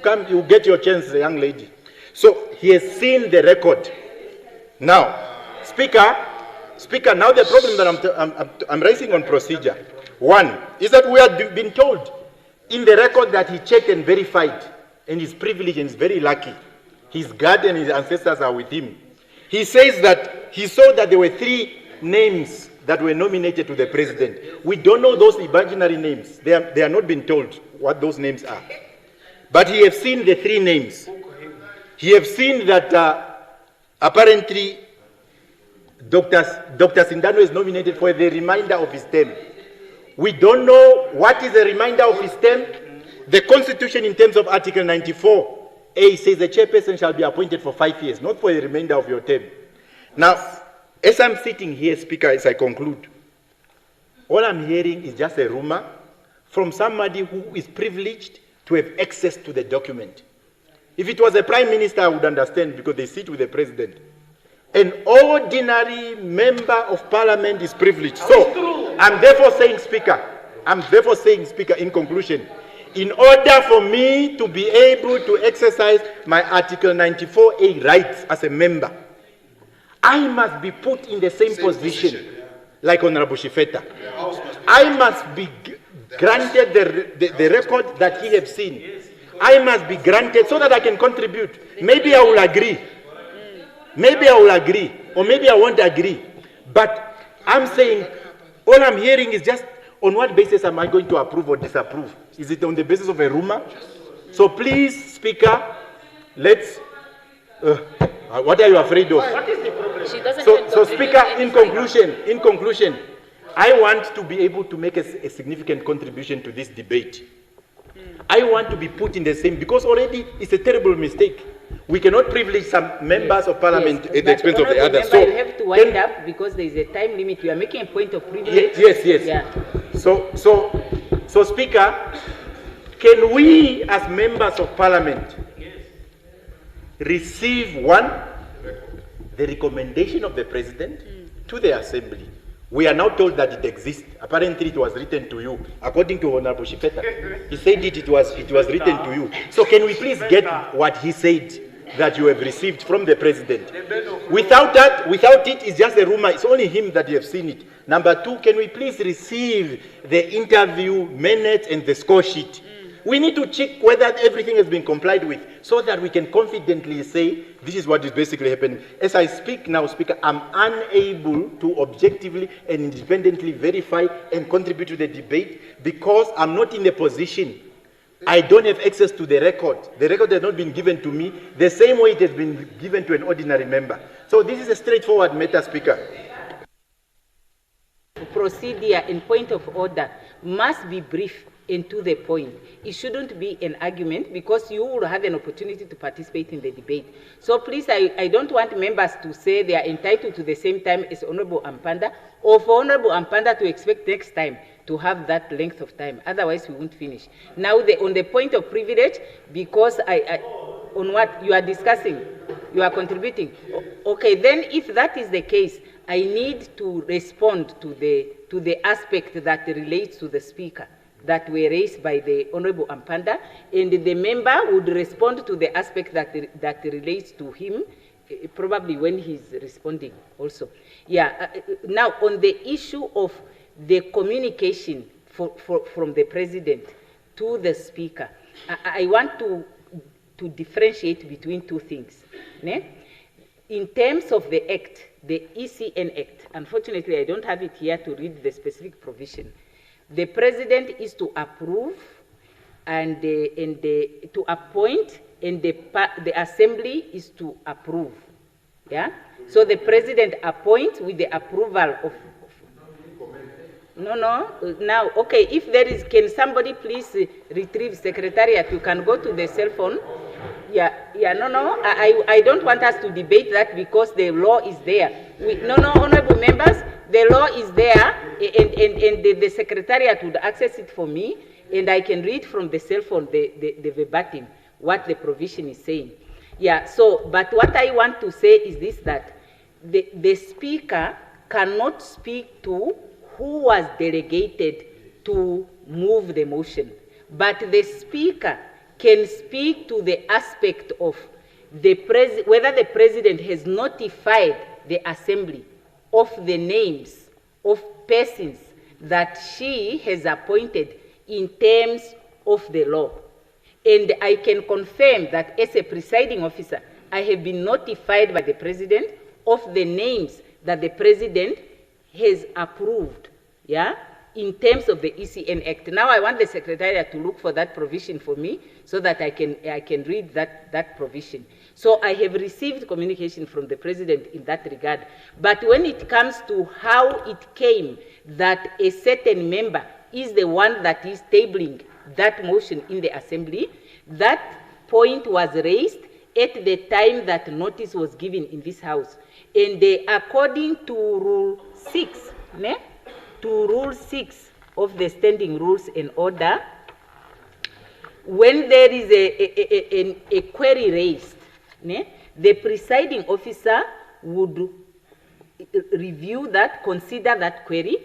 get your chance, young lady. So he has seen the record. Now, Speaker, now the problem that I'm raising on procedure, one, is that we have been told in the record that he checked and verified, and he's privileged and he's very lucky. His God and his ancestors are with him. He says that he saw that there were 3 names that were nominated to the president. We don't know those imaginary names. They are not been told what those names are. But he has seen the 3 names. He has seen that apparently Dr. Sindano is nominated for the remainder of his term. We don't know what is the remainder of his term. The Constitution, in terms of Article 94A, says the chairperson shall be appointed for 5 years, not for the remainder of your term. Now, as I'm sitting here, Speaker, as I conclude, all I'm hearing is just a rumor from somebody who is privileged to have access to the document. If it was a prime minister, I would understand because they sit with the president. An ordinary member of parliament is privileged. So, I'm therefore saying, Speaker, in conclusion, in order for me to be able to exercise my Article 94A rights as a member, I must be put in the same position like Honorable Shifeta. I must be granted the record that he has seen. I must be granted so that I can contribute. Maybe I will agree. Or maybe I won't agree. But I'm saying, all I'm hearing is just on what basis am I going to approve or disapprove? Is it on the basis of a rumor? So please, Speaker, let's... what are you afraid of? What is the problem? So Speaker, in conclusion, I want to be able to make a significant contribution to this debate. I want to be put in the same, because already it's a terrible mistake. We cannot privilege some members of parliament at the expense of the others. So you have to wind up because there is a time limit. You are making a point of privilege. Yes. Yeah. So Speaker, can we as members of parliament receive the recommendation of the president to the assembly? We are now told that it exists. Apparently it was written to you. According to Honorable Shifeta, he said it was written to you. So can we please get what he said that you have received from the president? Without it, it's just a rumor. It's only him that you have seen it. Number 2, can we please receive the interview minutes and the score sheet We need to check whether everything has been complied with so that we can confidently say this is what is basically happening. As I speak now, Speaker, I'm unable to objectively and independently verify and contribute to the debate because I'm not in a position. I don't have access to the record. The record has not been given to me the same way it has been given to an ordinary member. So this is a straightforward matter, Speaker. Procedure and point of order must be brief and to the point. It shouldn't be an argument because you will have an opportunity to participate in the debate. So please, I don't want members to say they are entitled to the same time as Honorable Ampanda, or for Honorable Ampanda to expect next time to have that length of time. Otherwise, we won't finish. Now, on the point of privilege, because on what you are discussing, you are contributing. Okay, then if that is the case, I need to respond to the aspect that relates to the speaker that were raised by the Honorable Ampanda, and the member would respond to the aspect that relates to him, probably when he's responding also. Yeah, now on the issue of the communication from the President to the Speaker, I want to differentiate between two things. Ne? In terms of the Act, the ECN Act, unfortunately I don't have it here to read the specific provision. The President is to approve and to appoint, and the Assembly is to approve. Yeah? So the President appoints with the approval of... No. Now, okay, if there is, can somebody please retrieve Secretariat? You can go to the cell phone. Yeah, no. I don't want us to debate that because the law is there. No, honorable members, the law is there, and the Secretariat would access it for me, and I can read from the cell phone the verbatim, what the provision is saying. Yeah, so, but what I want to say is this, that the Speaker cannot speak to who was delegated to move the motion, but the Speaker can speak to the aspect of whether the President has notified the Assembly of the names of persons that she has appointed in terms of the law. And I can confirm that as a presiding officer, I have been notified by the President of the names that the President has approved, yeah, in terms of the ECN Act. Now I want the Secretariat to look for that provision for me so that I can read that provision. So I have received communication from the President in that regard. But when it comes to how it came that a certain member is the one that is tabling that motion in the Assembly, that point was raised at the time that notice was given in this House. And according to Rule 6, of the Standing Rules and Order, when there is a query raised, the presiding officer would review that, consider that query,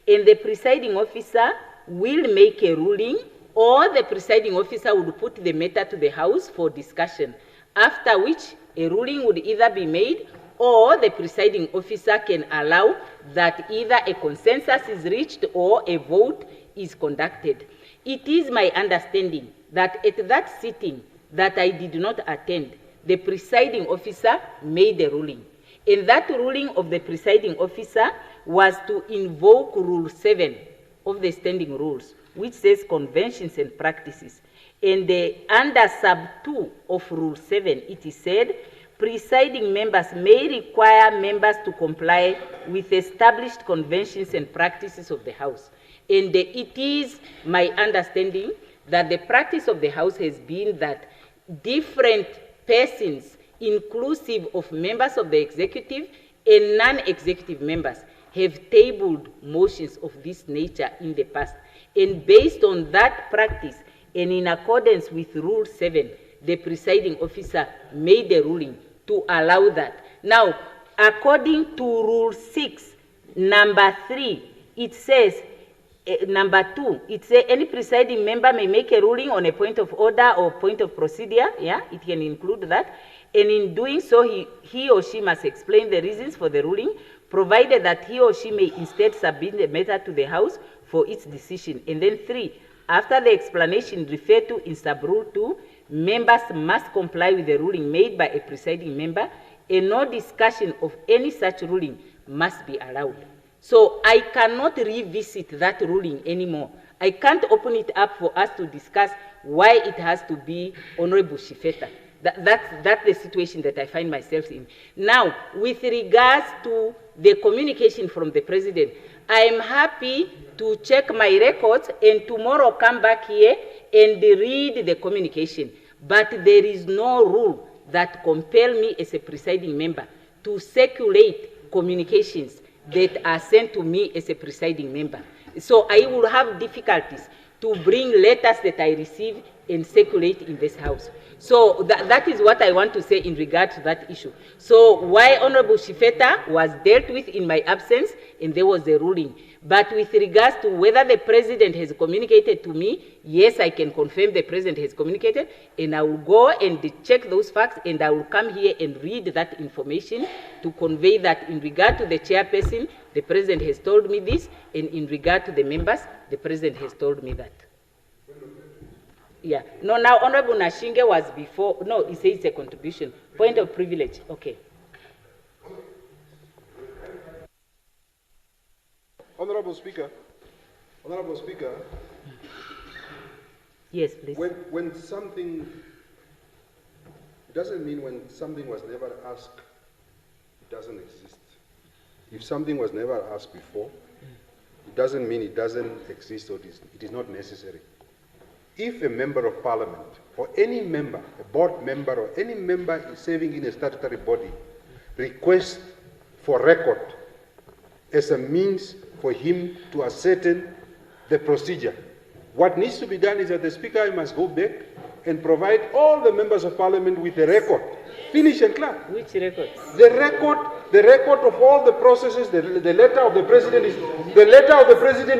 and the presiding officer will make a ruling, or the presiding officer would put the matter to the House for discussion, after which a ruling would either be made or the presiding officer can allow that either a consensus is reached or a vote is conducted. It is my understanding that at that sitting that I did not attend, the presiding officer made a ruling. And that ruling of the presiding officer was to invoke Rule 7 of the Standing Rules, which says conventions and practices. And under sub 2 of Rule 7, it is said, presiding members may require members to comply with established conventions and practices of the House. And it is my understanding that the practice of the House has been that different persons, inclusive of members of the executive and non-executive members, have tabled motions of this nature in the past. And based on that practice, and in accordance with Rule 7, the presiding officer made a ruling to allow that. Now, according to Rule 6, number 3, it says, number 2, it says any presiding member may make a ruling on a point of order or point of procedure. Yeah, it can include that. And in doing so, he or she must explain the reasons for the ruling, provided that he or she may instead submit the matter to the House for its decision. And then 3, After the explanation referred to in sub-rule 2, members must comply with the ruling made by a presiding member, and no discussion of any such ruling must be allowed. So I cannot revisit that ruling anymore. I can't open it up for us to discuss why it has to be Honorable Shifeta. That's the situation that I find myself in. Now, with regards to the communication from the President, I am happy to check my records and tomorrow come back here and read the communication. But there is no rule that compels me as a presiding member to circulate communications that are sent to me as a presiding member. So I will have difficulties to bring letters that I receive and circulate in this house. So that is what I want to say in regard to that issue. So why Honorable Shifeta was dealt with in my absence, and there was a ruling. But with regards to whether the President has communicated to me, yes, I can confirm the President has communicated, and I will go and check those facts, and I will come here and read that information to convey that in regard to the chairperson, the President has told me this, and in regard to the members, the President has told me that. Yeah. No, now Honorable Nashinge was before. No, he says it's a contribution. Point of privilege. Okay. Honorable Speaker. Yes, please. When something, it doesn't mean when something was never asked, it doesn't exist. If something was never asked before, it doesn't mean it doesn't exist or it is not necessary. If a member of parliament or any member, a board member or any member serving in a statutory body requests for record as a means for him to ascertain the procedure, what needs to be done is that the Speaker must go back and provide all the members of parliament with a record. Finish and clear. Which record? The record of all the processes. The letter of the president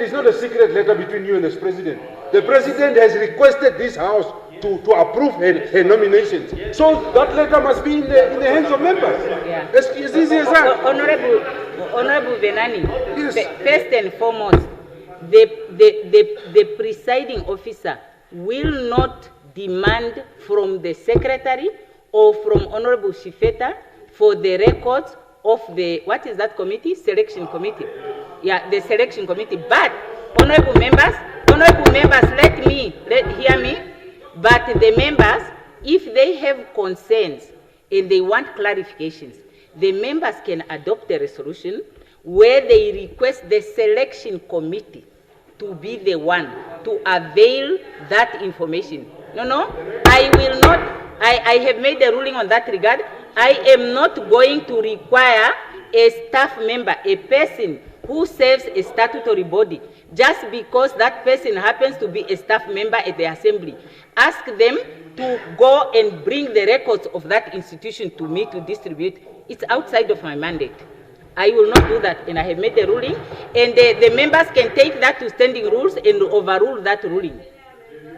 is not a secret letter between you and the president. The president has requested this house to approve her nominations. So that letter must be in the hands of members. Yeah. It's easy as that. Honorable Venani, yes. First and foremost, the presiding officer will not demand from the secretary or from Honorable Shifeta for the records of the, what is that committee? Selection committee. Yeah, the selection committee. But, honorable members, hear me. But the members, if they have concerns and they want clarifications, the members can adopt a resolution where they request the selection committee to be the one to avail that information. No, I will not. I have made a ruling on that regard. I am not going to require a staff member, a person who serves a statutory body, just because that person happens to be a staff member at the assembly. Ask them to go and bring the records of that institution to me to distribute. It's outside of my mandate. I will not do that, and I have made a ruling, and the members can take that to standing rules and overrule that ruling.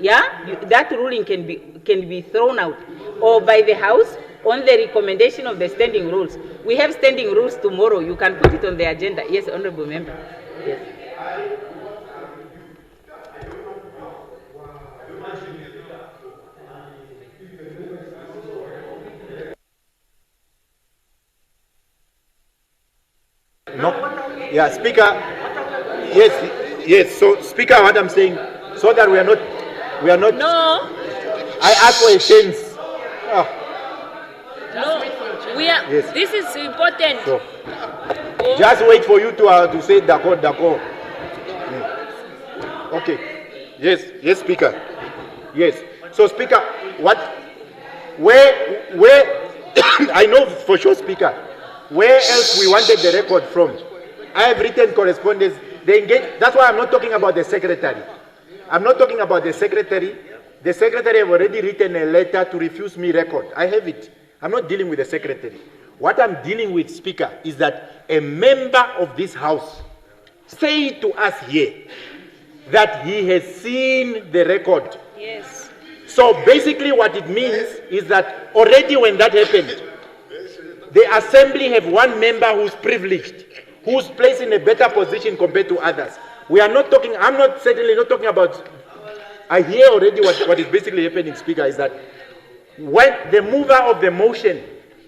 Yeah, that ruling can be thrown out, or by the House on the recommendation of the standing rules. We have standing rules tomorrow. You can put it on the agenda. Yes, honorable member. Yes. No. Yeah, Speaker. Yes. So, Speaker, what I'm saying, so that we are not. No. I ask for a chance. No, we are. Yes. This is important. So, just wait for you to say d'accord. Okay. Yes, Speaker. Yes. So, Speaker, where I know for sure, Speaker, where else we wanted the record from? I have written correspondence. That's why I'm not talking about the secretary. I'm not talking about the secretary. The secretary have already written a letter to refuse me record. I have it. I'm not dealing with the secretary. What I'm dealing with, Speaker, is that a member of this house said to us here that he has seen the record. Yes. So basically what it means is that already when that happened, the assembly have one member who's privileged, who's placed in a better position compared to others. We are not talking, I'm not certainly not talking about I hear already what is basically happening, Speaker, is that when the mover of the motion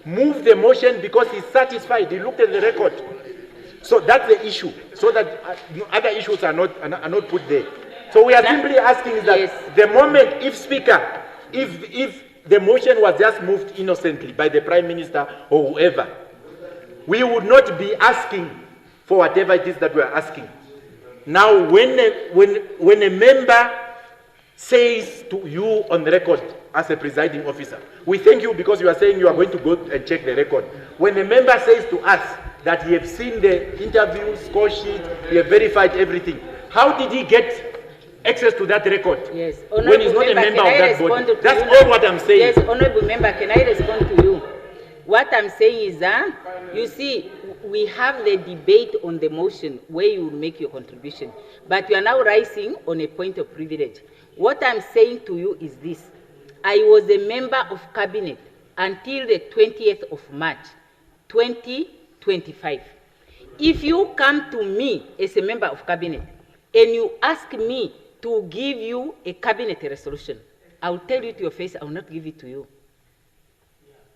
moved the motion because he's satisfied, he looked at the record. So that's the issue, so that other issues are not put there. So we are simply asking is that the moment, if Speaker, if the motion was just moved innocently by the Prime Minister or whoever, we would not be asking for whatever it is that we are asking. Now, when a member says to you on the record as a presiding officer, we thank you because you are saying you are going to go and check the record. When a member says to us that he has seen the interview, score sheet, he has verified everything, how did he get access to that record? Yes. When he's not a member of that body? That's all what I'm saying. Yes, Honorable Member, can I respond to you? What I'm saying is that, you see, we have the debate on the motion where you will make your contribution, but you are now rising on a point of privilege. What I'm saying to you is this. I was a member of cabinet until the 20th of March, 2025. If you come to me as a member of cabinet and you ask me to give you a cabinet resolution, I will tell you to your face, I will not give it to you.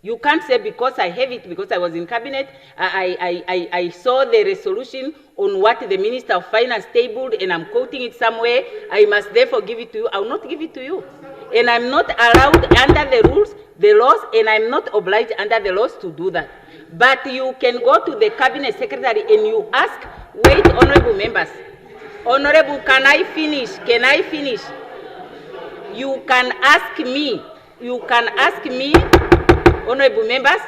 You can't say because I have it, because I was in cabinet, I saw the resolution on what the Minister of Finance tabled and I'm quoting it somewhere, I must therefore give it to you. I will not give it to you. And I'm not allowed under the rules, the laws, and I'm not obliged under the laws to do that. But you can go to the cabinet secretary and you ask, wait, honorable members, honorable, can I finish? Can I finish? You can ask me, honorable members,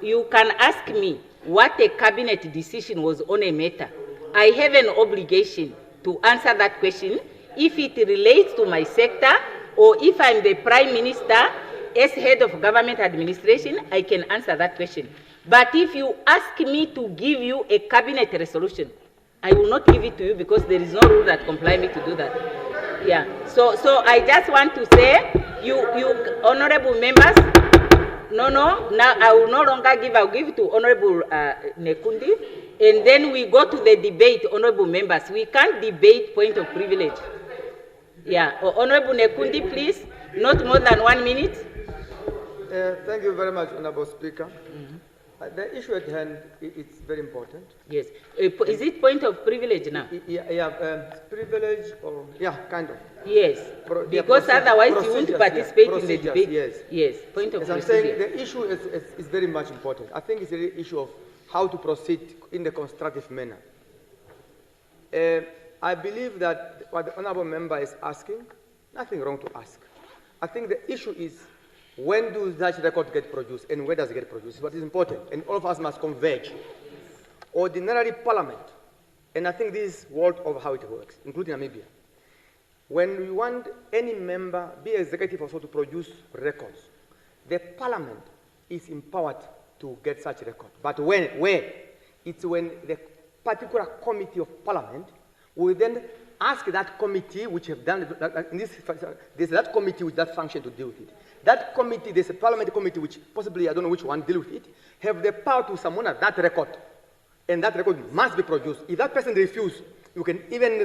you can ask me what a cabinet decision was on a matter. I have an obligation to answer that question if it relates to my sector or if I'm the Prime Minister as head of government administration, I can answer that question. But if you ask me to give you a cabinet resolution, I will not give it to you because there is no rule that compels me to do that. Yeah. So I just want to say, you honorable members, now I will no longer give, I'll give it to Honorable Nekundi, and then we go to the debate, honorable members. We can't debate point of privilege. Yeah, Honorable Nekundi, please, not more than 1 minute. Thank you very much, Honorable Speaker. The issue at hand is very important. Yes. Is it point of privilege now? Privilege or, kind of. Yes, because otherwise you won't participate in the debate. Yes, point of As procedure. I'm saying, the issue is very much important. I think it's the issue of how to proceed in the constructive manner. I believe that what the honorable member is asking, nothing wrong to ask. I think the issue is when do such records get produced and where does it get produced? What is important, and all of us must converge. Ordinarily, Parliament, and I think this is world of how it works, including Namibia. When we want any member, be executive or so, to produce records, the Parliament is empowered to get such record. But where? It's when the particular committee of Parliament will then ask that committee, which have done, there's that committee with that function to deal with it. That committee, there's a Parliament committee, which possibly, I don't know which one, deal with it, have the power to summon that record. And that record must be produced. If that person refuses, you can even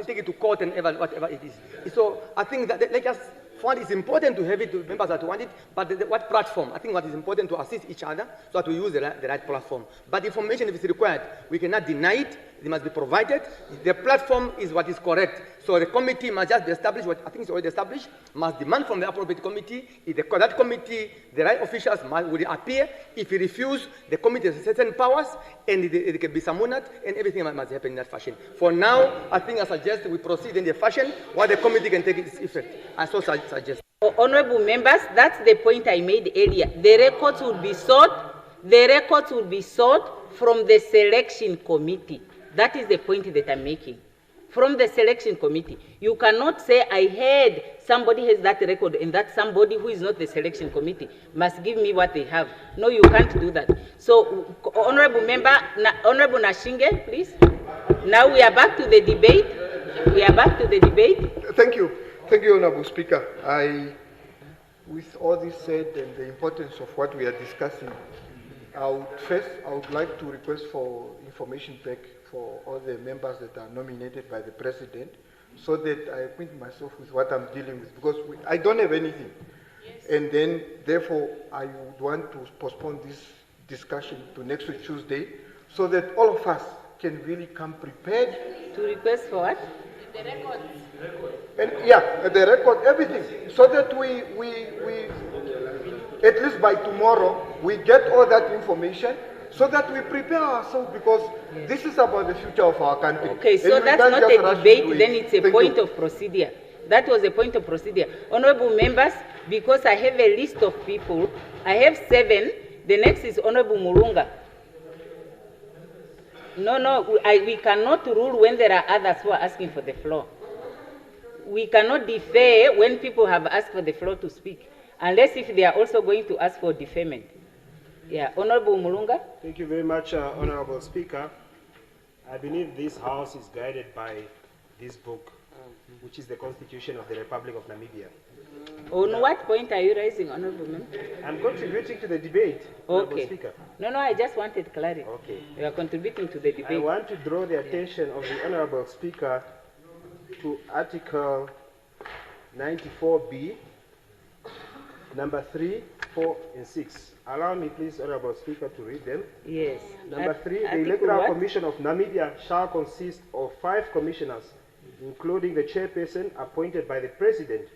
take it to court and whatever it is. So I think that let us find it's important to have it to members that want it, but what platform? I think what is important to assist each other so that we use the right platform. But information, if it's required, we cannot deny it. It must be provided. The platform is what is correct. So the committee must just be established, what I think is already established, must demand from the appropriate committee. If that committee, the right officials will appear. If he refuses, the committee has certain powers, and it can be summoned, and everything must happen in that fashion. For now, I think I suggest we proceed in the fashion where the committee can take its effect. I so suggest. Honorable members, that's the point I made earlier. The records will be sought. The records will be sought from the selection committee. That is the point that I'm making. From the selection committee. You cannot say, I heard somebody has that record and that somebody who is not the selection committee must give me what they have. No, you can't do that. So, honorable member, Honorable Nashinge, please. Now we are back to the debate. Thank you. Thank you, Honorable Speaker. With all this said and the importance of what we are discussing, I would like to request for information back for all the members that are nominated by the President so that I acquaint myself with what I'm dealing with, because I don't have anything. And then, therefore, I would want to postpone this discussion to next week, Tuesday, so that all of us can really come prepared. To request for what? The records. And yeah, the record, everything, so that we at least by tomorrow, we get all that information, so that we prepare ourselves, because this is about the future of our country. Okay, so and that's not a debate, then it's a point of procedure. That was a point of procedure. Honorable members, because I have a list of people, I have 7, the next is Honorable Murunga. No, we cannot rule when there are others who are asking for the floor. We cannot defer when people have asked for the floor to speak, unless if they are also going to ask for deferment. Yeah, Honorable Murunga. Thank you very much, Honorable Speaker. I believe this House is guided by this book, which is the Constitution of the Republic of Namibia. On what point are you raising, Honorable Member? I'm contributing to the debate, Honorable Okay. Speaker. No, I just wanted clarity. Okay. You are contributing to the debate. I want to draw the attention of the Honorable Speaker to Article 94B, number 3, 4, and 6. Allow me, please, Honorable Speaker, to read them. Yes. Number 3, the Article Electoral what? Commission of Namibia shall consist of 5 commissioners, including the chairperson appointed by the President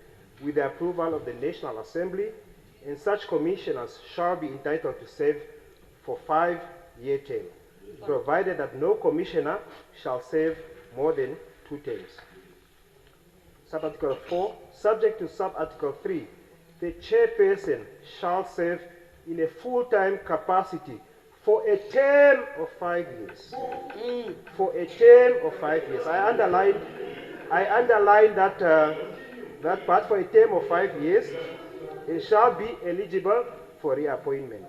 with the approval of the National Assembly, and such commissioners shall be entitled to serve for 5-year term, provided that no commissioner shall serve more than 2 terms. Sub-Article 4, subject to Sub-Article 3, the chairperson shall serve in a full-time capacity for a term of 5 years. For a term of 5 years. I underline that, that part, for a term of 5 years. It shall be eligible for reappointment.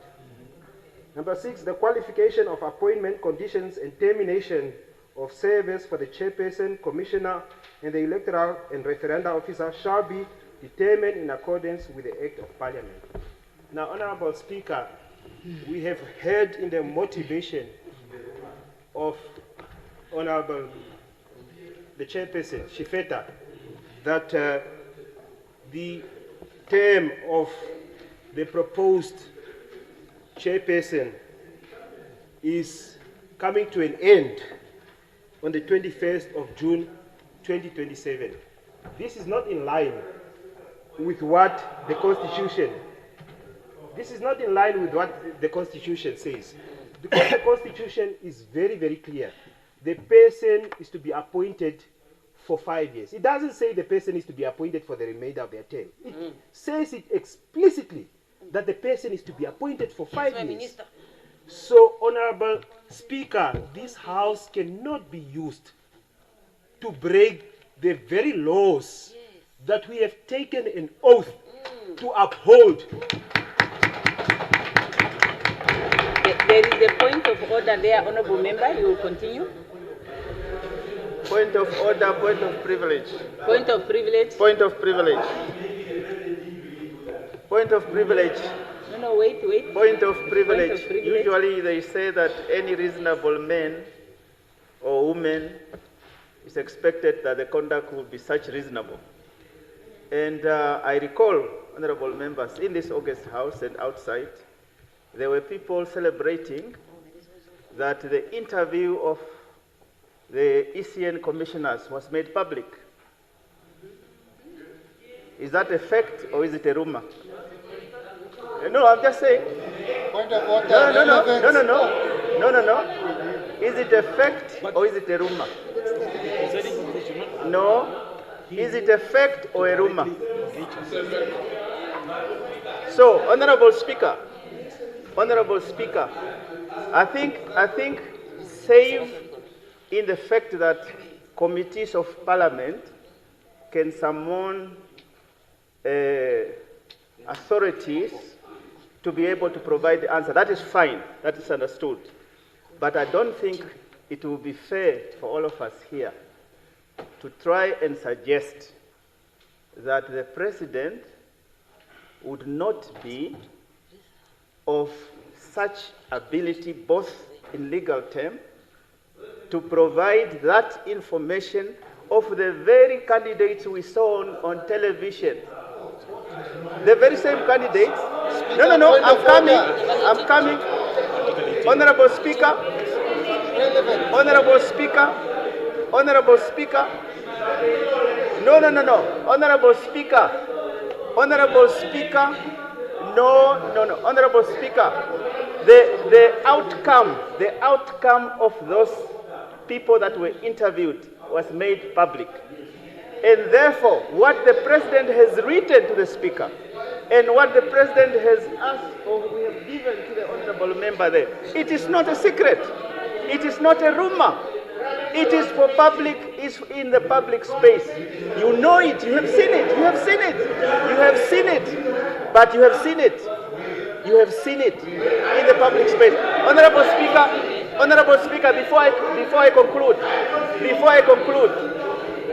Number 6, the qualification of appointment conditions and termination of service for the chairperson, commissioner, and the electoral and referenda officer shall be determined in accordance with the Act of Parliament. Now, Honorable Speaker, we have heard in the motivation of Honorable the chairperson, Shifeta, that the term of the proposed chairperson is coming to an end on the 21st of June 2027. This is not in line with what the Constitution, says. Because the Constitution is very, very clear. The person is to be appointed for 5 years. It doesn't say the person is to be appointed for the remainder of their term. It says it explicitly that the person is to be appointed for 5 years. Minister. So, Honorable Speaker, this House cannot be used to break the very laws that we have taken an oath to uphold. There is a point of order there, Honorable Member. You will continue. Point of order, point of privilege. Point of privilege. Point of privilege. Point of privilege. No, wait. Point of privilege. Point of privilege. Usually they say that any reasonable man or woman is expected that the conduct will be such reasonable. And I recall, honorable members, in this August House and outside, there were people celebrating that the interview of the ECN commissioners was made public. Is that a fact or is it a rumor? No, I'm just saying. Point of order. No. Is it a fact or is it a rumor? No. Is it a fact or a rumor? So, Honorable Speaker, I think save in the fact that committees of Parliament can summon authorities to be able to provide the answer. That is fine, that is understood. But I don't think it will be fair for all of us here to try and suggest that the President would not be of such ability, both in legal terms, to provide that information of the very candidates we saw on television. The very same candidates. No, I'm coming. Honorable Speaker, Honorable Speaker, Honorable Speaker. No, Honorable Speaker, Honorable Speaker. No, Honorable Speaker. The outcome of those people that were interviewed was made public. And therefore, what the President has written to the Speaker and what the President has asked or we have given to the Honorable Member there, it is not a secret. It is not a rumor. It is for public, it's in the public space. You know it, you have seen it, you have seen it, you have seen it, but you have seen it. You have seen it in the public space. Honorable Speaker, before I conclude,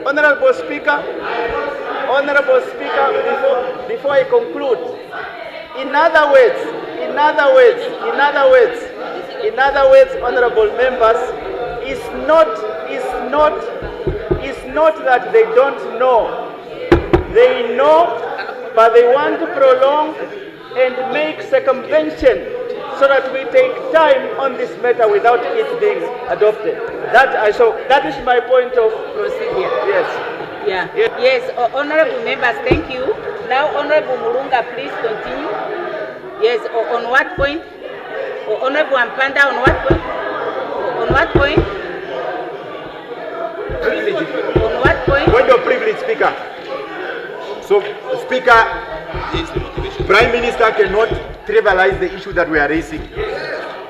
Honorable Speaker, before I conclude, in other words, honorable members, it's not that they don't know. They know, but they want to prolong and make circumvention so that we take time on this matter without it being adopted. That is my point of procedure. Yes. Yeah. Yes, honorable members, thank you. Now, Honorable Murunga, please continue. Yes, on what point? Honorable Ampanda, on what point? On what point? Privilege. On what point? Point of privilege, Speaker. So, Speaker, Prime Minister cannot trivialize the issue that we are raising.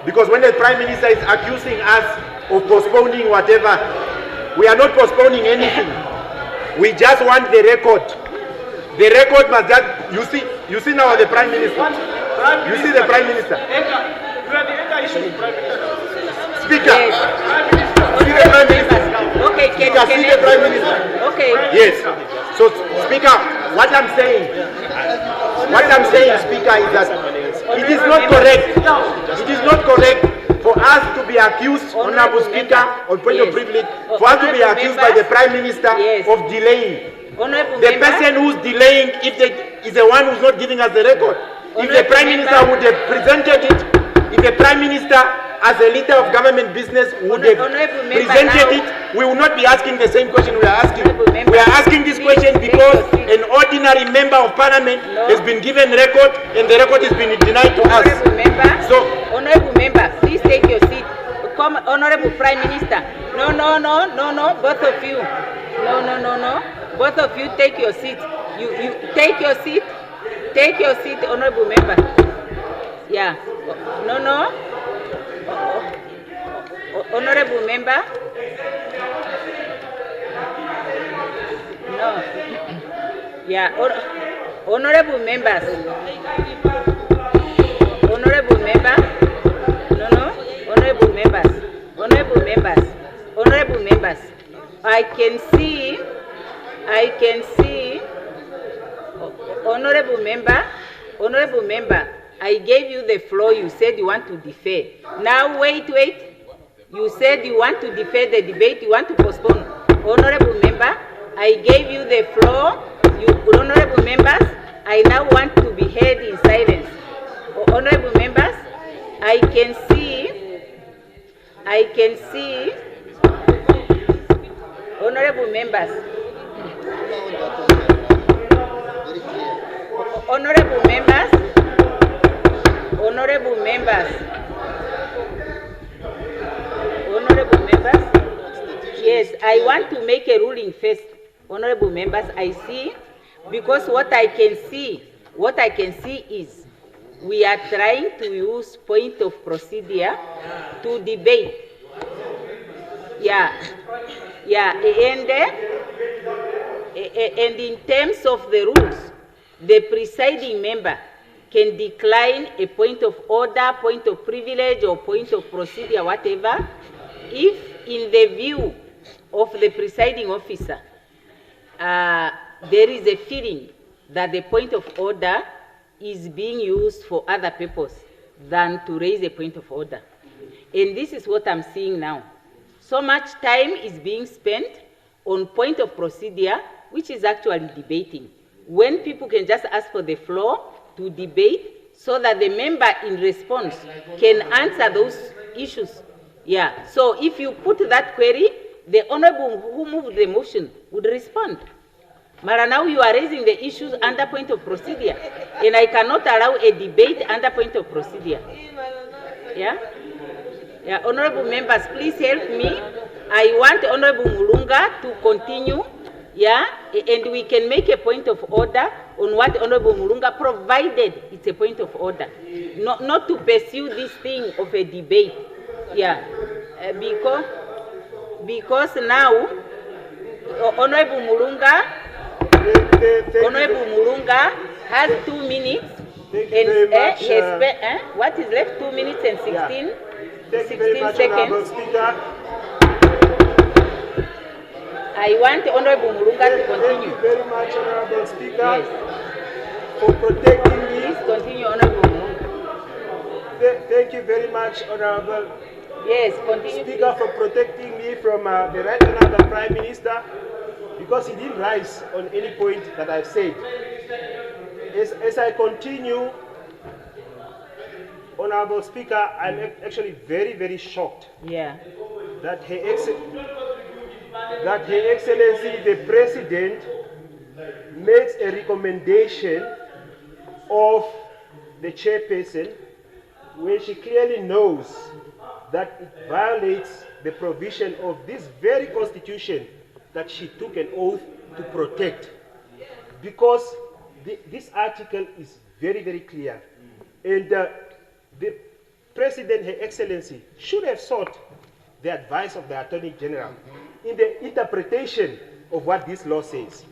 Because when the Prime Minister is accusing us of postponing whatever, we are not postponing anything. We just want the record. The record must just, you see now the Prime Minister. You see the Prime Minister. You are the issue, Prime Minister. Speaker. See the Prime Minister. Okay, see the Prime Minister. Okay. Yes. So, Speaker, what I'm saying, Speaker, is that it is not correct. It is not correct for us to be accused, Honorable Speaker, on point of privilege, for us to be accused by the Prime Minister of delaying. The person who's delaying is the one who's not giving us the record. If the Prime Minister would have presented it, if the Prime Minister, as a leader of government business, would have presented it, we will not be asking the same question we are asking. We are asking this question because an ordinary member of Parliament has been given record and the record has been denied to us. Honorable member, please take your seat. Come, Honorable Prime Minister. No, both of you. No. Both of you take your seat. You take your seat. Take your seat, Honorable member. Yeah. No. Honorable member. No. Yeah. Honorable members. Honorable member. No. Honorable members. Honorable members. I can see. Honorable member, I gave you the floor. You said you want to defer. Now wait. You said you want to defer the debate. You want to postpone. Honorable member, I gave you the floor. Honorable members, I now want to be heard in silence. Honorable members, I can see. Honorable members. Yes, I want to make a ruling first. Honorable members, I see, because what I can see is we are trying to use point of procedure to debate. And in terms of the rules, the presiding member can decline a point of order, point of privilege, or point of procedure, whatever, if in the view of the presiding officer, there is a feeling that the point of order is being used for other purpose than to raise a point of order. And this is what I'm seeing now. So much time is being spent on point of procedure, which is actually debating. When people can just ask for the floor to debate so that the member in response can answer those issues. Yeah, so if you put that query, the honorable who moved the motion would respond. Mara, now you are raising the issues under point of procedure, and I cannot allow a debate under point of procedure. Yeah? Yeah, honorable members, please help me. I want Honorable Mulunga to continue, yeah, and we can make a point of order on what Honorable Mulunga provided it's a point of order. Not to pursue this thing of a debate, yeah, because now Honorable Mulunga has 2 minutes and what is left? 2 minutes and 16 seconds. I want Honorable Mulunga to continue. Thank you very much, Honorable Speaker, yes, for protecting me. Please continue, Honorable Mulunga. Thank you very much, Honorable continue, Speaker, for protecting me from the Right Honorable Prime Minister, because he didn't rise on any point that I've said. As I continue, Honorable Speaker, I'm actually very, very shocked that Her Excellency the President makes a recommendation of the chairperson when she clearly knows that it violates the provision of this very constitution that she took an oath to protect. Because this article is very, very clear. And the President, Her Excellency, should have sought the advice of the Attorney General in the interpretation of what this law says.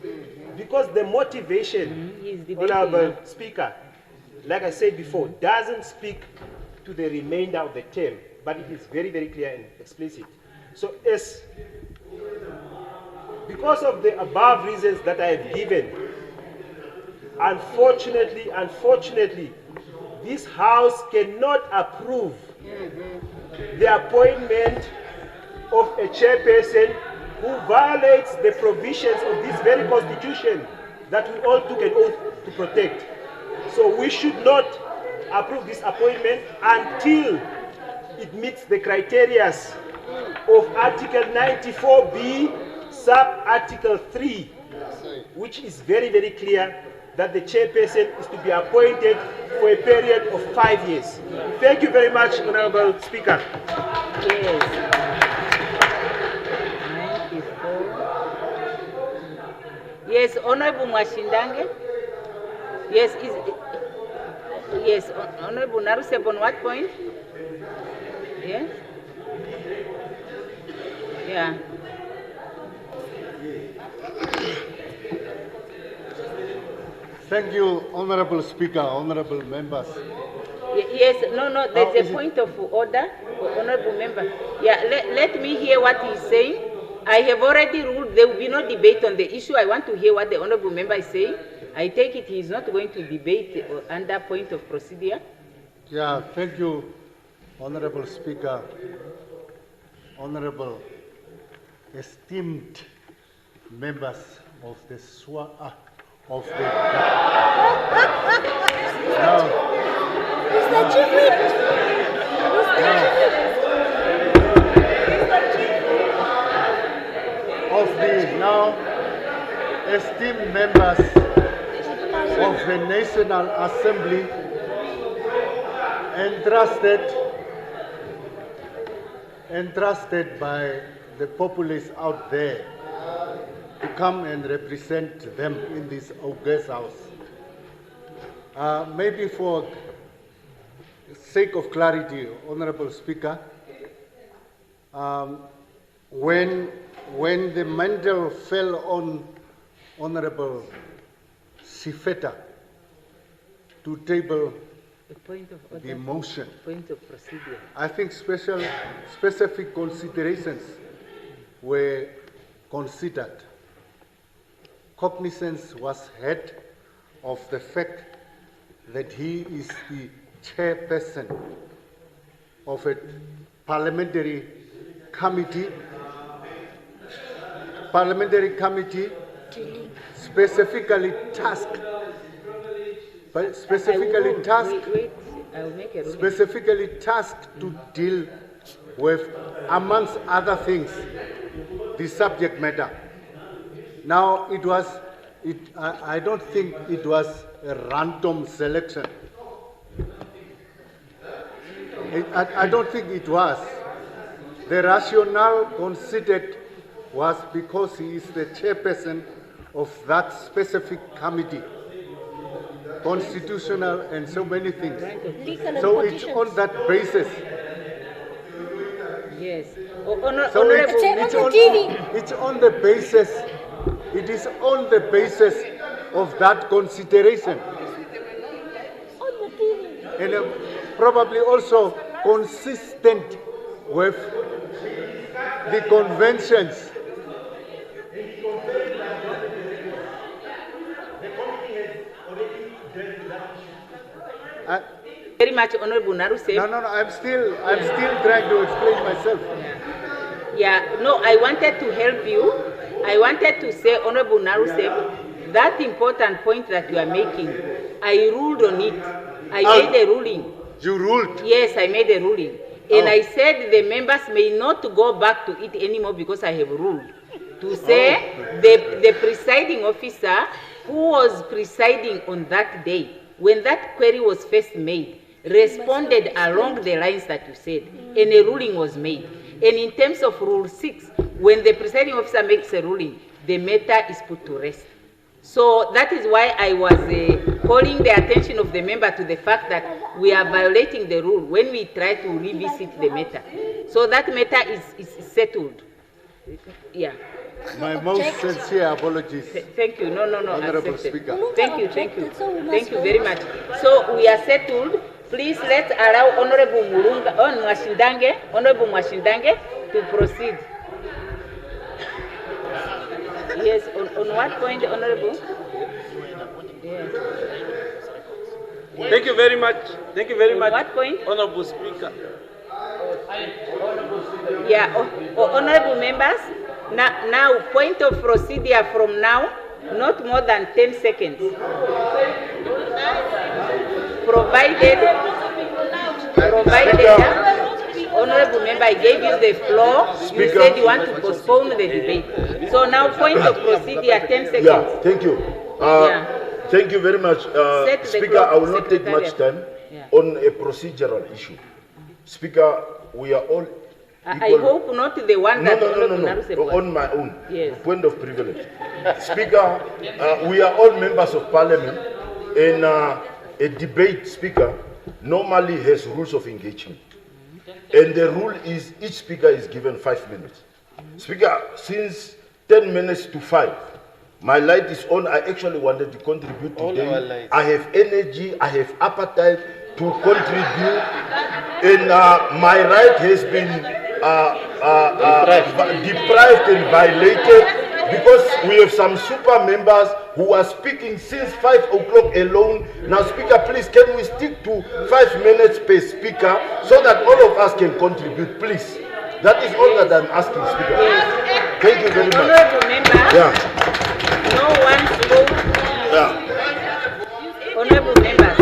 Because the motivation, Honorable Speaker, like I said before, doesn't speak to the remainder of the term, but it is very, very clear and explicit. So because of the above reasons that I have given, unfortunately, this House cannot approve the appointment of a chairperson who violates the provisions of this very constitution that we all took an oath to protect. So we should not approve this appointment until it meets the criteria of Article 94B, sub-Article 3, which is very, very clear that the chairperson is to be appointed for a period of 5 years. Thank you very much, Honorable Speaker. Yes, Honorable Mwashindange. Yes, Honorable Narusep, on what point? Yes? Yeah. Thank you, Honorable Speaker, honorable members. Yes, no, there's a point of order, honorable member. Yeah, let me hear what he's saying. I have already ruled there will be no debate on the issue. I want to hear what the honorable member is saying. I take it he is not going to debate under point of procedure. Yeah, thank you, Honorable Speaker, honorable esteemed members of the now esteemed members of the National Assembly, entrusted by the populace out there to come and represent them in this august house. Maybe for sake of clarity, Honorable Speaker, when the mantle fell on Honorable Sifeta to table the motion, point of procedure, I think specific considerations were considered. Cognizance was had of the fact that he is the chairperson of a parliamentary committee parliamentary committee specifically tasked to deal with, amongst other things, the subject matter. Now, I don't think it was a random selection. I don't think it was. The rationale considered was because he is the chairperson of that specific committee, constitutional and so many things. So it's on that basis. Yes. So it's on the basis. It is on the basis of that consideration. And probably also consistent with the conventions. Very much, Honorable Narusep. No, I'm still trying to explain myself. Yeah, no, I wanted to help you. I wanted to say, Honorable Narusep, that important point that you are making, I ruled on it. I made a ruling. You ruled? Yes, I made a ruling. And I said the members may not go back to it anymore because I have ruled. To say the presiding officer who was presiding on that day, when that query was first made, responded along the lines that you said, and a ruling was made. And in terms of Rule 6, when the presiding officer makes a ruling, the matter is put to rest. So that is why I was calling the attention of the member to the fact that we are violating the rule when we try to revisit the matter. So that matter is settled. Yeah. My most sincere apologies. Thank you. No. Honorable accepted. Speaker. Thank you. Thank you very much. So we are settled. Please let's allow Honorable Murunga, Honorable Mwashindange to proceed. Yes, on what point, Honorable? Yes. Thank you very much. Thank you very much. What point? Honorable Speaker. Yeah, honorable members, now point of procedure from now, not more than 10 seconds. Provided, honorable member, I gave you the floor. Speaker. You said you want to postpone the debate. So now point of procedure, 10 seconds. Yeah, thank you. Thank you very much. Speaker, I will not take much time on a procedural issue. Speaker, we are all I hope not the one that no. On my own. Yes. Point of privilege. Speaker, we are all members of parliament, and a debate, Speaker, normally has rules of engagement. And the rule is each speaker is given 5 minutes. Speaker, since 10 minutes to 5, my light is on. I actually wanted to contribute today. I have energy, I have appetite to contribute, and my right has been deprived and violated because we have some super members who are speaking since 5 o'clock alone. Now, Speaker, please, can we stick to 5 minutes per speaker so that all of us can contribute, please? That is all that I'm asking, Speaker. Thank you very much. Honorable member, no one spoke. Honorable members,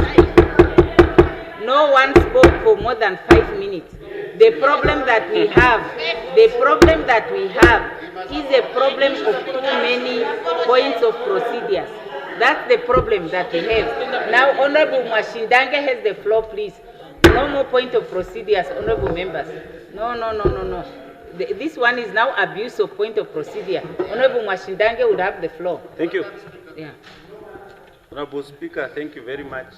no one spoke for more than 5 minutes. The problem that we have is a problem of too many points of procedures. That's the problem that we have. Now, Honorable Mwashindange has the floor, please. No more point of procedures, honorable members. No. This one is now abuse of point of procedure. Honorable Mwashindange would have the floor. Thank you. Yeah. Honorable Speaker, thank you very much.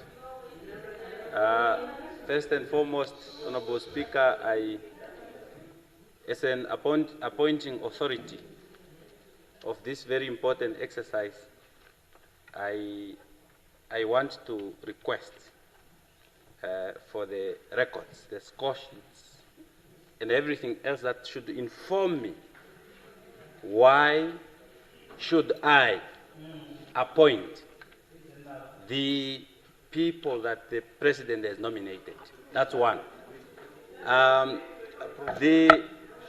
First and foremost, Honorable Speaker, as an appointing authority of this very important exercise, I want to request for the records, the score sheets, and everything else that should inform me why should I appoint the people that the president has nominated. That's one.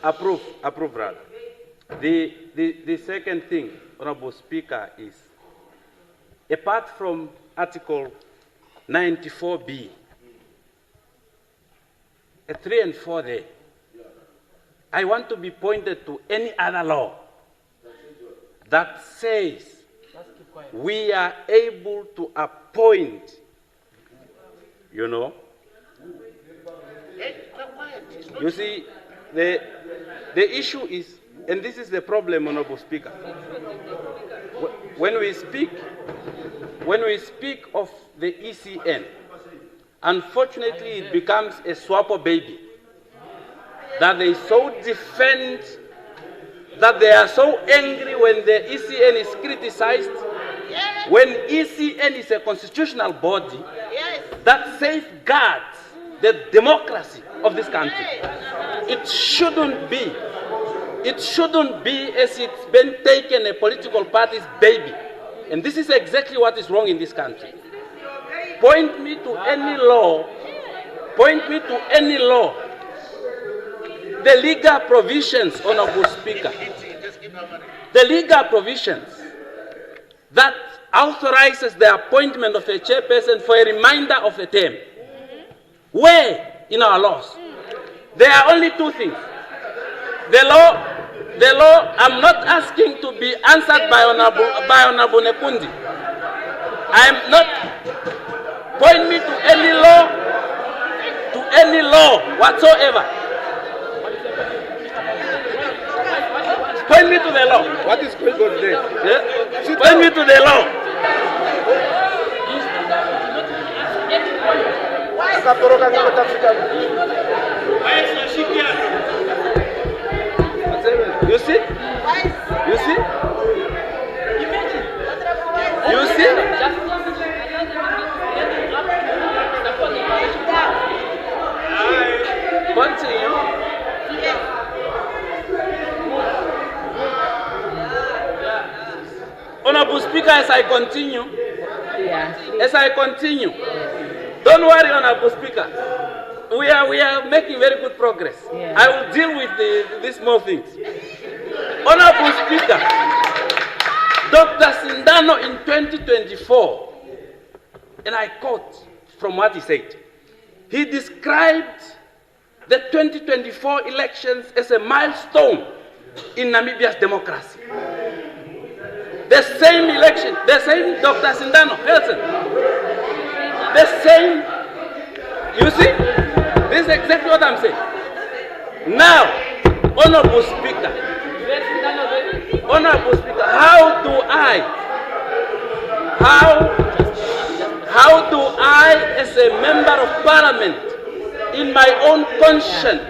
Approve rather. The the second thing, Honorable Speaker, is apart from Article 94B, 3 and 4 there, I want to be pointed to any other law that says we are able to appoint, you know. You see, the issue is, and this is the problem, Honorable Speaker. When we speak of the ECN, unfortunately it becomes a swapper baby. That they so defend, that they are so angry when the ECN is criticized, when ECN is a constitutional body that safeguards the democracy of this country. It shouldn't be as it's been taken a political party's baby. And this is exactly what is wrong in this country. Point me to any law, the legal provisions, Honorable Speaker, the legal provisions that authorizes the appointment of a chairperson for a remainder of a term. Where in our laws? There are only two things. The law, I'm not asking to be answered by Honorable Nekundi. I am not, point me to any law whatsoever. Point me to the law. What is going on there? Yeah? Point me to the law. You see? You see? You see? Continue. Honorable Speaker, as I continue, don't worry, Honorable Speaker. We are making very good progress. I will deal with these small things. Honorable Speaker, Dr. Sindano in 2024, and I quote from what he said, he described the 2024 elections as a milestone in Namibia's democracy. The same election, the same Dr. Sindano, listen, the same, you see, this is exactly what I'm saying. Now, Honorable Speaker, how do I, as a member of Parliament, in my own conscience,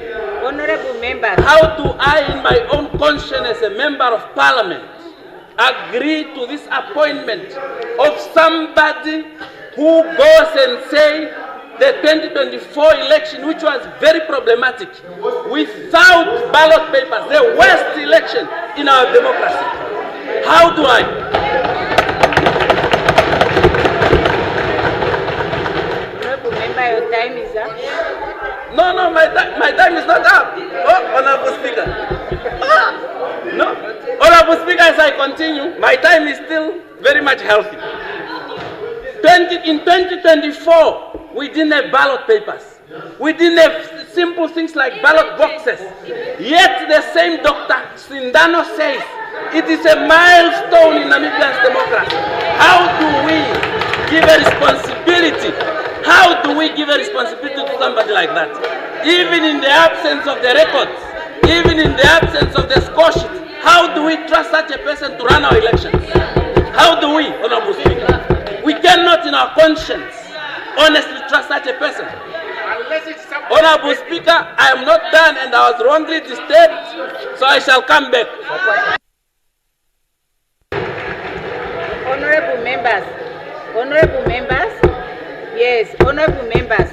Honorable members, how do I, in my own conscience as a member of Parliament, agree to this appointment of somebody who goes and say the 2024 election, which was very problematic, without ballot papers, the worst election in our democracy? How do I? Honorable member, your time is up. No, my time is not up. Oh, Honorable Speaker. No. Honorable Speaker, as I continue, my time is still very much healthy. In 2024, we didn't have ballot papers. We didn't have simple things like ballot boxes. Yet the same Dr. Sindano says it is a milestone in Namibia's democracy. How do we give a responsibility? How do we give a responsibility to somebody like that? Even in the absence of the records, even in the absence of the score sheet, how do we trust such a person to run our elections? How do we, Honorable Speaker? We cannot in our conscience honestly trust such a person. Honorable Speaker, I am not done and I was wrongly disturbed, so I shall come back. Honorable members, yes, honorable members,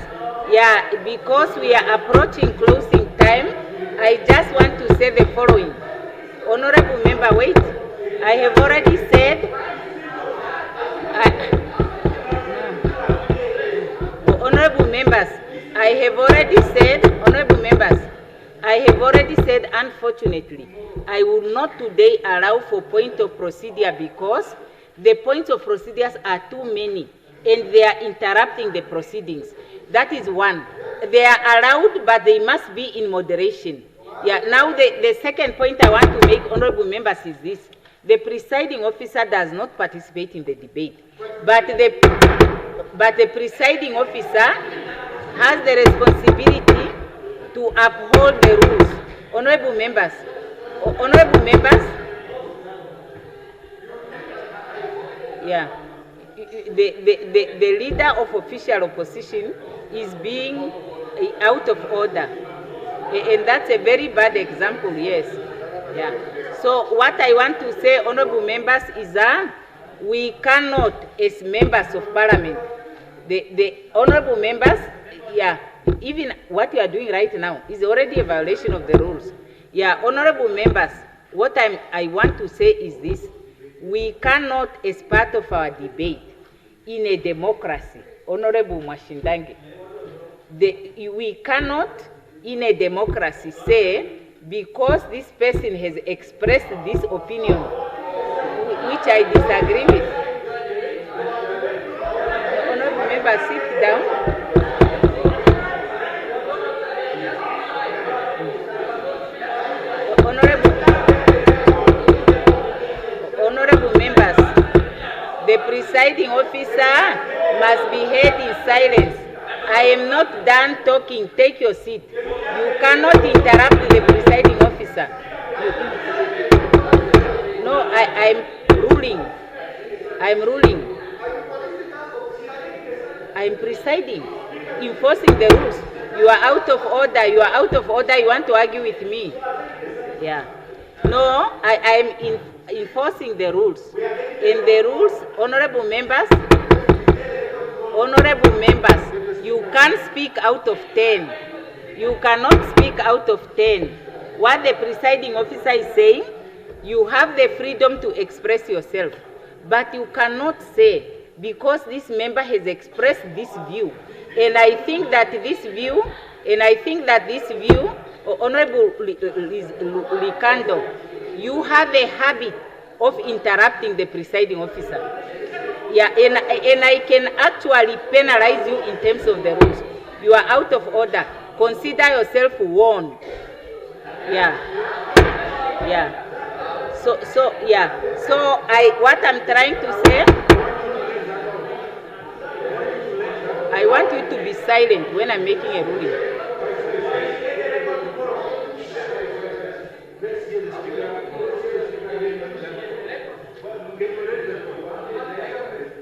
yeah, because we are approaching closing time, I just want to say the following. Honorable member, wait, I have already said, honorable members, I have already said, unfortunately, I will not today allow for point of procedure because the points of procedures are too many and they are interrupting the proceedings. That is one. They are allowed, but they must be in moderation. Yeah. Now, the second point I want to make, honorable members, is this. The presiding officer does not participate in the debate, but the presiding officer has the responsibility to uphold the rules. Honorable members, yeah, the leader of official opposition is being out of order, and that's a very bad example, yes. Yeah. So what I want to say, honorable members, is that we cannot, as members of parliament, the honorable members, yeah, even what you are doing right now is already a violation of the rules. Yeah, honorable members, what I want to say is this. We cannot, as part of our debate, in a democracy, honorable Mwashindange, we cannot, in a democracy, say, because this person has expressed this opinion, which I disagree with. Honorable members, sit down. Honorable members, the presiding officer must be heard in silence. I am not done talking. Take your seat. You cannot interrupt the presiding officer. No, I'm ruling. I'm ruling. I'm presiding, enforcing the rules. You are out of order. You are out of order. You want to argue with me? Yeah. No, I'm enforcing the rules. In the rules, honorable members, you can't speak out of 10. You cannot speak out of 10. What the presiding officer is saying, you have the freedom to express yourself, but you cannot say, because this member has expressed this view, and I think that this view, Honorable Likando, you have a habit of interrupting the presiding officer. Yeah, and I can actually penalize you in terms of the rules. You are out of order. Consider yourself warned. Yeah. Yeah. So what I'm trying to say, I want you to be silent when I'm making a ruling.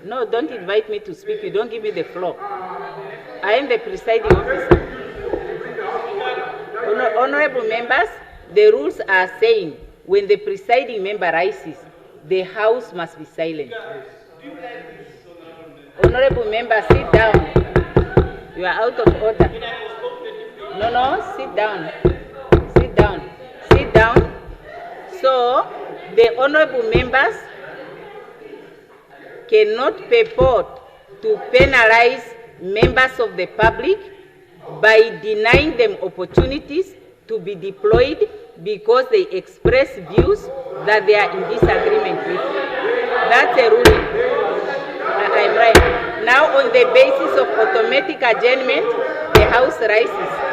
No, don't invite me to speak. You don't give me the floor. I am the presiding officer. Honorable members, the rules are saying when the presiding member rises, the House must be silent. Honorable member, sit down. You are out of order. No, sit down. Sit down. Sit down. So, the honorable members cannot purport to penalize members of the public by denying them opportunities to be deployed because they express views that they are in disagreement with. That's a ruling. I'm right. Now, on the basis of automatic adjournment, the House rises.